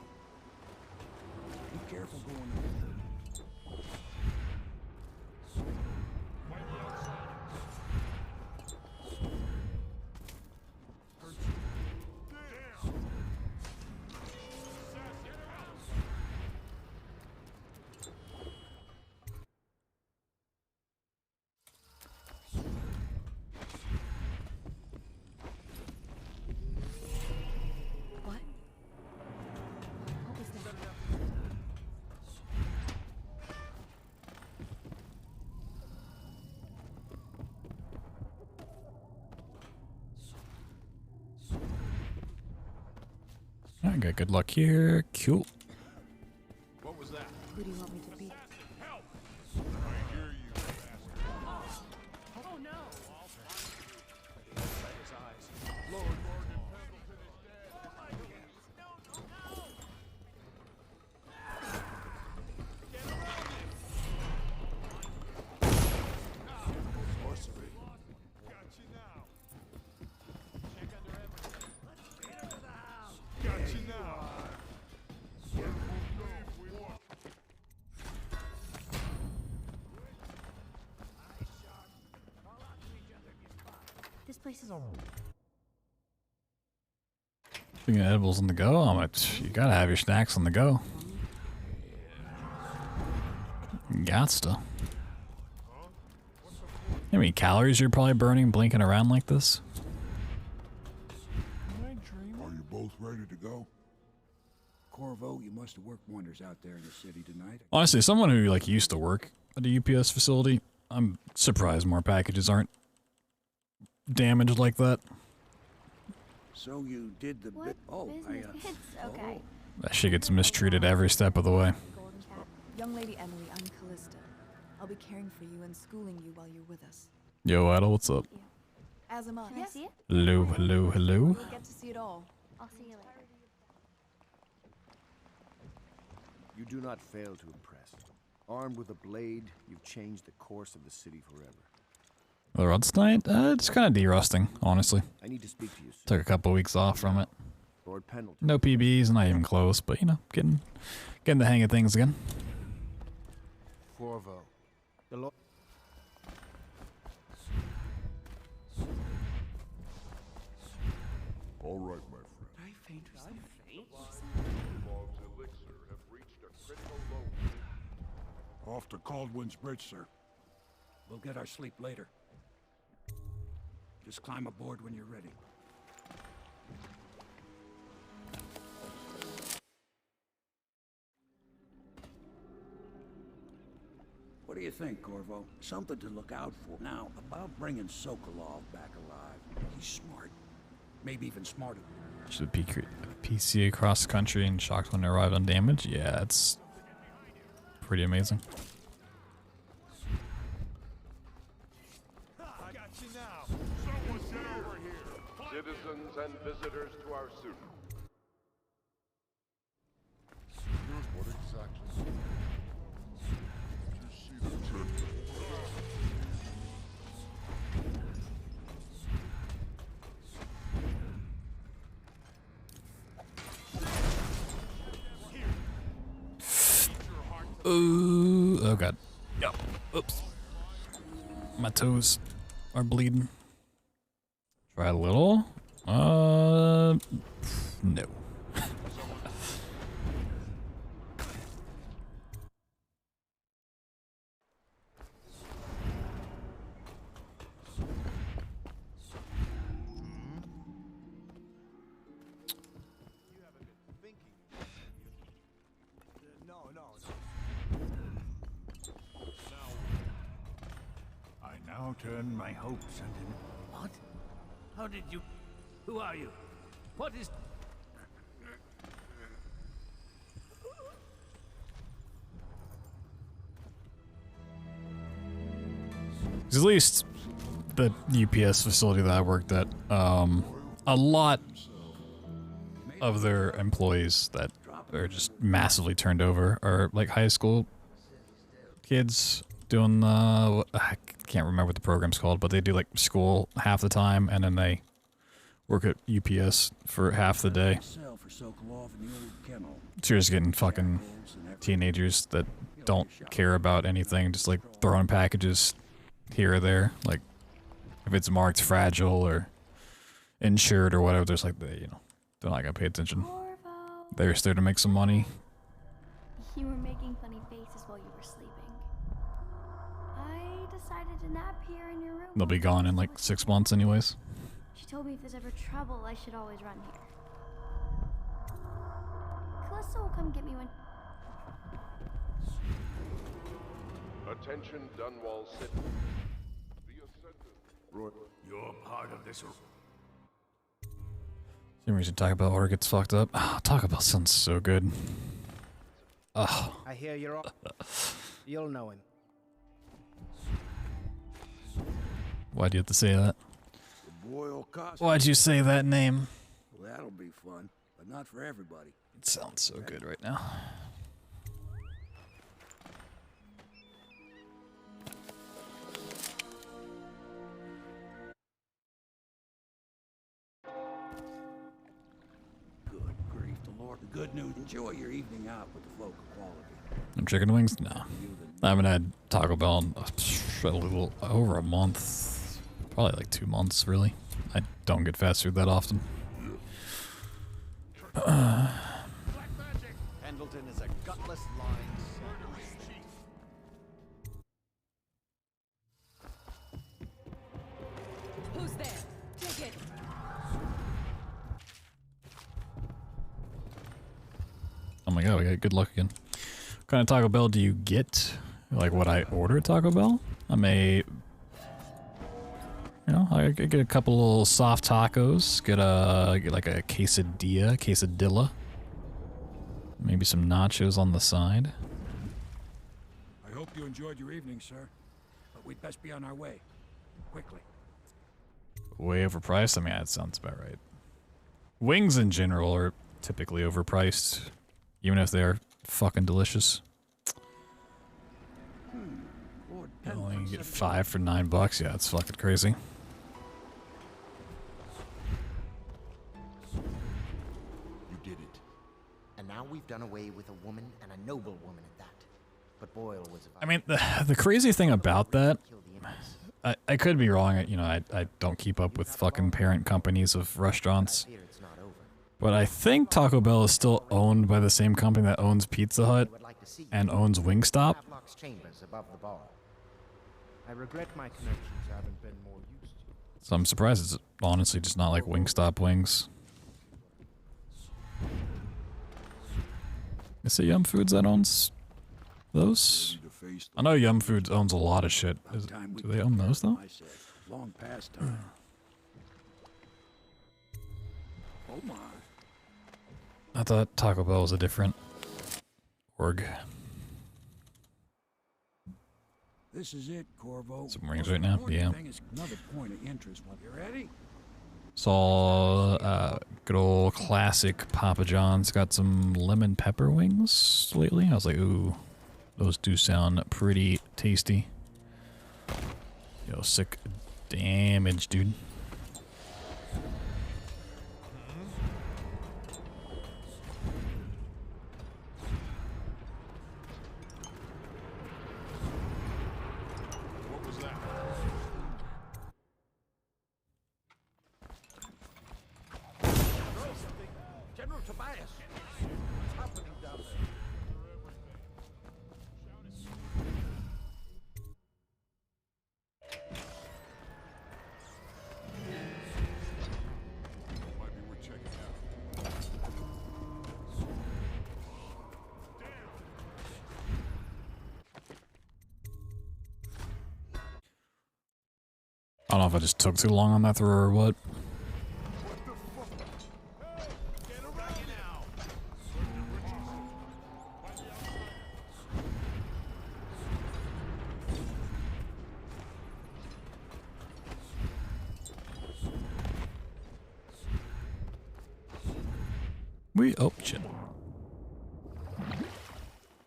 Be careful going in. I got good luck here. Cool. What was that? Who do you want me to be? Help! I hear you, bastard. Oh no! His eyes. Lord Morgan Pendleton is dead. Sorcery. Got you now. Check under everything. Got you now. This place is all. Speaking of edibles on the go, I'm like, you gotta have your snacks on the go. Gotsta. How many calories you're probably burning blinking around like this? Are you both ready to go? Corvo, you must have worked wonders out there in the city tonight. Honestly, someone who like used to work at a UPS facility, I'm surprised more packages aren't damaged like that. So you did the bit. Oh, It's okay. That shit gets mistreated every step of the way. Golden Cat. Young Lady Emily, I'm Callista. I'll be caring for you and schooling you while you're with us. Yo, Idle, what's up? Azuma, Can I see it? Hello, hello, hello. You'll get to see it all. I'll see you later. You do not fail to impress. Armed with a blade, you've changed the course of the city forever. The rust night? It's kind of derusting, honestly. I need to speak to you soon. Took a couple weeks off from it. Lord Pendleton. No PBs, not even close, but you know, getting the hang of things again. Corvo. The Lord. All right, my friend. I faint or something. Log's elixir have reached a critical low. Off to Caldwin's Bridge, sir. We'll get our sleep later. Just climb aboard when you're ready. What do you think, Corvo? Something to look out for. Now, about bringing Sokolov back alive. He's smart. Maybe even smarter. Should PC across the country and shocked when they arrived undamaged? Yeah, it's pretty amazing. Citizens and visitors to our suit. What exactly? Did you see the trip? Ooh, oh god. Yep. Oops. My toes are bleeding. Try a little. No. now turn my hopes into... What? How did you... Who are you? What is... 'Cause at least the UPS facility that I worked at, a lot of their employees that are just massively turned over are like high school kids doing I can't remember what the program's called, but they do like school half the time and then they work at UPS for half the day. So you're just getting fucking teenagers that don't care about anything, just like throwing packages here or there. Like if it's marked fragile or insured or whatever, there's like they're not gonna pay attention. They're just there to make some money. You were making funny faces while you were sleeping. I decided to nap here in your room. They'll be gone in like 6 months anyways. She told me if there's ever trouble, I should always run here. Calista will come get me when... Attention Dunwall citizens. The Ascendant. You're part of this. Same reason Taco Bell order gets fucked up. Oh, Taco Bell sounds so good. Oh. I hear you're all... You'll know him. Why'd you have to say that? Why'd you say that name? Well, that'll be fun, but not for everybody. It sounds so good right now. Good grief, the Lord. The good news. Enjoy your evening out with the folk of quality. And chicken wings? No. I haven't had Taco Bell in a little over a month. Probably like 2 months, really. I don't get fast food that often. Pendleton is a gutless lying Who's there? Take it. Oh my god, we got good luck again. What kind of Taco Bell do you get? Like what I order at Taco Bell? I get a couple little soft tacos. Get like a quesadilla. Maybe some nachos on the side. I hope you enjoyed your evening, sir. But we'd best be on our way. Quickly. Way overpriced? I mean, that sounds about right. Wings in general are typically overpriced, even if they're fucking delicious. You only get 5 for $9. Yeah, it's fucking crazy. You did it. And now we've done away with a woman and a noble woman at that. But Boyle was... I mean, the crazy thing about that, I could be wrong. I don't keep up with fucking parent companies of restaurants. But I think Taco Bell is still owned by the same company that owns Pizza Hut and owns Wingstop. Chambers above the bar. I regret my connections haven't been more used to. So I'm surprised it's honestly just not like Wingstop wings. Is it Yum Foods that owns those? I know Yum Foods owns a lot of shit. Do they own those though? Long past time. Oh my. I thought Taco Bell was a different org. This is it, Corvo. Some rings right now? Yeah. Another point of interest. You ready? Saw good old classic Papa John's got some lemon pepper wings lately. I was like, ooh, those do sound pretty tasty. Yo, sick damage, dude. General Tobias! What's happening down there? don't know if I just took too long on that throw or what. Oh shit.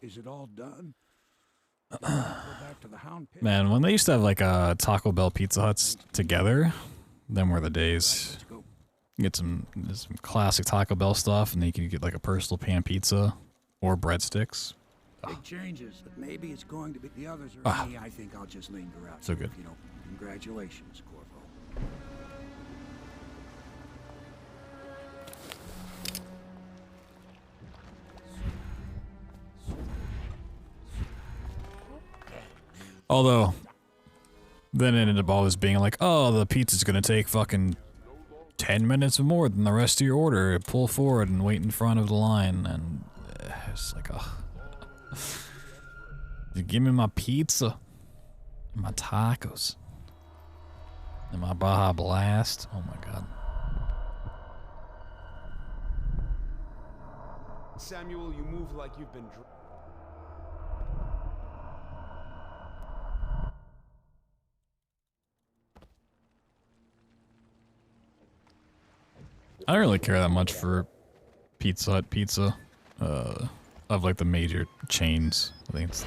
Is it all done? Go back to the hound pit. Man, when they used to have like Taco Bell Pizza Huts together, them were the days. You get some classic Taco Bell stuff, and then you can get like a personal pan pizza or breadsticks. Big changes, but maybe it's going to be the others or me. I think I'll just linger out. So good. You know, congratulations, Corvo. Although, then it ended up always being like, oh, the pizza's gonna take fucking 10 minutes or more than the rest of your order. Pull forward and wait in front of the line, and it's like, oh. Give me my pizza, and my tacos, and my Baja Blast. Oh my god. Samuel, you move like you've been I don't really care that much for Pizza Hut pizza, of like the major chains. I think it's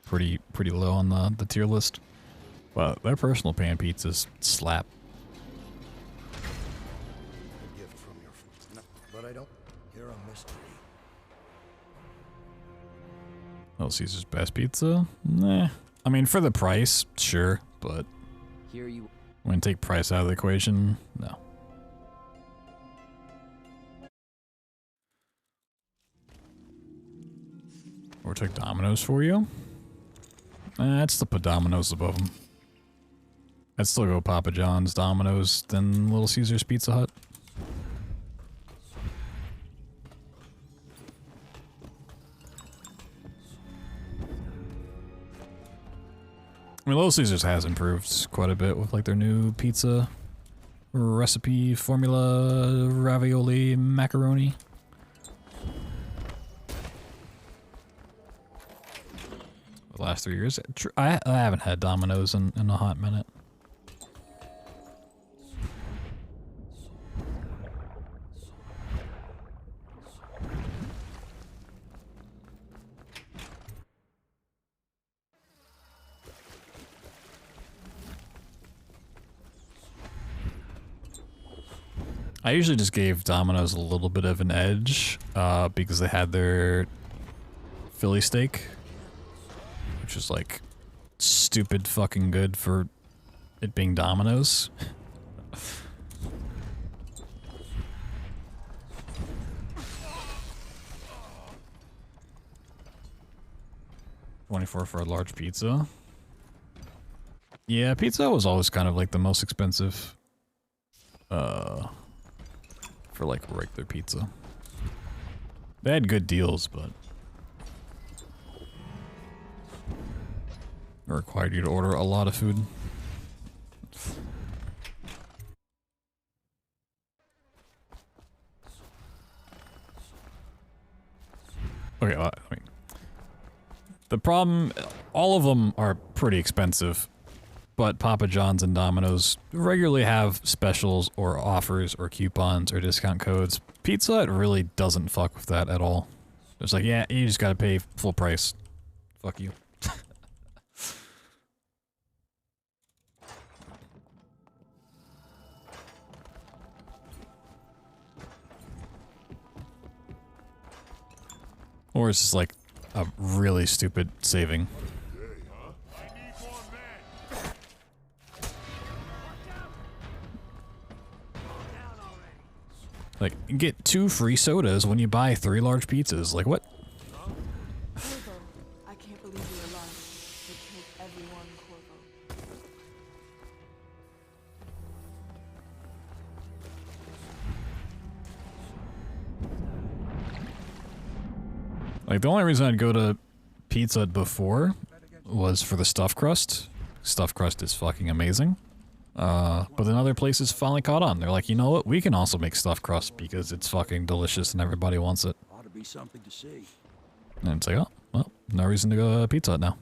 pretty low on the tier list, but their personal pan pizzas slap. A gift from your no, but I don't hear a mystery. Little Caesar's best pizza? Nah. I mean, for the price, sure, but Here you when you take price out of the equation, no. Or take Domino's for you? I'd still put Domino's above them. I'd still go Papa John's, Domino's, then Little Caesar's Pizza Hut. I mean, Little Caesar's has improved quite a bit with like their new pizza recipe, formula, ravioli, macaroni. The last 3 years. I haven't had Domino's in a hot minute. I usually just gave Domino's a little bit of an edge because they had their Philly steak, which is like stupid fucking good for it being Domino's. $24 for a large pizza. Yeah, pizza was always kind of like the most expensive for like regular pizza. They had good deals, but it required you to order a lot of food. Okay, I mean, the problem, all of them are pretty expensive, but Papa John's and Domino's regularly have specials or offers or coupons or discount codes. Pizza Hut really doesn't fuck with that at all. It's like, yeah, you just gotta pay full price. Fuck you. Or it's just like a really stupid saving. Like, you get 2 free sodas when you buy 3 large pizzas. Like, what? Corvo, I can't believe you're alive. They killed everyone, Corvo. Like, the only reason I'd go to Pizza Hut before was for the stuffed crust. Stuffed crust is fucking amazing. But then other places finally caught on. They're like, you know what? We can also make stuffed crust because it's fucking delicious and everybody wants it. Ought to be something to see. And it's like, oh, well, no reason to go to Pizza Hut now.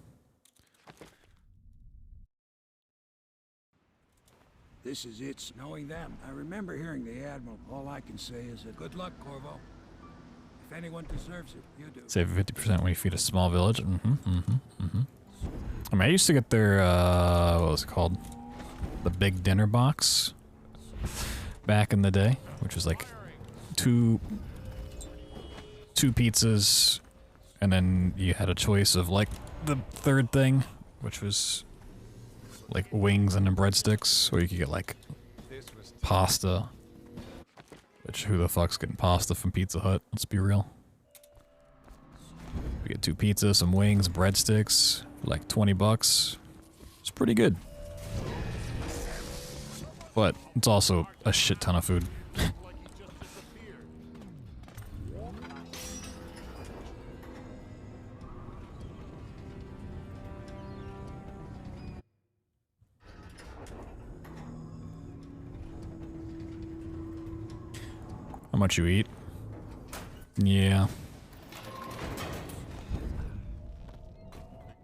This is it, knowing them. I remember hearing the Admiral. All I can say is good luck, Corvo. If anyone deserves it, you do. Save 50% when you feed a small village. I mean, I used to get their, what was it called? The big dinner box back in the day, which was like two pizzas, and then you had a choice of like the third thing, which was like wings and then breadsticks, or you could get like pasta, which who the fuck's getting pasta from Pizza Hut? Let's be real. We get 2 pizzas, some wings, breadsticks, like 20 bucks. It's pretty good. But it's also a shit ton of food. How much you eat? Yeah.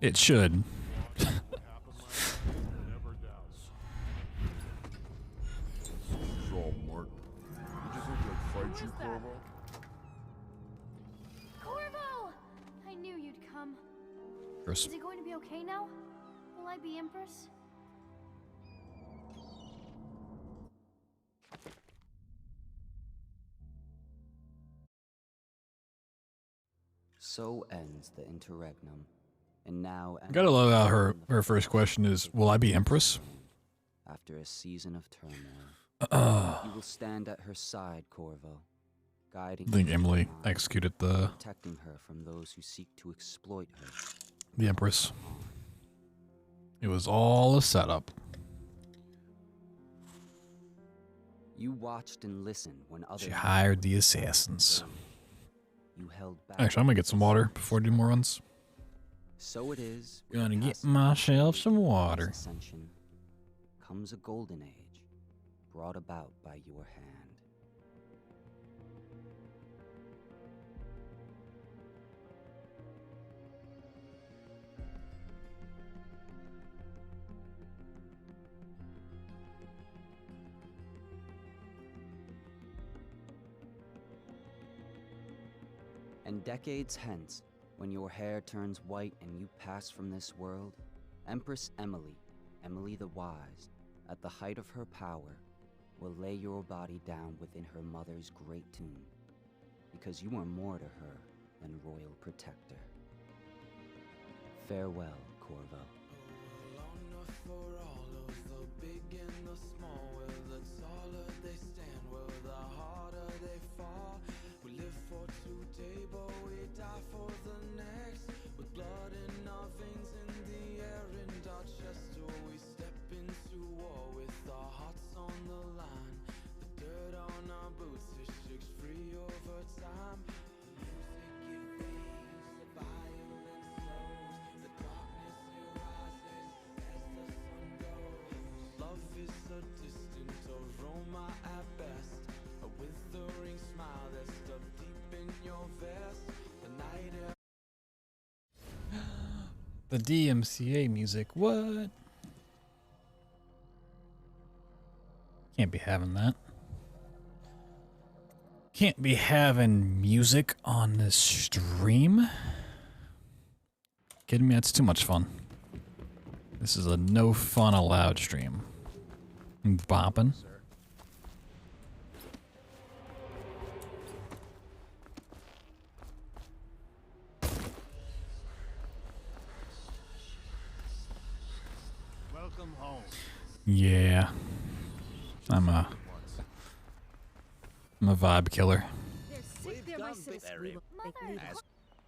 It should. Corvo! I knew you'd come. Chris. Is it going to be okay now? Will I be Empress? So ends the interregnum, and now I gotta love how her first question is, will I be Empress? After a season of turmoil, you will stand at her side, Corvo, guiding. I think Emily executed the protecting her from those who seek to exploit her. The Empress. It was all a setup. You watched and listened when others. She hired the assassins. You held back. Actually, I'm gonna get some water before I do more runs. So it is. Gonna get myself some water. Ascension comes a golden age, brought about by your hand. And decades hence, when your hair turns white and you pass from this world, Empress Emily, Emily the Wise, at the height of her power, will lay your body down within her mother's great tomb, because you are more to her than royal protector. Farewell, Corvo. The DMCA music, what? Can't be having that. Can't be having music on this stream. Kidding me? That's too much fun. This is a no fun allowed stream. I'm bopping. Welcome home. Yeah. I'm a vibe killer. As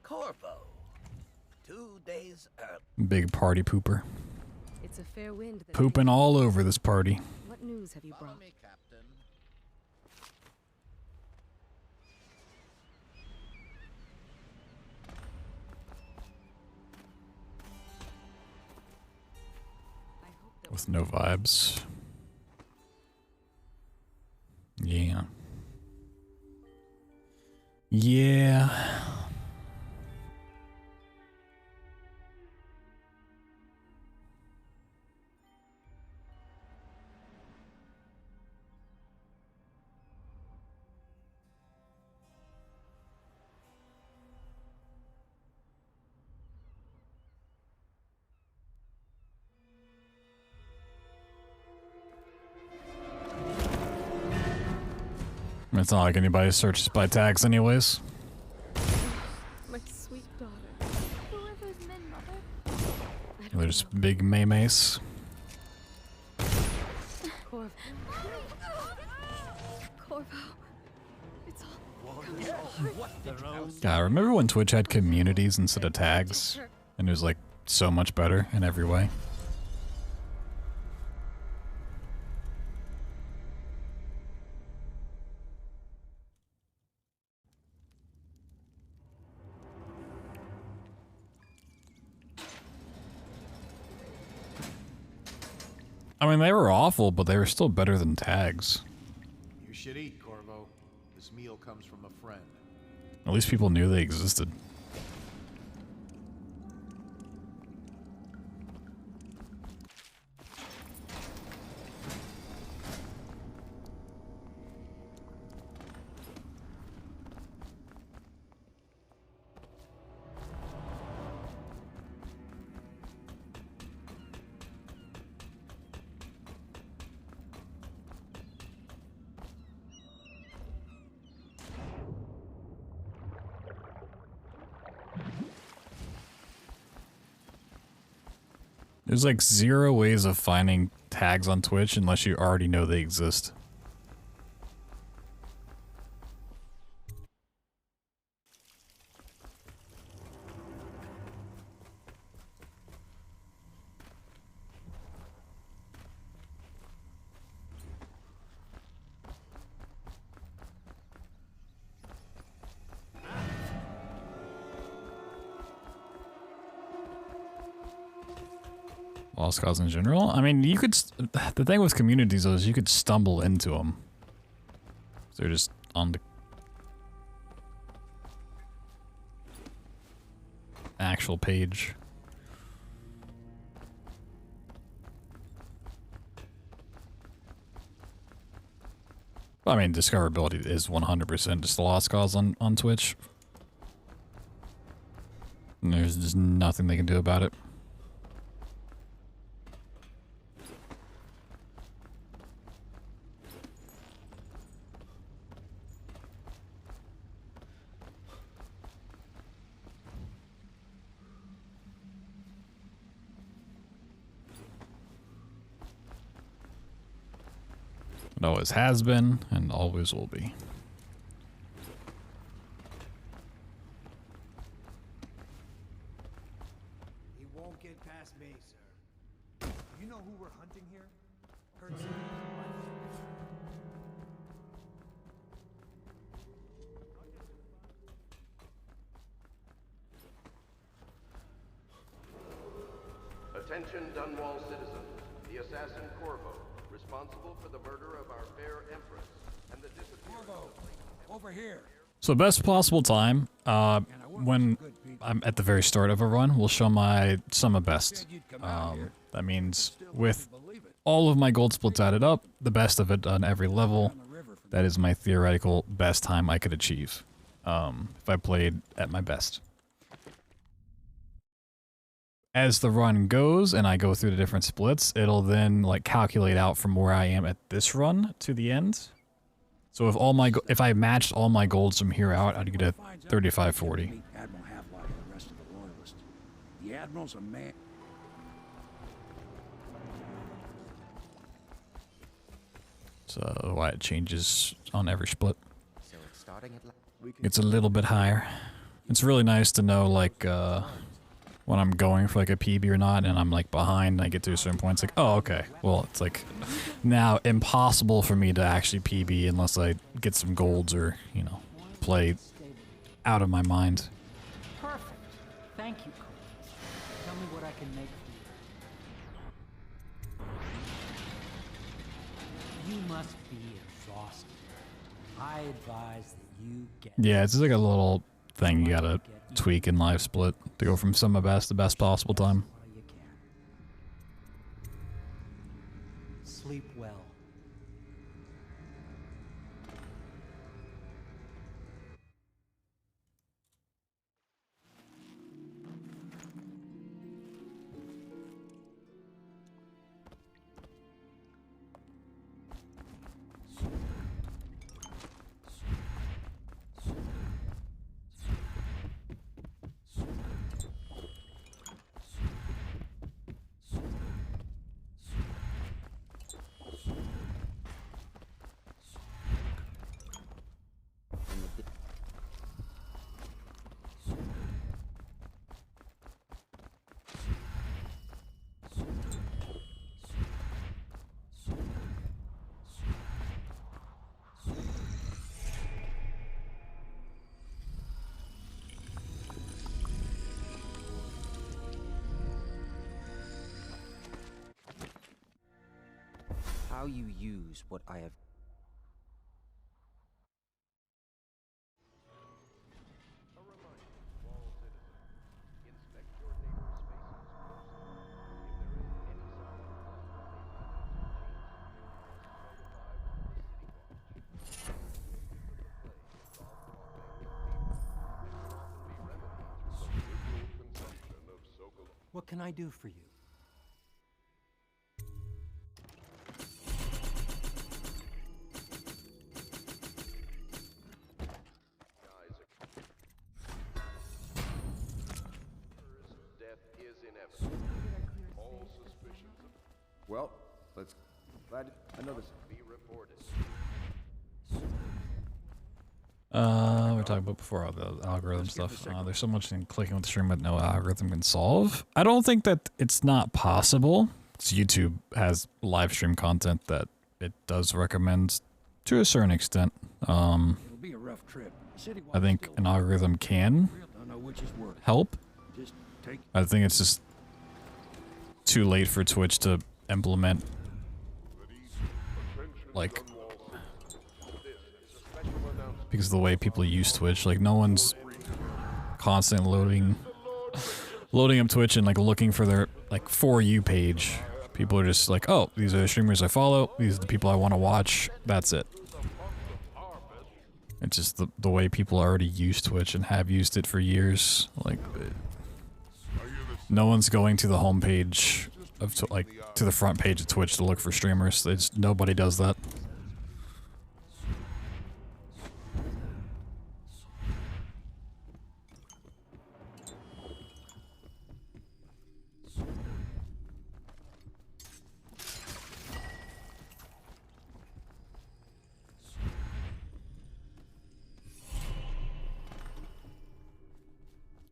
Corvo. 2 days early. Big party pooper. It's a fair wind that Pooping all over this party. What news have you brought? Me, Captain. With no vibes. Yeah. Yeah. It's not like anybody searches by tags anyways. My sweet daughter. Whoever's Min, Mother. There's big maymays. Corvo. Corvo. It's all coming apart. Yeah, I remember when Twitch had communities instead of tags, and it was like so much better in every way. I mean, they were awful, but they were still better than tags. You should eat, Corvo. This meal comes from a friend. At least people knew they existed. There's like 0 ways of finding tags on Twitch unless you already know they exist. Lost cause in general? I mean, you could... The thing with communities is you could stumble into them. They're just on the... actual page. I mean, discoverability is 100% just the lost cause on Twitch. And there's just nothing they can do about it. It always has been, and always will be. He won't get past me, sir. You know who we're hunting here? Courtesy. Attention Dunwall citizens. The assassin Corvo, responsible for the murder of our fair empress and the disappearance of... Over here. So best possible time, when I'm at the very start of a run, will show my sum of best. That means with all of my gold splits added up, the best of it on every level, that is my theoretical best time I could achieve, if I played at my best. As the run goes and I go through the different splits, it'll then like calculate out from where I am at this run to the end. So if I matched all my golds from here out, I'd get a 35-40. Admiral Havelock and the rest of the Royalists. The Admiral's a man. So why it changes on every split. So it's starting at It's a little bit higher. It's really nice to know like when I'm going for like a PB or not, and I'm like behind, and I get to a certain point, it's like, oh, okay. Well, it's like now impossible for me to actually PB unless I get some golds or, you know, play out of my mind. Perfect. Thank you, Cole. Tell me what I can make for you. You must be exhausted. I advise that you get. Yeah, it's just like a little thing you gotta tweak in live split to go from some of best to best possible time. Sleep well. How you use what I have. What can I do for you? Well, let's. Glad I know this. Be reported. We're talking about before all the algorithm stuff. There's so much in clicking with the stream that no algorithm can solve. I don't think that it's not possible. So YouTube has live stream content that it does recommend to a certain extent. It'll be a rough trip. I think an algorithm can help. I think it's just too late for Twitch to implement, like, because of the way people use Twitch. Like, no one's constantly loading up Twitch and like looking for their like For You page. People are just like, oh, these are the streamers I follow, these are the people I want to watch, that's it. It's just the way people already use Twitch and have used it for years. Like, no one's going to the homepage of to the front page of Twitch to look for streamers. Nobody does that.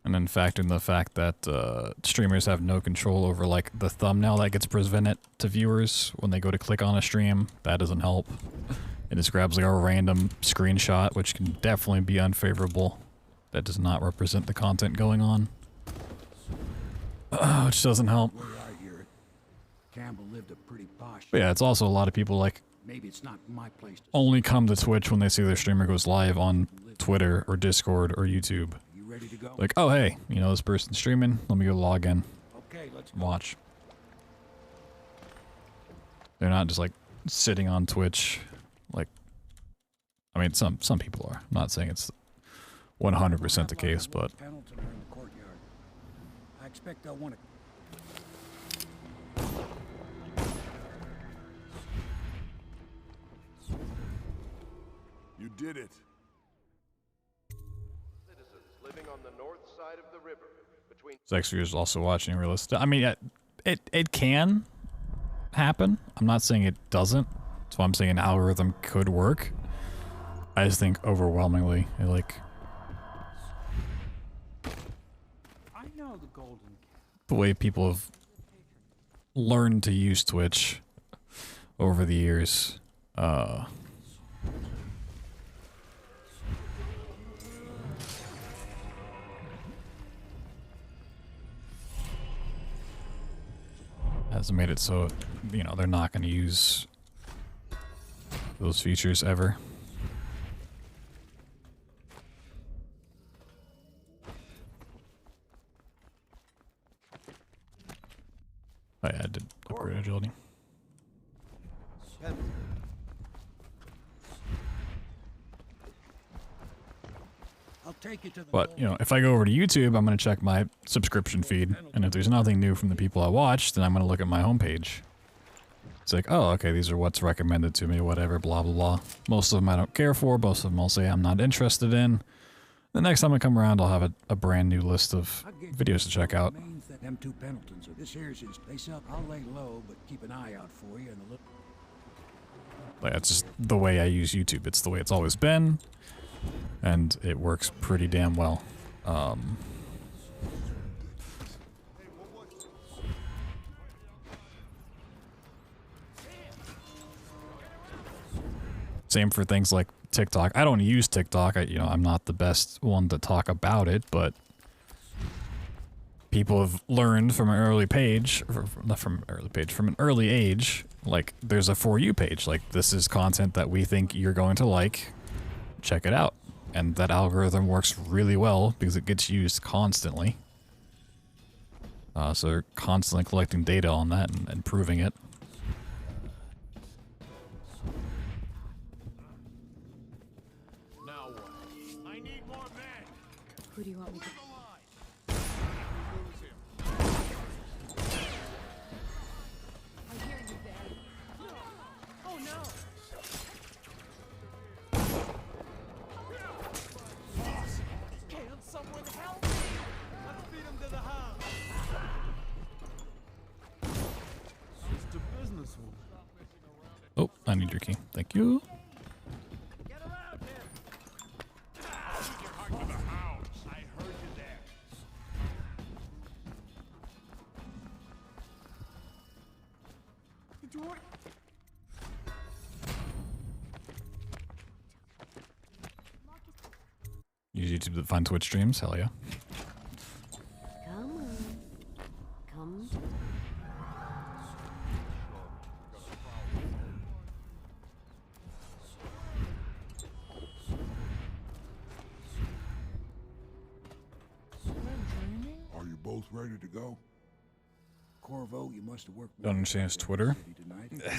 And then factor in the fact that streamers have no control over like the thumbnail that gets presented to viewers when they go to click on a stream. That doesn't help. It just grabs like a random screenshot, which can definitely be unfavorable. That does not represent the content going on. Which doesn't help. Campbell lived a pretty posh. But yeah, it's also a lot of people like Maybe it's not my place to only come to Twitch when they see their streamer goes live on Twitter or Discord or YouTube. ready to go? Like, oh hey, you know this person's streaming, let me go log in. Okay, let's watch. They're not just like sitting on Twitch, like, I mean some people are. I'm not saying it's 100% the case, but Pendleton are in the courtyard. I expect they'll want to. You did it. Citizens living on the north side of the river between Sex viewers also watching realistic. I mean, it can happen. I'm not saying it doesn't. That's why I'm saying an algorithm could work. I just think overwhelmingly, it like I know the golden the way people have learned to use Twitch over the years, has made it so, you know, they're not going to use those features ever. Oh yeah, I did upgrade agility. I'll take you to the But, you know, if I go over to YouTube, I'm going to check my subscription feed, and if there's nothing new from the people I watch, then I'm going to look at my homepage. It's like, oh, okay, these are what's recommended to me, whatever, blah, blah, blah. Most of them I don't care for, most of them I'll say I'm not interested in. The next time I come around, I'll have a brand new list of videos to check out. Them two Pendletons. This here's is they sell. I'll lay low, but keep an eye out for you. And Like, that's just the way I use YouTube. It's the way it's always been, and it works pretty damn well. Same for things like TikTok. I don't use TikTok. I'm not the best one to talk about it, but people have learned from an early page, not from an early page, from an early age, like, there's a For You page. Like, this is content that we think you're going to like. Check it out. And that algorithm works really well because it gets used constantly. So they're constantly collecting data on that and improving it. Now what? I need more men. Who do you want me to... Oh, I need your key. Thank you. Use YouTube to find Twitch streams? Hell yeah. Come on. Come. Are you both ready to go? Corvo, you must have worked. Don't understand his Twitter.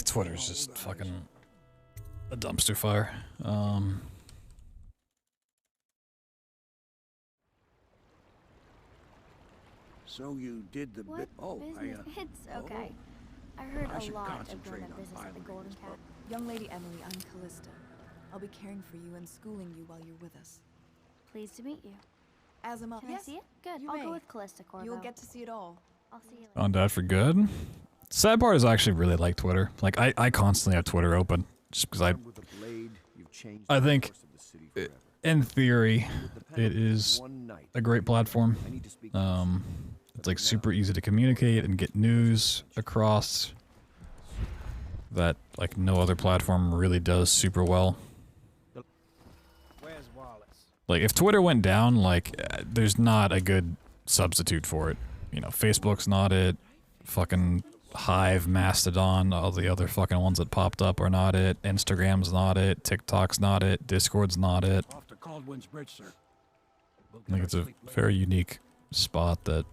Twitter's just fucking a dumpster fire. So you did the What business? It's okay. I heard a lot of growing up business at the Golden Cat. Young Lady Emily, I'm Callista. I'll be caring for you and schooling you while you're with us. Pleased to meet you. Azamel, Can I see it? Good. You I'll may. go with Callista, Corvo. You'll get to see it all. I'll see you later. On that for good. Sad part is I actually really like Twitter. Like, I constantly have Twitter open just because I think, in theory, it is a great platform. It's like super easy to communicate and get news across that like no other platform really does super well. Where's Wallace? Like, if Twitter went down, like, there's not a good substitute for it. You know, Facebook's not it. Fucking Hive, Mastodon, all the other fucking ones that popped up are not it. Instagram's not it. TikTok's not it. Discord's not it. Off to Caldwell's Bridge, sir. I think it's a very unique spot that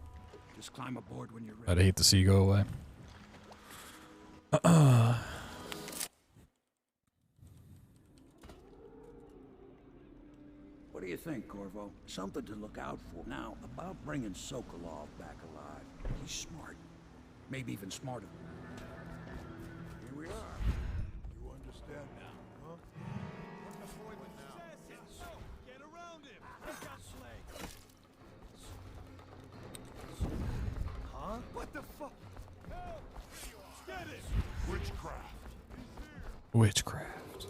Just climb aboard when you're ready. I'd hate to see go away. What do you think, Corvo? Something to look out for. Now, about bringing Sokolov back alive. He's smart. Maybe even smarter. Here we are. You understand now, huh? Get around him. He's got Slade. Huh? What the fuck? Help! Get it! Witchcraft. Witchcraft.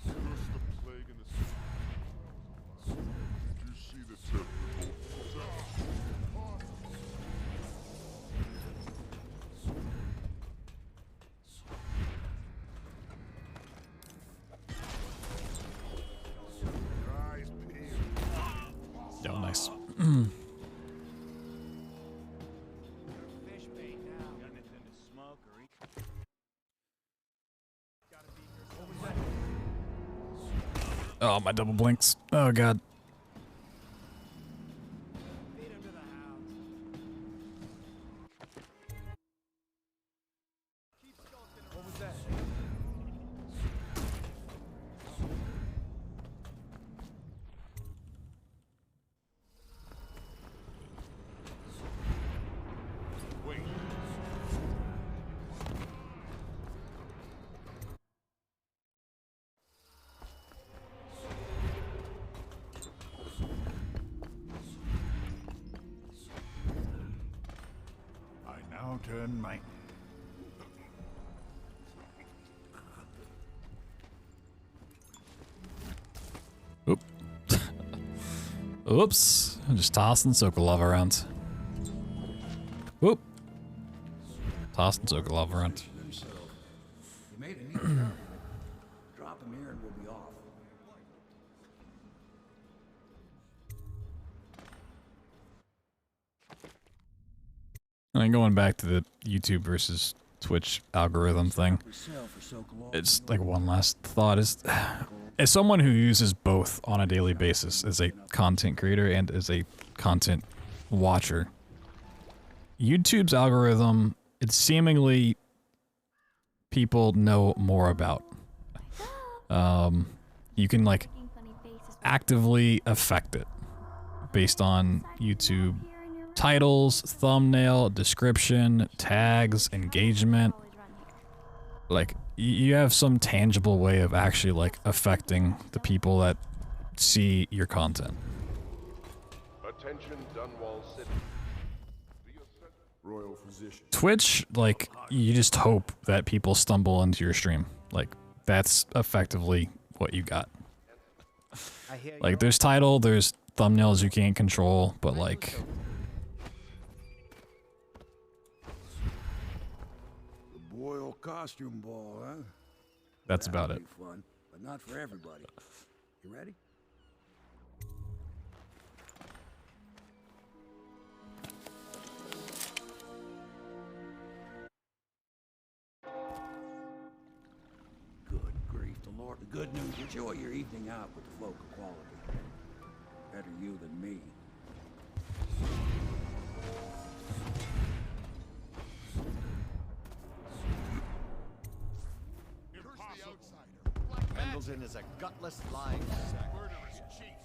Curse the plague in the city. Did you see the technical Yo, nice. Oh, my double blinks. Oh, God. than mine. Oop. Oops. I'm just tossing Sokolov around. Whoop. Tossing Sokolov around. You made a neat job. Drop him here and we'll be off. And then going back to the YouTube versus Twitch algorithm thing, it's like one last thought is, as someone who uses both on a daily basis, as a content creator and as a content watcher, YouTube's algorithm, it's seemingly people know more about. You can like actively affect it based on YouTube titles, thumbnail, description, tags, engagement. Like, you have some tangible way of actually, like, affecting the people that see your content. Attention, Dunwall City. Royal Physician. Twitch, like, you just hope that people stumble into your stream. Like, that's effectively what you got. Like, there's title, there's thumbnails you can't control, but, like... Royal costume ball, huh? That's about it. That'll be fun, but not for everybody. You ready? Good grief, the Lord. The good news, enjoy your evening out with the folk of quality. Better you than me. Pendleton is a gutless, lying sack. Murderous chief.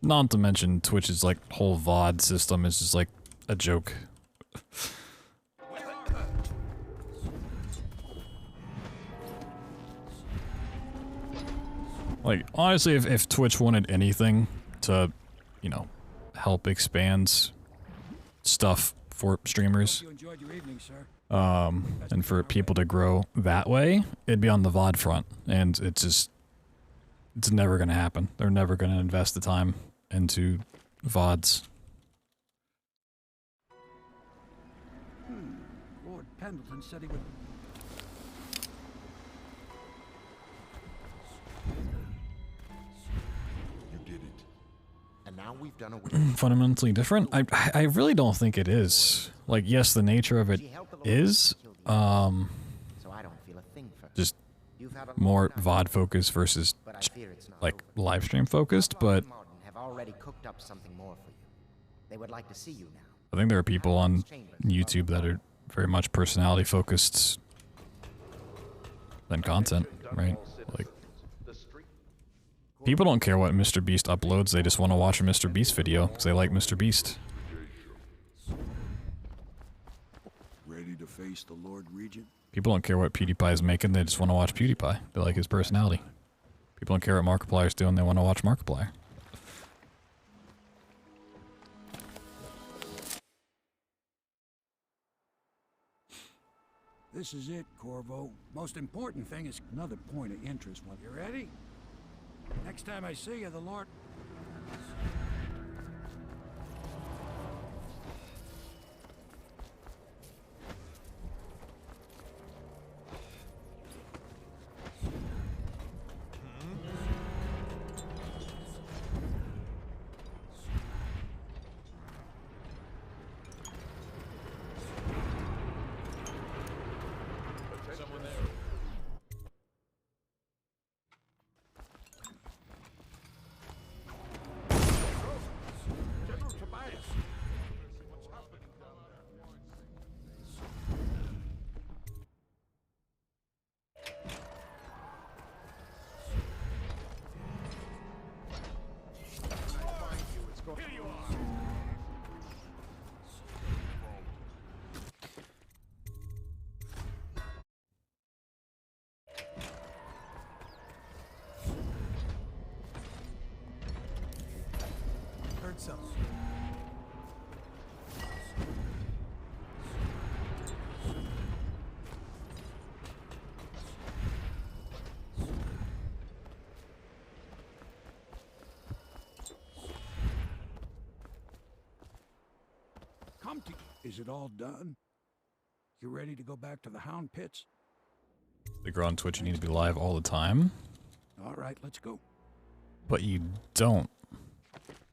Not to mention Twitch's like whole VOD system is just like a joke. Like, honestly, if Twitch wanted anything to, you know, help expand stuff for streamers, and for people to grow that way, it'd be on the VOD front, and it's never gonna happen. They're never gonna invest the time into VODs. Lord Pendleton said he would... You did it. And now we've done away. Fundamentally different? I really don't think it is. Like, yes, the nature of it is, So I don't feel a thing for her. just more VOD focused versus like live stream focused, but Have already cooked up something more for you. They would like to see you now. I think there are people on YouTube that are very much personality focused than content, right? Like, people don't care what Mr. Beast uploads, they just want to watch a Mr. Beast video because they like Mr. Beast. Ready to face the Lord Regent? People don't care what PewDiePie is making, they just want to watch PewDiePie. They like his personality. People don't care what Markiplier's doing, they want to watch Markiplier. This is it, Corvo. Most important thing is another point of interest. When you ready? Next time I see you, the Lord... Someone there. heard something. Come to... Is it all done? You ready to go back to the Hound Pits? They grow on Twitch, you need to be live all the time. All right, let's go. But you don't.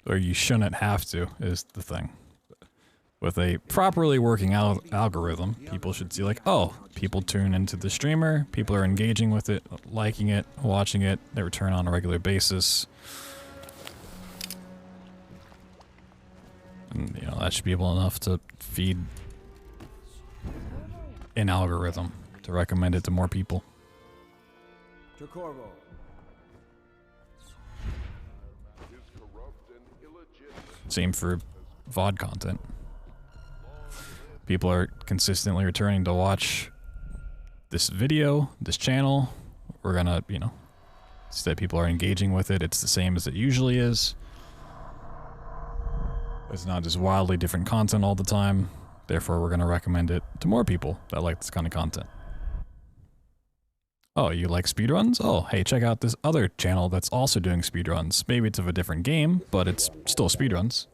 Or you shouldn't have to, is the thing. With a properly working algorithm, people should see like, oh, people tune into the streamer, people are engaging with it, liking it, watching it, they return on a regular basis. And, you know, that should be able enough to feed an algorithm to recommend it to more people. To Corvo. Same for VOD content. People are consistently returning to watch this video, this channel. We're gonna, you know, see that people are engaging with it. It's the same as it usually is. It's not just wildly different content all the time. Therefore, we're gonna recommend it to more people that like this kind of content. Oh, you like speedruns? Oh, hey, check out this other channel that's also doing speedruns. Maybe it's of a different game, but it's still speedruns.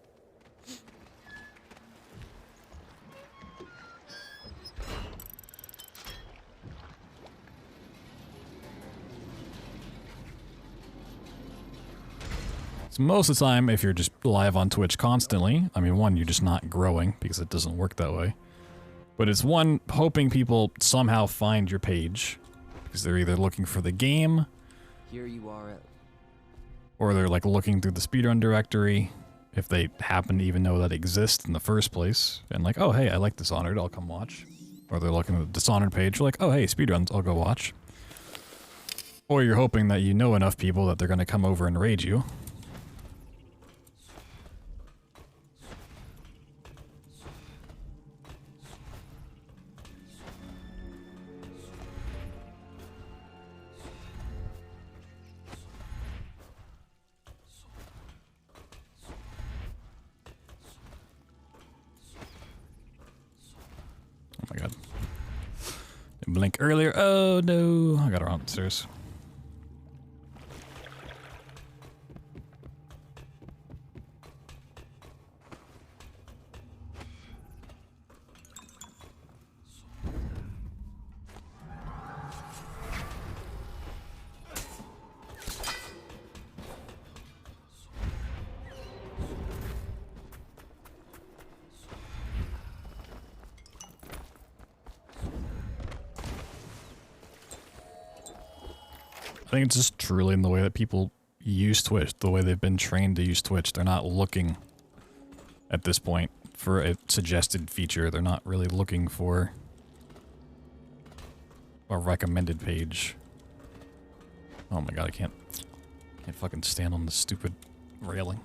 So most of the time, if you're just live on Twitch constantly, I mean, one, you're just not growing because it doesn't work that way. But it's one, hoping people somehow find your page. Because they're either looking for the game, Here you are at or they're like looking through the speedrun directory, if they happen to even know that exists in the first place, and like, oh hey, I like Dishonored, I'll come watch. Or they're looking at the Dishonored page, like, oh hey, speedruns, I'll go watch. Or you're hoping that you know enough people that they're gonna come over and raid you. Oh my god. Didn't blink earlier. Oh no. I got her on upstairs. I think it's just truly in the way that people use Twitch, the way they've been trained to use Twitch. They're not looking, at this point, for a suggested feature. They're not really looking for a recommended page. Oh my god, I can't fucking stand on the stupid railing.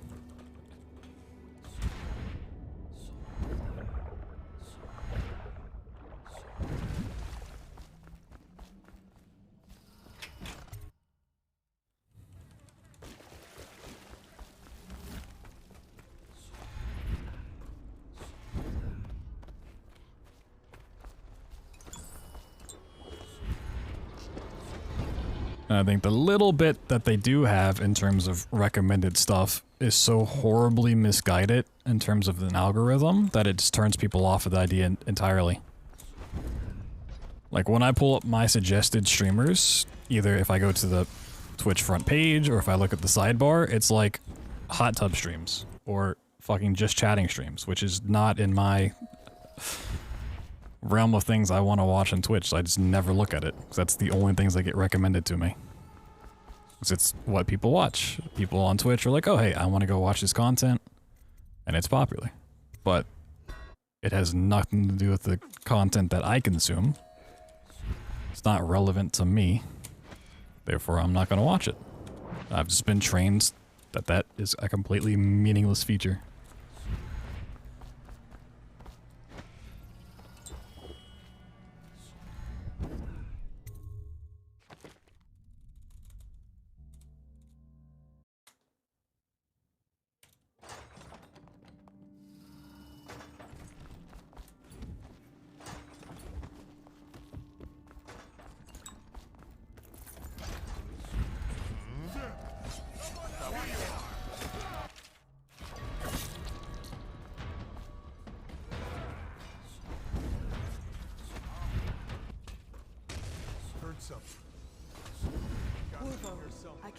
And I think the little bit that they do have in terms of recommended stuff is so horribly misguided in terms of an algorithm that it just turns people off of the idea entirely. Like when I pull up my suggested streamers, either if I go to the Twitch front page or if I look at the sidebar, it's like hot tub streams or fucking just chatting streams, which is not in my realm of things I want to watch on Twitch, so I just never look at it, because that's the only things that get recommended to me. Because it's what people watch. People on Twitch are like, oh hey, I want to go watch this content, and it's popular. But it has nothing to do with the content that I consume. It's not relevant to me, therefore I'm not going to watch it. I've just been trained that that is a completely meaningless feature.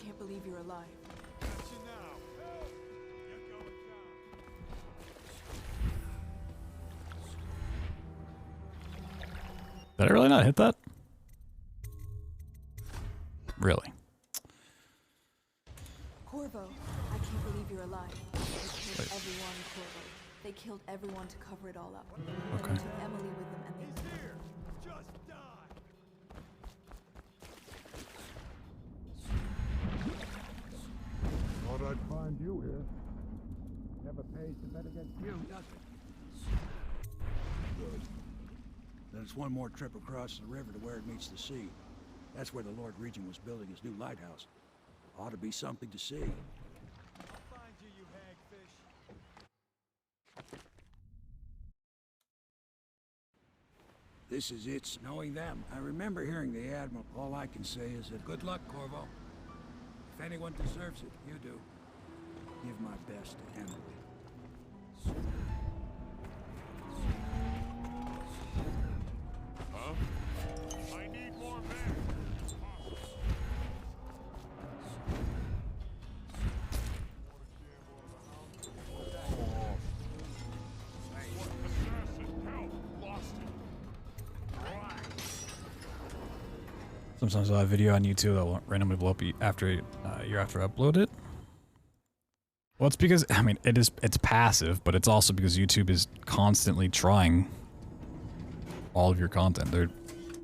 can't believe you're alive. Did I really not hit that? Really? Corvo, I can't believe you're alive. They killed everyone, Corvo. They killed everyone to cover it all up. Okay. They took Emily with them and they... Just die! Thought I'd find you here. Never pays to bet against you, does it? Good. Then it's one more trip across the river to where it meets the sea. That's where the Lord Regent was building his new lighthouse. Ought to be something to see. I'll find you, you hagfish. This is it, knowing them. I remember hearing the Admiral. All I can say is that good luck, Corvo. If anyone deserves it, you do. Give my best to Emily. Huh? I need more men. Sometimes I'll have a video on YouTube that will randomly blow up after you're after I upload it. Well, it's because, I mean, it's passive, but it's also because YouTube is constantly trying all of your content. They're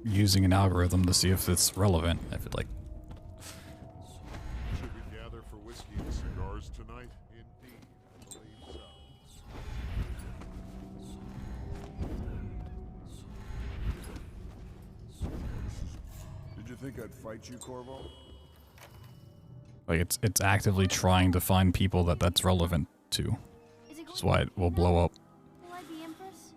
using an algorithm to see if it's relevant. If it, like... Should we gather for whiskey and cigars tonight? Indeed, I believe so. Did you think I'd fight you, Corvo? Like, it's actively trying to find people that's relevant to. That's why it will blow up. Will I be Empress?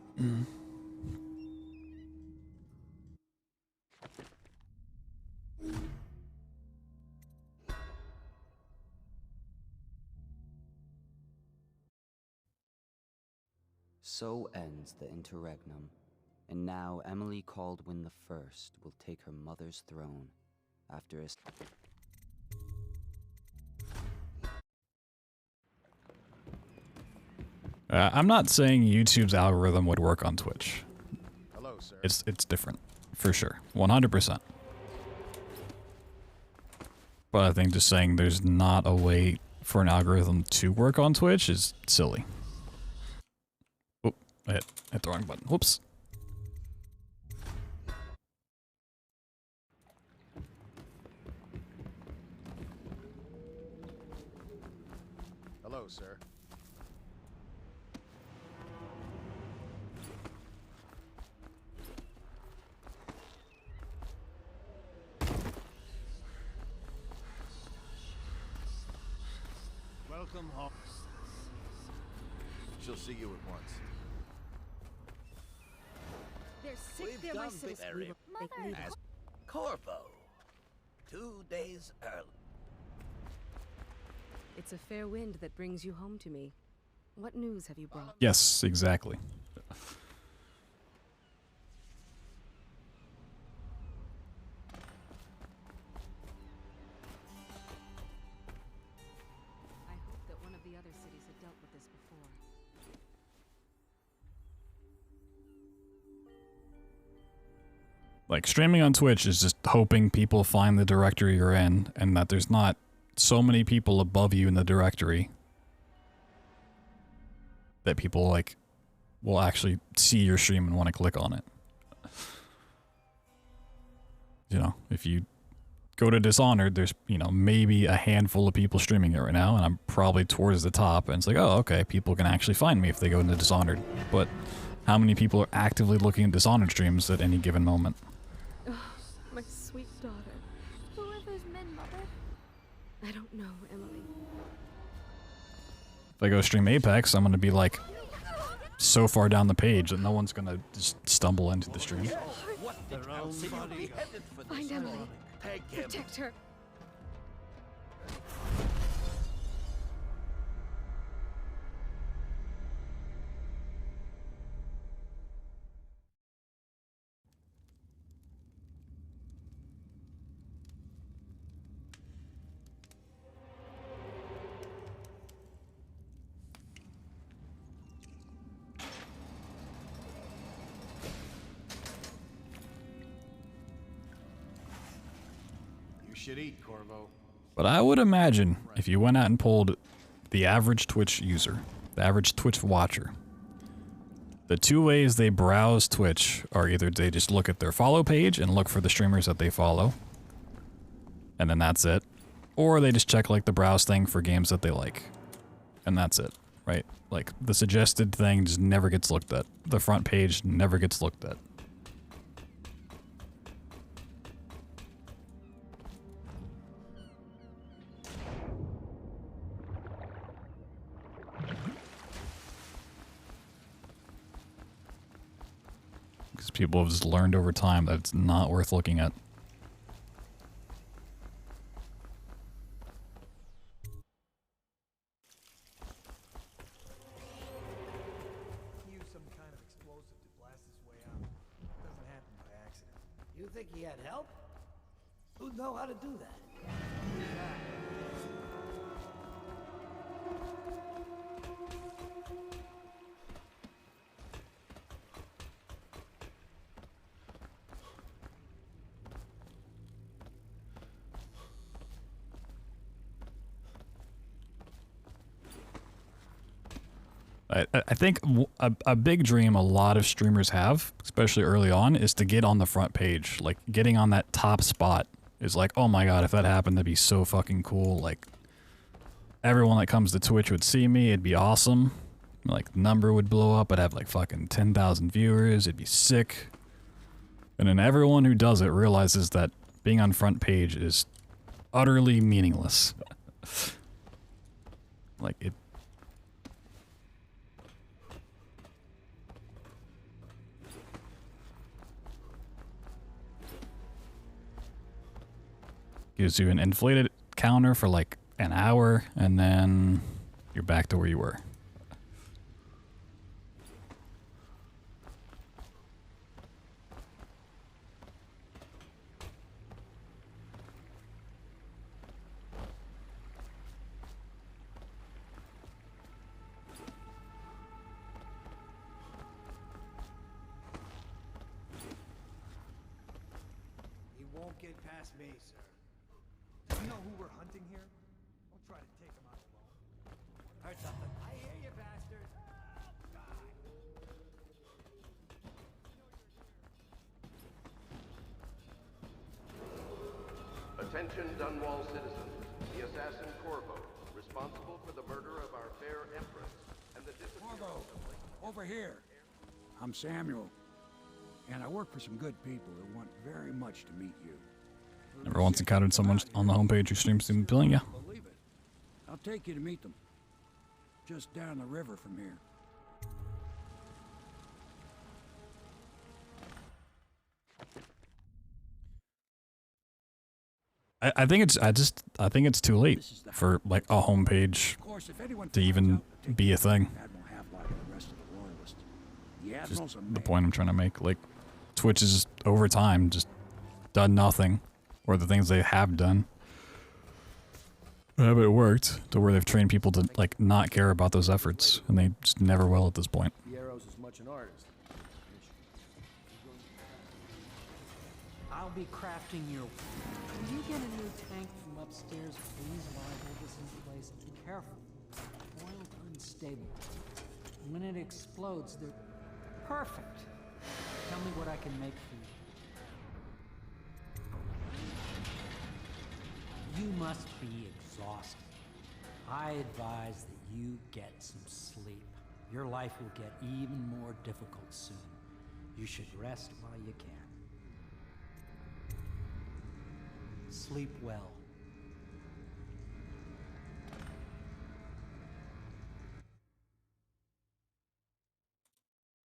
So ends the interregnum, and now Emily Caldwin the First will take her mother's throne after a... I'm not saying YouTube's algorithm would work on Twitch. Hello, sir. It's different, for sure, 100%. But I think just saying there's not a way for an algorithm to work on Twitch is silly. Oop, I hit the wrong button. Whoops. Hello, sir. Welcome home. She'll see you at once. They're sick. We've They're my done citizens. very Mother. as Corvo. 2 days early. It's a fair wind that brings you home to me. What news have you brought? Yes, exactly. I hope that one of the other cities had dealt with this before. Like, streaming on Twitch is just hoping people find the directory you're in, and that there's not so many people above you in the directory that people, like, will actually see your stream and want to click on it. You know, if you go to Dishonored, there's, you know, maybe a handful of people streaming it right now, and I'm probably towards the top, and it's like, oh, okay, people can actually find me if they go into Dishonored. But how many people are actively looking at Dishonored streams at any given moment? Oh, my sweet daughter. Who are those men, Mother? I don't know, Emily. If I go stream Apex, I'm gonna be like so far down the page that no one's gonna just stumble into the stream. Find Emily. Protect her. should eat, Corvo. But I would imagine if you went out and polled the average Twitch user, the average Twitch watcher, the two ways they browse Twitch are either they just look at their follow page and look for the streamers that they follow, and then that's it, or they just check like the browse thing for games that they like, and that's it, right? Like the suggested thing just never gets looked at. The front page never gets looked at. Because people have just learned over time that it's not worth looking at. Use some kind of explosive to blast his way out. Doesn't happen by accident. You think he had help? Who'd know how to do that? I think a big dream a lot of streamers have, especially early on, is to get on the front page. Like, getting on that top spot is like, oh my god, if that happened, that'd be so fucking cool. Like, everyone that comes to Twitch would see me, it'd be awesome. Like, the number would blow up, I'd have like fucking 10,000 viewers, it'd be sick. And then everyone who does it realizes that being on front page is utterly meaningless. Like, it... gives you an inflated counter for like an hour, and then you're back to where you were. He won't get past me, sir. Do you know who we're hunting here? Don't try to take him out alone. Heard something. I hear you, bastard. Attention Dunwall citizens. The assassin Corvo, responsible for the murder of our fair empress and the disappearance Corvo, of Lady... over here. I'm Samuel, and I work for some good people who want very much to meet you. Never once encountered someone on the homepage who streams Steam Billing, yeah. Believe it. I'll take you to meet them. Just down the river from here. I think it's too late for like a homepage to even be a thing. Just the point I'm trying to make. Like, Twitch is over time just done nothing, or the things they have done haven't worked to where they've trained people to like not care about those efforts, and they just never will at this point. Fiero's as much an artist. I'll be crafting your... Can you get a new tank from upstairs, please, while I hold this in place? Be careful. Oil's unstable. When it explodes, they're... Perfect. Tell me what I can make for you. You must be exhausted. I advise that you get some sleep. Your life will get even more difficult soon. You should rest while you can. Sleep well.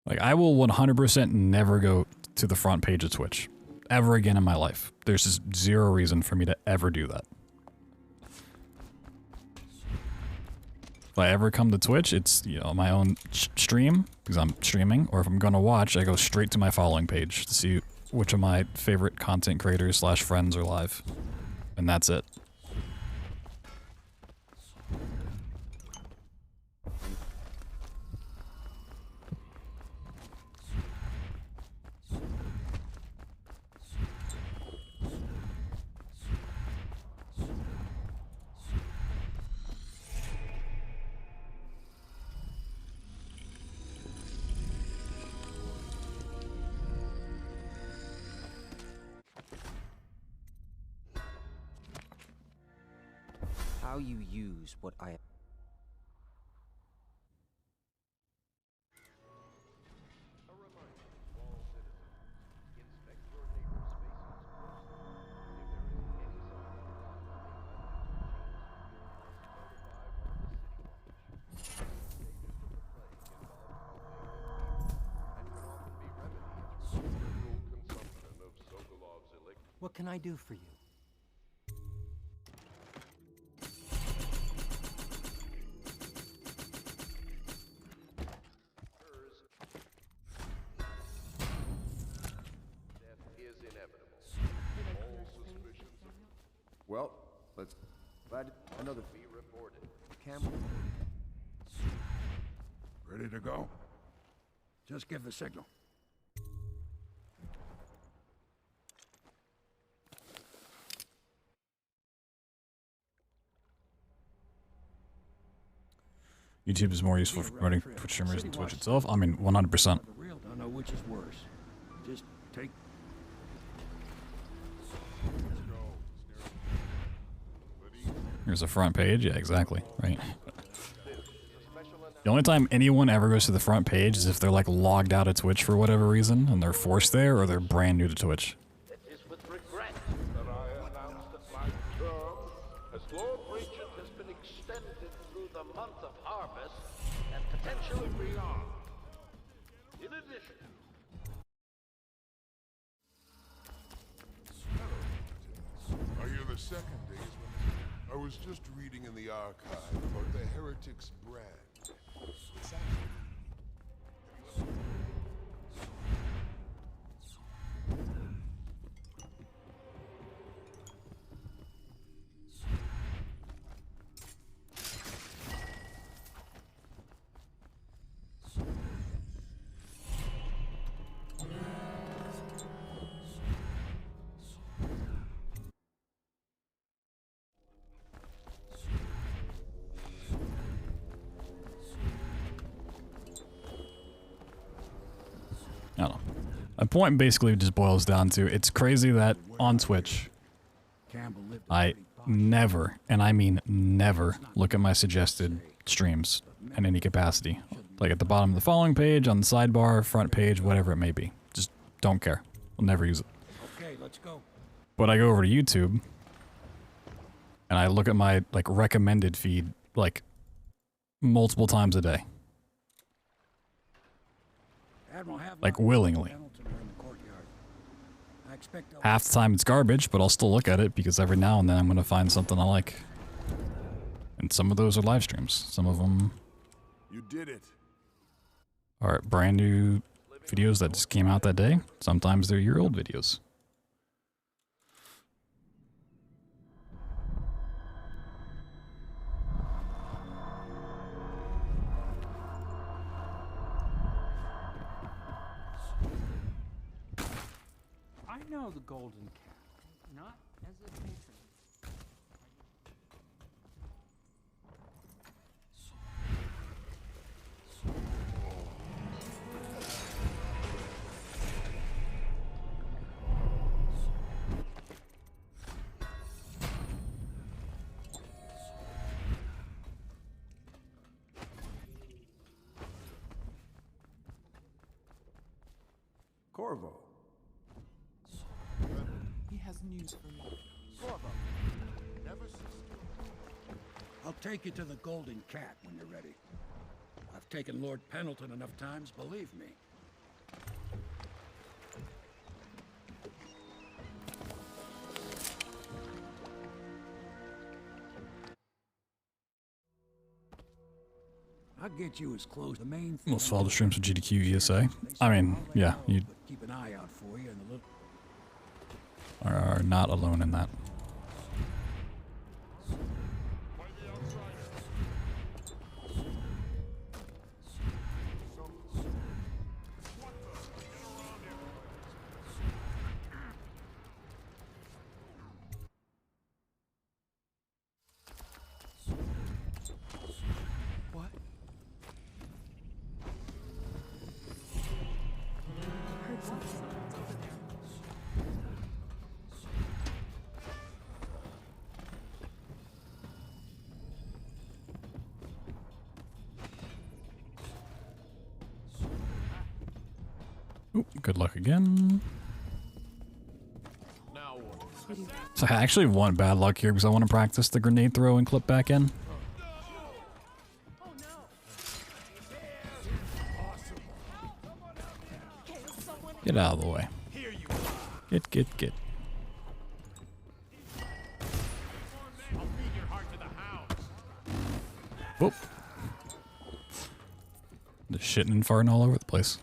Like, I will 100% never go to the front page of Twitch ever again in my life. There's just zero reason for me to ever do that. If I ever come to Twitch, it's, you know, my own stream, because I'm streaming, or if I'm gonna watch, I go straight to my following page to see which of my favorite content creators / friends are live. And that's it. how you use what I... What can I do for you? Well, let's... Glad another... Be reported. Campbell. Ready to go? Just give the signal. YouTube is more useful for promoting Twitch streamers than Twitch itself. I mean, 100%. Don't know which is worse. Just take... Here's a front page. Yeah, exactly. Right. The only time anyone ever goes to the front page is if they're like logged out of Twitch for whatever reason and they're forced there, or they're brand new to Twitch. It is with regret that I announce that my term as Lord Regent has been extended through the month of harvest and potentially beyond. In addition, I hear the second day is when I was just reading in the archive about the Heretics brand. I don't know. My point basically just boils down to, it's crazy that on Twitch, I never, and I mean never, look at my suggested streams in any capacity. Like at the bottom of the following page, on the sidebar, front page, whatever it may be. Just don't care. I'll never use it. Okay, let's go. But I go over to YouTube, and I look at my like recommended feed like multiple times a day. Like willingly. Half the time it's garbage, but I'll still look at it because every now and then I'm going to find something I like. And some of those are live streams. Some of them You did it. are brand new videos that just came out that day. Sometimes they're year-old videos. I know the Golden Cat, not as a patron. Corvo. He has news for me. Corvo, never cease I'll take you to the Golden Cat when you're ready. I've taken Lord Pendleton enough times, believe me. I'll get you as close to the main thing. Most follow the streams with GDQ ESA. I mean, yeah, you Keep an eye out for you and the little... are not alone in that. What? Heard something over there. Oop, good luck again. Now what? So I actually want bad luck here because I want to practice the grenade throw and clip back in. Get out of the way. Get. Whoop. Just shitting and farting all over the place.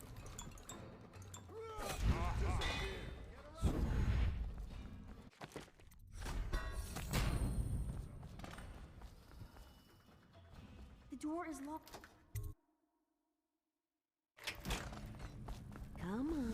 The door is locked. Come on.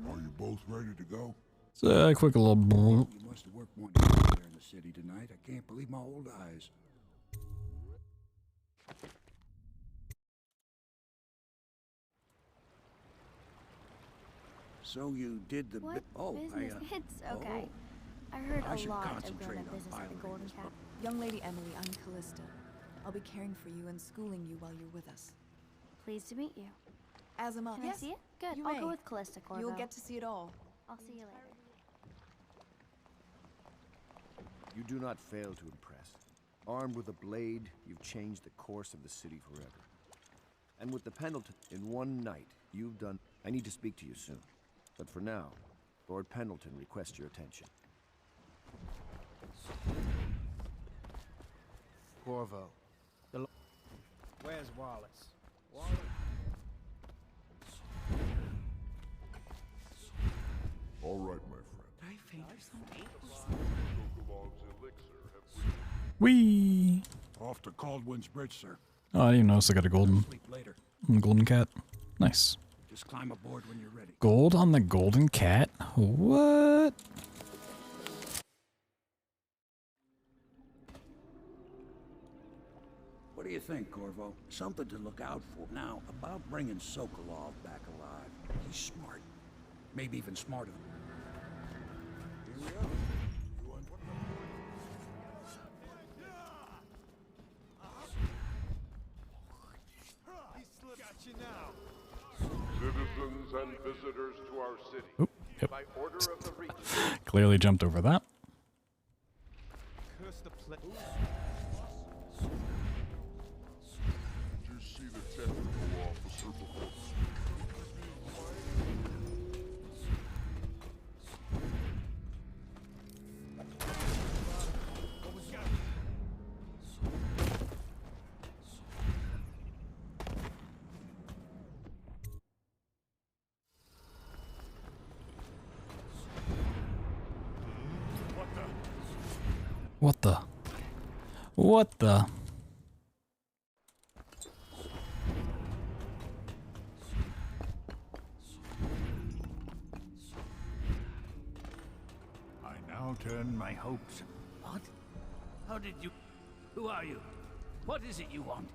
Are you both ready to go? So a quick little. You must have worked one day there in the city tonight. I can't believe my old eyes. So you did the What oh, business? It's okay. I heard I a should lot of concentrate grown-up on business at the piloting Golden this Cat. Young Lady Emily, I'm Callista. I'll be caring for you and schooling you while you're with us. Pleased to meet you. Azuma, Can I see it? Good. You I'll may. go with Callista, Corvo. You'll get to see it all. I'll see you later. You do not fail to impress. Armed with a blade, you've changed the course of the city forever. And with the Pendleton, in one night, you've done... I need to speak to you soon. But for now, Lord Pendleton requests your attention. Corvo. Where's Wallace? All right, my friend. I faint or something. Sokolov's elixir have reached. Whee! Off to Caldwin's Bridge, sir. Oh, I didn't even notice I got a golden. Sleep later. Golden cat. Nice. Just climb aboard when you're ready. Gold on the golden cat? What? What do you think, Corvo? Something to look out for. Now, about bringing Sokolov back alive. He's smart. Maybe even smarter. Here we are. You want what? Got you now. Citizens and visitors to our city. Oop, yep. By order of the Regent. Clearly jumped over that. Curse the play. Did you see the technical officer before? What the? What the? I now turn my hopes. What? How did you... Who are you? What is it you want?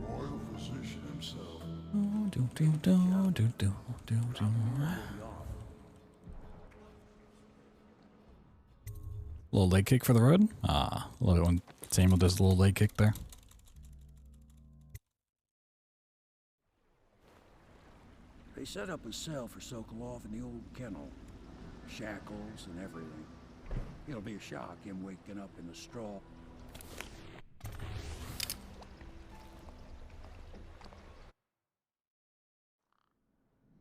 Royal physician himself. Little leg kick for the road? Ah, love it when Samuel does a little leg kick there. They set up a cell for Sokolov in the old kennel. Shackles and everything. It'll be a shock, him waking up in the straw.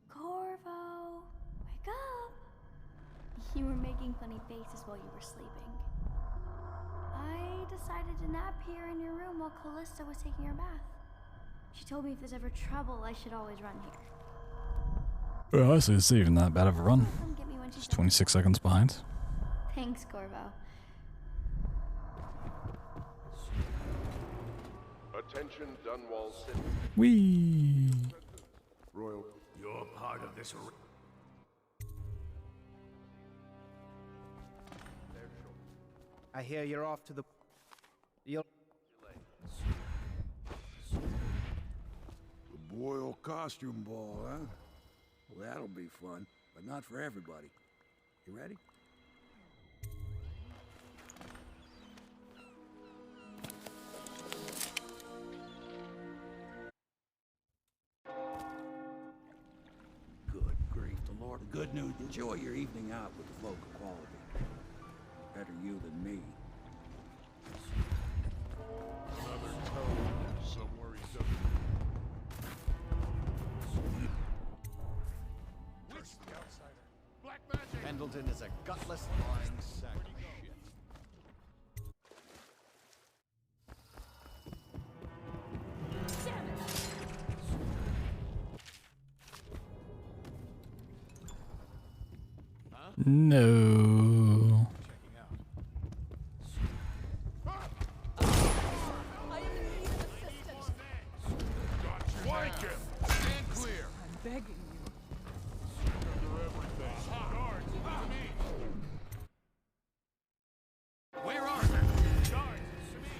Corvo, wake up! You were making funny faces while you were sleeping. I decided to nap here in your room while Callista was taking her bath. She told me if there's ever trouble, I should always run here. Well, honestly, it's even not bad of a run. Come get me when she's Just 26 seconds behind. Thanks, Corvo. Attention, Dunwall City. Whee! Royal. You're part of this... I hear you're off to the... You'll... The Boyle costume ball, huh? Well, that'll be fun, but not for everybody. You ready? Good grief, the Lord. Good news. Enjoy your evening out with the folk of quality. Better you than me. Another toad somewhere he doesn't. Where's the outsider? Black magic! Pendleton is a gutless, lying sack of shit. No. Flank him! Stand clear! I'm begging you. Under everything. Guards, to me! Where are they? Guards, to me!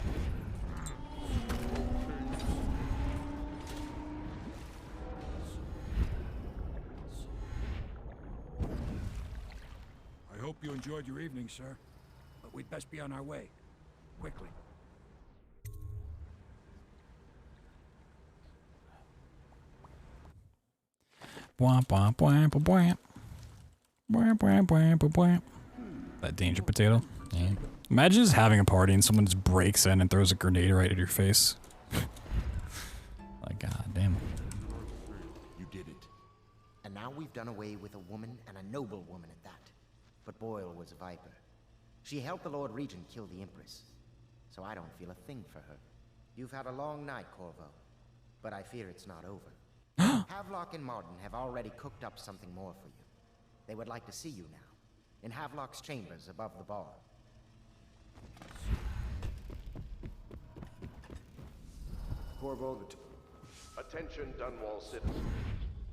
I hope you enjoyed your evening, sir. But we'd best be on our way. Quickly. Womp womp womp womp. Womp womp womp womp. That danger potato. Yeah. Imagine just having a party and someone just breaks in and throws a grenade right at your face. Like, god damn. You did it. And now we've done away with a woman, and a noble woman at that. But Boyle was a viper. She helped the Lord Regent kill the Empress. So I don't feel a thing for her. You've had a long night, Corvo. But I fear it's not over. Havelock and Martin have already cooked up something more for you. They would like to see you now, in Havelock's chambers above the bar. Corvo, Attention, Dunwall citizens.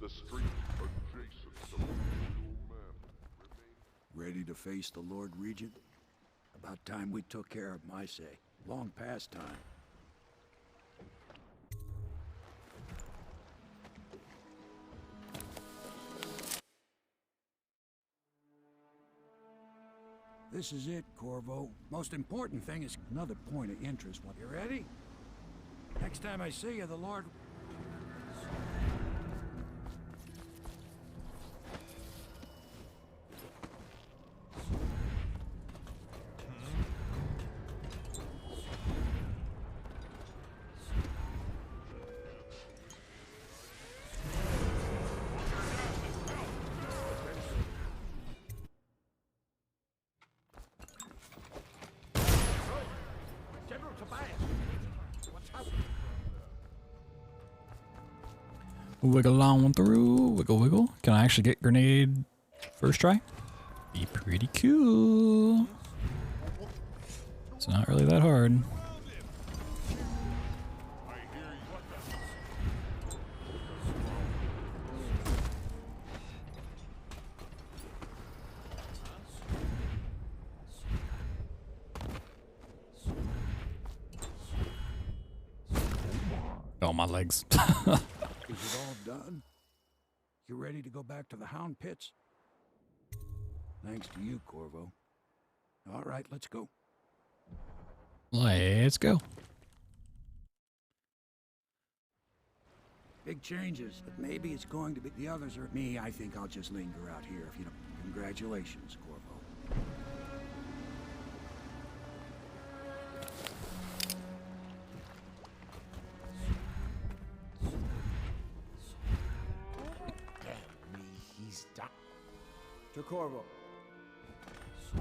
The street adjacent to the Royal Manor remains. Ready to face the Lord Regent? About time we took care of my say. Long past time. This is it, Corvo. Most important thing is another point of interest. You ready? Next time I see you, the Lord... Wiggle on through. Wiggle wiggle. Can I actually get grenade first try? Be pretty cool. It's not really that hard. Oh, my legs. Is it all done? You ready to go back to the Hound Pits? Thanks to you, Corvo. All right, let's go. Let's go. Big changes, but maybe it's going to be the others or me. I think I'll just linger out here if you don't. Congratulations, Corvo. He's done. To Corvo. Is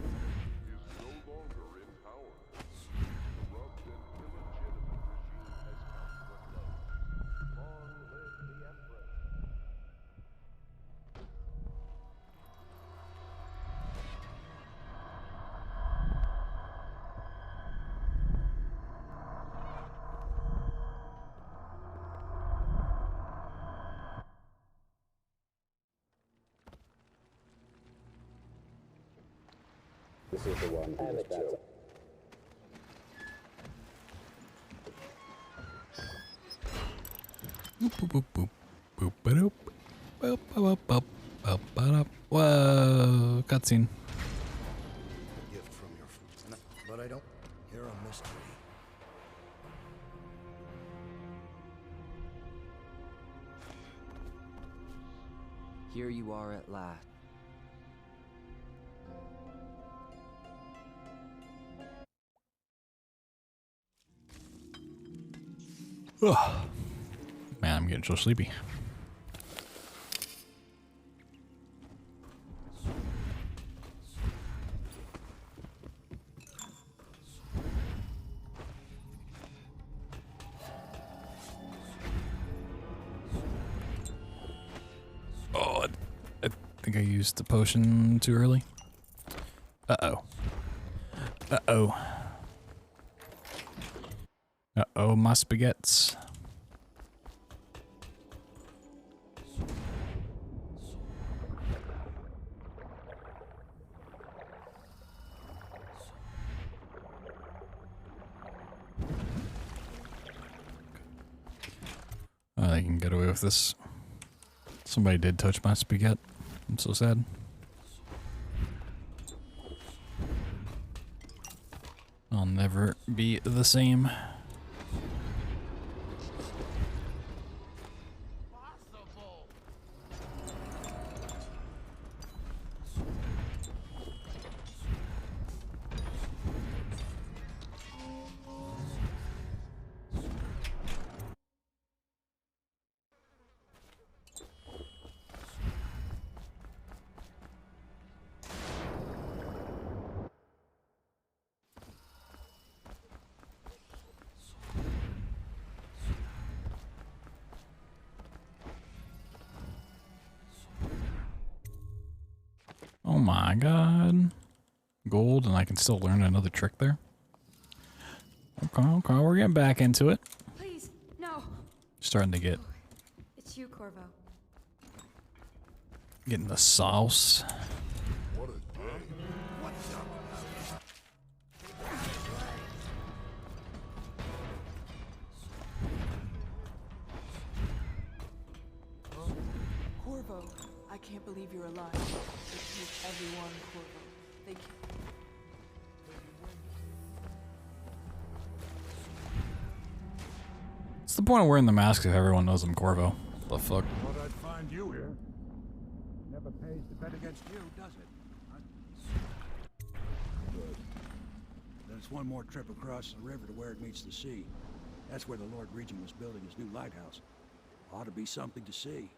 no longer in power. The corrupt and illegitimate regime has come to a close. Long live the Empress. This is the one who was baptized. Boop, boop, boop, boop. Boop, ba-doop. Boop, boop, boop, boop, ba-doop. Whoa, cutscene. A gift from your friend. But I don't. You're a mystery. Here you are at last. Ugh. Man, I'm getting so sleepy. Oh, I think I used the potion too early. Uh-oh. Uh-oh. Uh-oh, my spaghettis. Oh, they can get away with this. Somebody did touch my spaghetti. I'm so sad. I'll never be the same. Oh my god. Gold, and I can still learn another trick there. Okay, we're getting back into it. Please, no. Starting to get It's you, Corvo. getting the sauce. What a day. What's up? Corvo, I can't believe you're alive. They take everyone, Corvo. They can't. What's the point of wearing the mask if everyone knows I'm Corvo? The fuck? Thought I'd find you here. Never pays to bet against you, does it? Good. Then it's one more trip across the river to where it meets the sea. That's where the Lord Regent was building his new lighthouse. Ought to be something to see.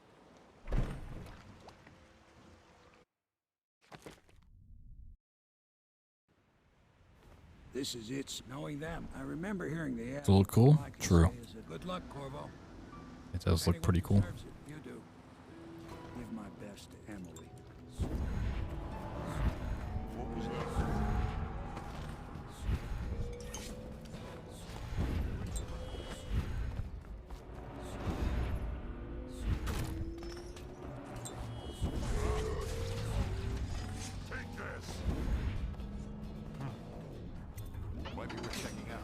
This is it, knowing them. I remember hearing the It's a little cool. True. Good luck, Corvo. It does look pretty cool. You do. Give my best to Emily. What was that? Take this. Might be worth checking out.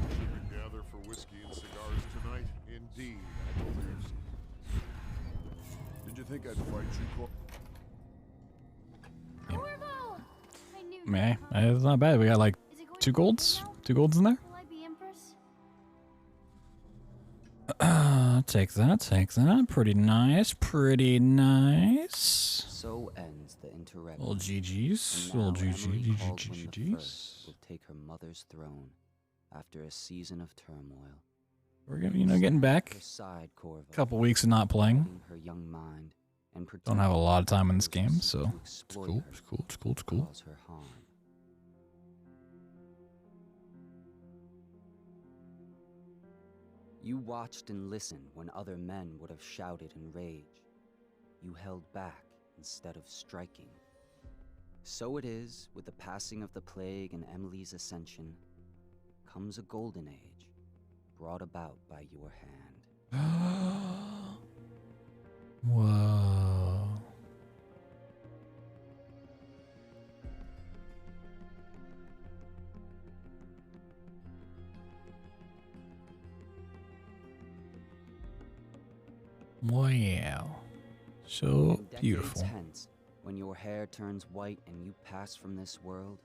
Should we gather for whiskey and cigars tonight? Indeed, I believe so. Did you think I'd fight you, Cor? Corvo! I knew Meh, it's not bad. We got like 2 golds? 2 golds in there? Will I be Empress? Take that, take that. Pretty nice, pretty nice. So ends the interregnum. Little GG's, And now little GG, Emily GG, Caldwin the GG's. First will take her mother's throne after a season of turmoil. We're getting, getting back. Her side, Corvo, Couple weeks of not playing. guiding her young mind and Don't have a lot of time in this game, those who so seek to it's exploit cool, her it's cool, it's cool, it's cool. cause her harm. You watched and listened when other men would have shouted in rage. You held back instead of striking. So it is with the passing of the plague and Emily's ascension. comes a golden age, brought about by your hand. Whoa. Wow. So Decades beautiful. hence, when your hair turns white and you pass from this world,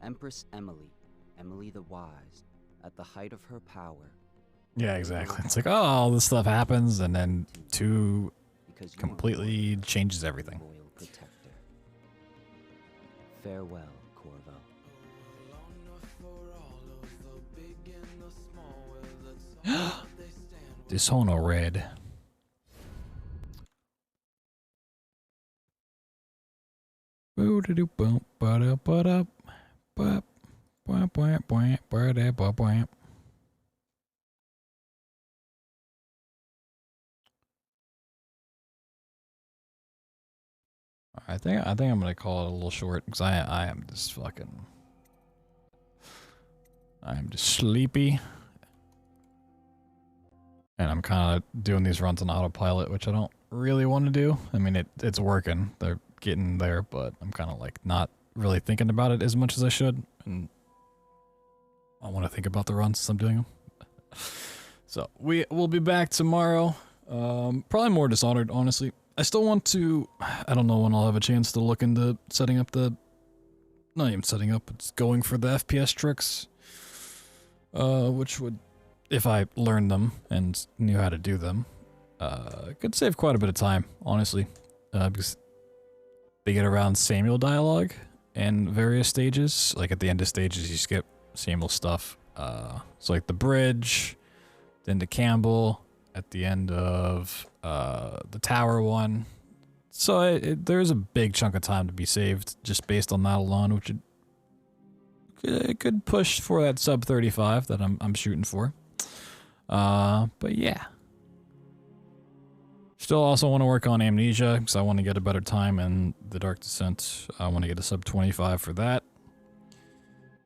Empress Emily, Emily the Wise, at the height of her power. Yeah, exactly. It's like, oh, all this stuff happens, and then 2 completely changes everything. Royal protector. Farewell, Corvo. Dishonored. I think I'm gonna call it a little short because I am just fucking. I am just sleepy. And I'm kind of doing these runs on autopilot, which I don't really want to do. I mean, it's working. They're getting there, but I'm kind of like not really thinking about it as much as I should. And I want to think about the runs as I'm doing them. So we'll be back tomorrow. Probably more Dishonored, honestly. I still want to. I don't know when I'll have a chance to look into setting up the. Not even setting up. It's going for the FPS tricks. Which would, if I learned them and knew how to do them, could save quite a bit of time, honestly. Because they get around Samuel dialogue in various stages. Like at the end of stages, you skip Samuel stuff. So like the bridge, then to Campbell, at the end of the tower one. So there's a big chunk of time to be saved just based on that alone, which it could push for that sub 35 that I'm shooting for. But yeah. Still also want to work on Amnesia because I want to get a better time in the Dark Descent. I want to get a sub 25 for that.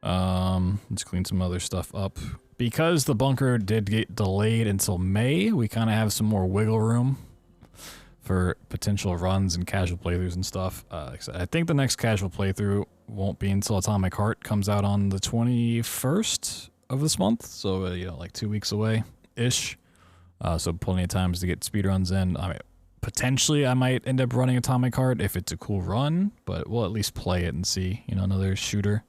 Let's clean some other stuff up. Because the bunker did get delayed until May, we kind of have some more wiggle room for potential runs and casual playthroughs and stuff. I think the next casual playthrough won't be until Atomic Heart comes out on the 21st of this month. So, you know, like 2 weeks away-ish. So plenty of times to get speedruns in. I mean, potentially I might end up running Atomic Heart if it's a cool run, but we'll at least play it and see. You know, another shooter.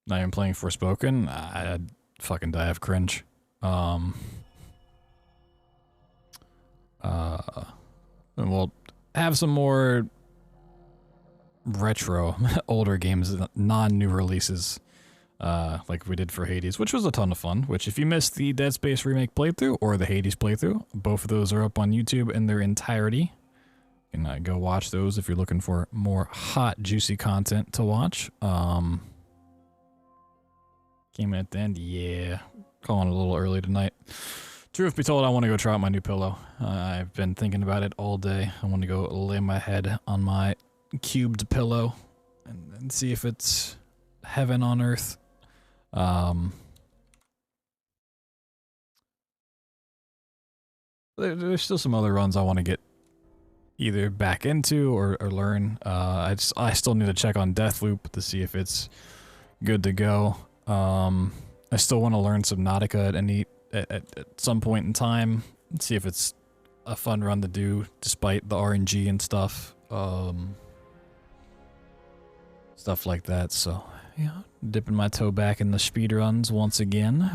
Not even playing Forspoken. I'd fucking die of cringe. And we'll have some more retro, older games, non-new releases, like we did for Hades, which was a ton of fun. Which, if you missed the Dead Space remake playthrough or the Hades playthrough, both of those are up on YouTube in their entirety. You can go watch those if you're looking for more hot, juicy content to watch. Came in at the end, yeah. Calling it a little early tonight. Truth be told, I want to go try out my new pillow. I've been thinking about it all day. I want to go lay my head on my cubed pillow and see if it's heaven on earth. There's still some other runs I want to get either back into or learn. I still need to check on Deathloop to see if it's good to go. I still want to learn Subnautica at some point in time and see if it's a fun run to do despite the RNG and stuff. Stuff like that. So, yeah, dipping my toe back in the speedruns once again.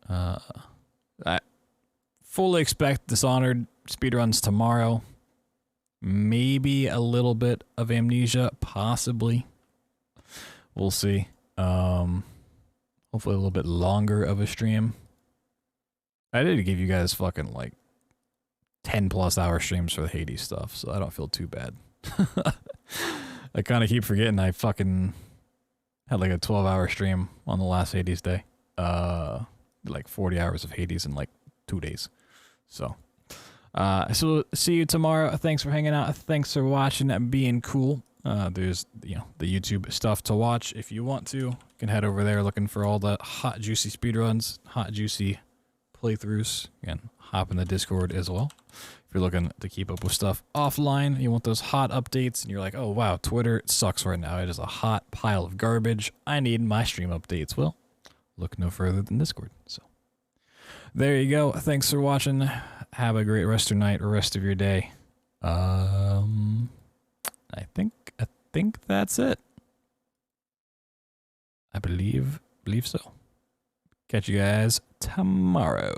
I fully expect Dishonored speedruns tomorrow. Maybe a little bit of Amnesia, possibly. We'll see. Hopefully a little bit longer of a stream. I did give you guys fucking like 10+ hour streams for the Hades stuff, so I don't feel too bad. I kind of keep forgetting I fucking had like a 12-hour stream on the last Hades day. Like 40 hours of Hades in like 2 days. So see you tomorrow. Thanks for hanging out. Thanks for watching and being cool. There's the YouTube stuff to watch if you want to. You can head over there looking for all the hot juicy speedruns, hot juicy playthroughs. Again, hop in the Discord as well. If you're looking to keep up with stuff offline, you want those hot updates, and you're like, oh wow, Twitter sucks right now. It is a hot pile of garbage. I need my stream updates. Well, look no further than Discord. So there you go. Thanks for watching. Have a great rest of your night or rest of your day. I think that's it. I believe so. Catch you guys tomorrow.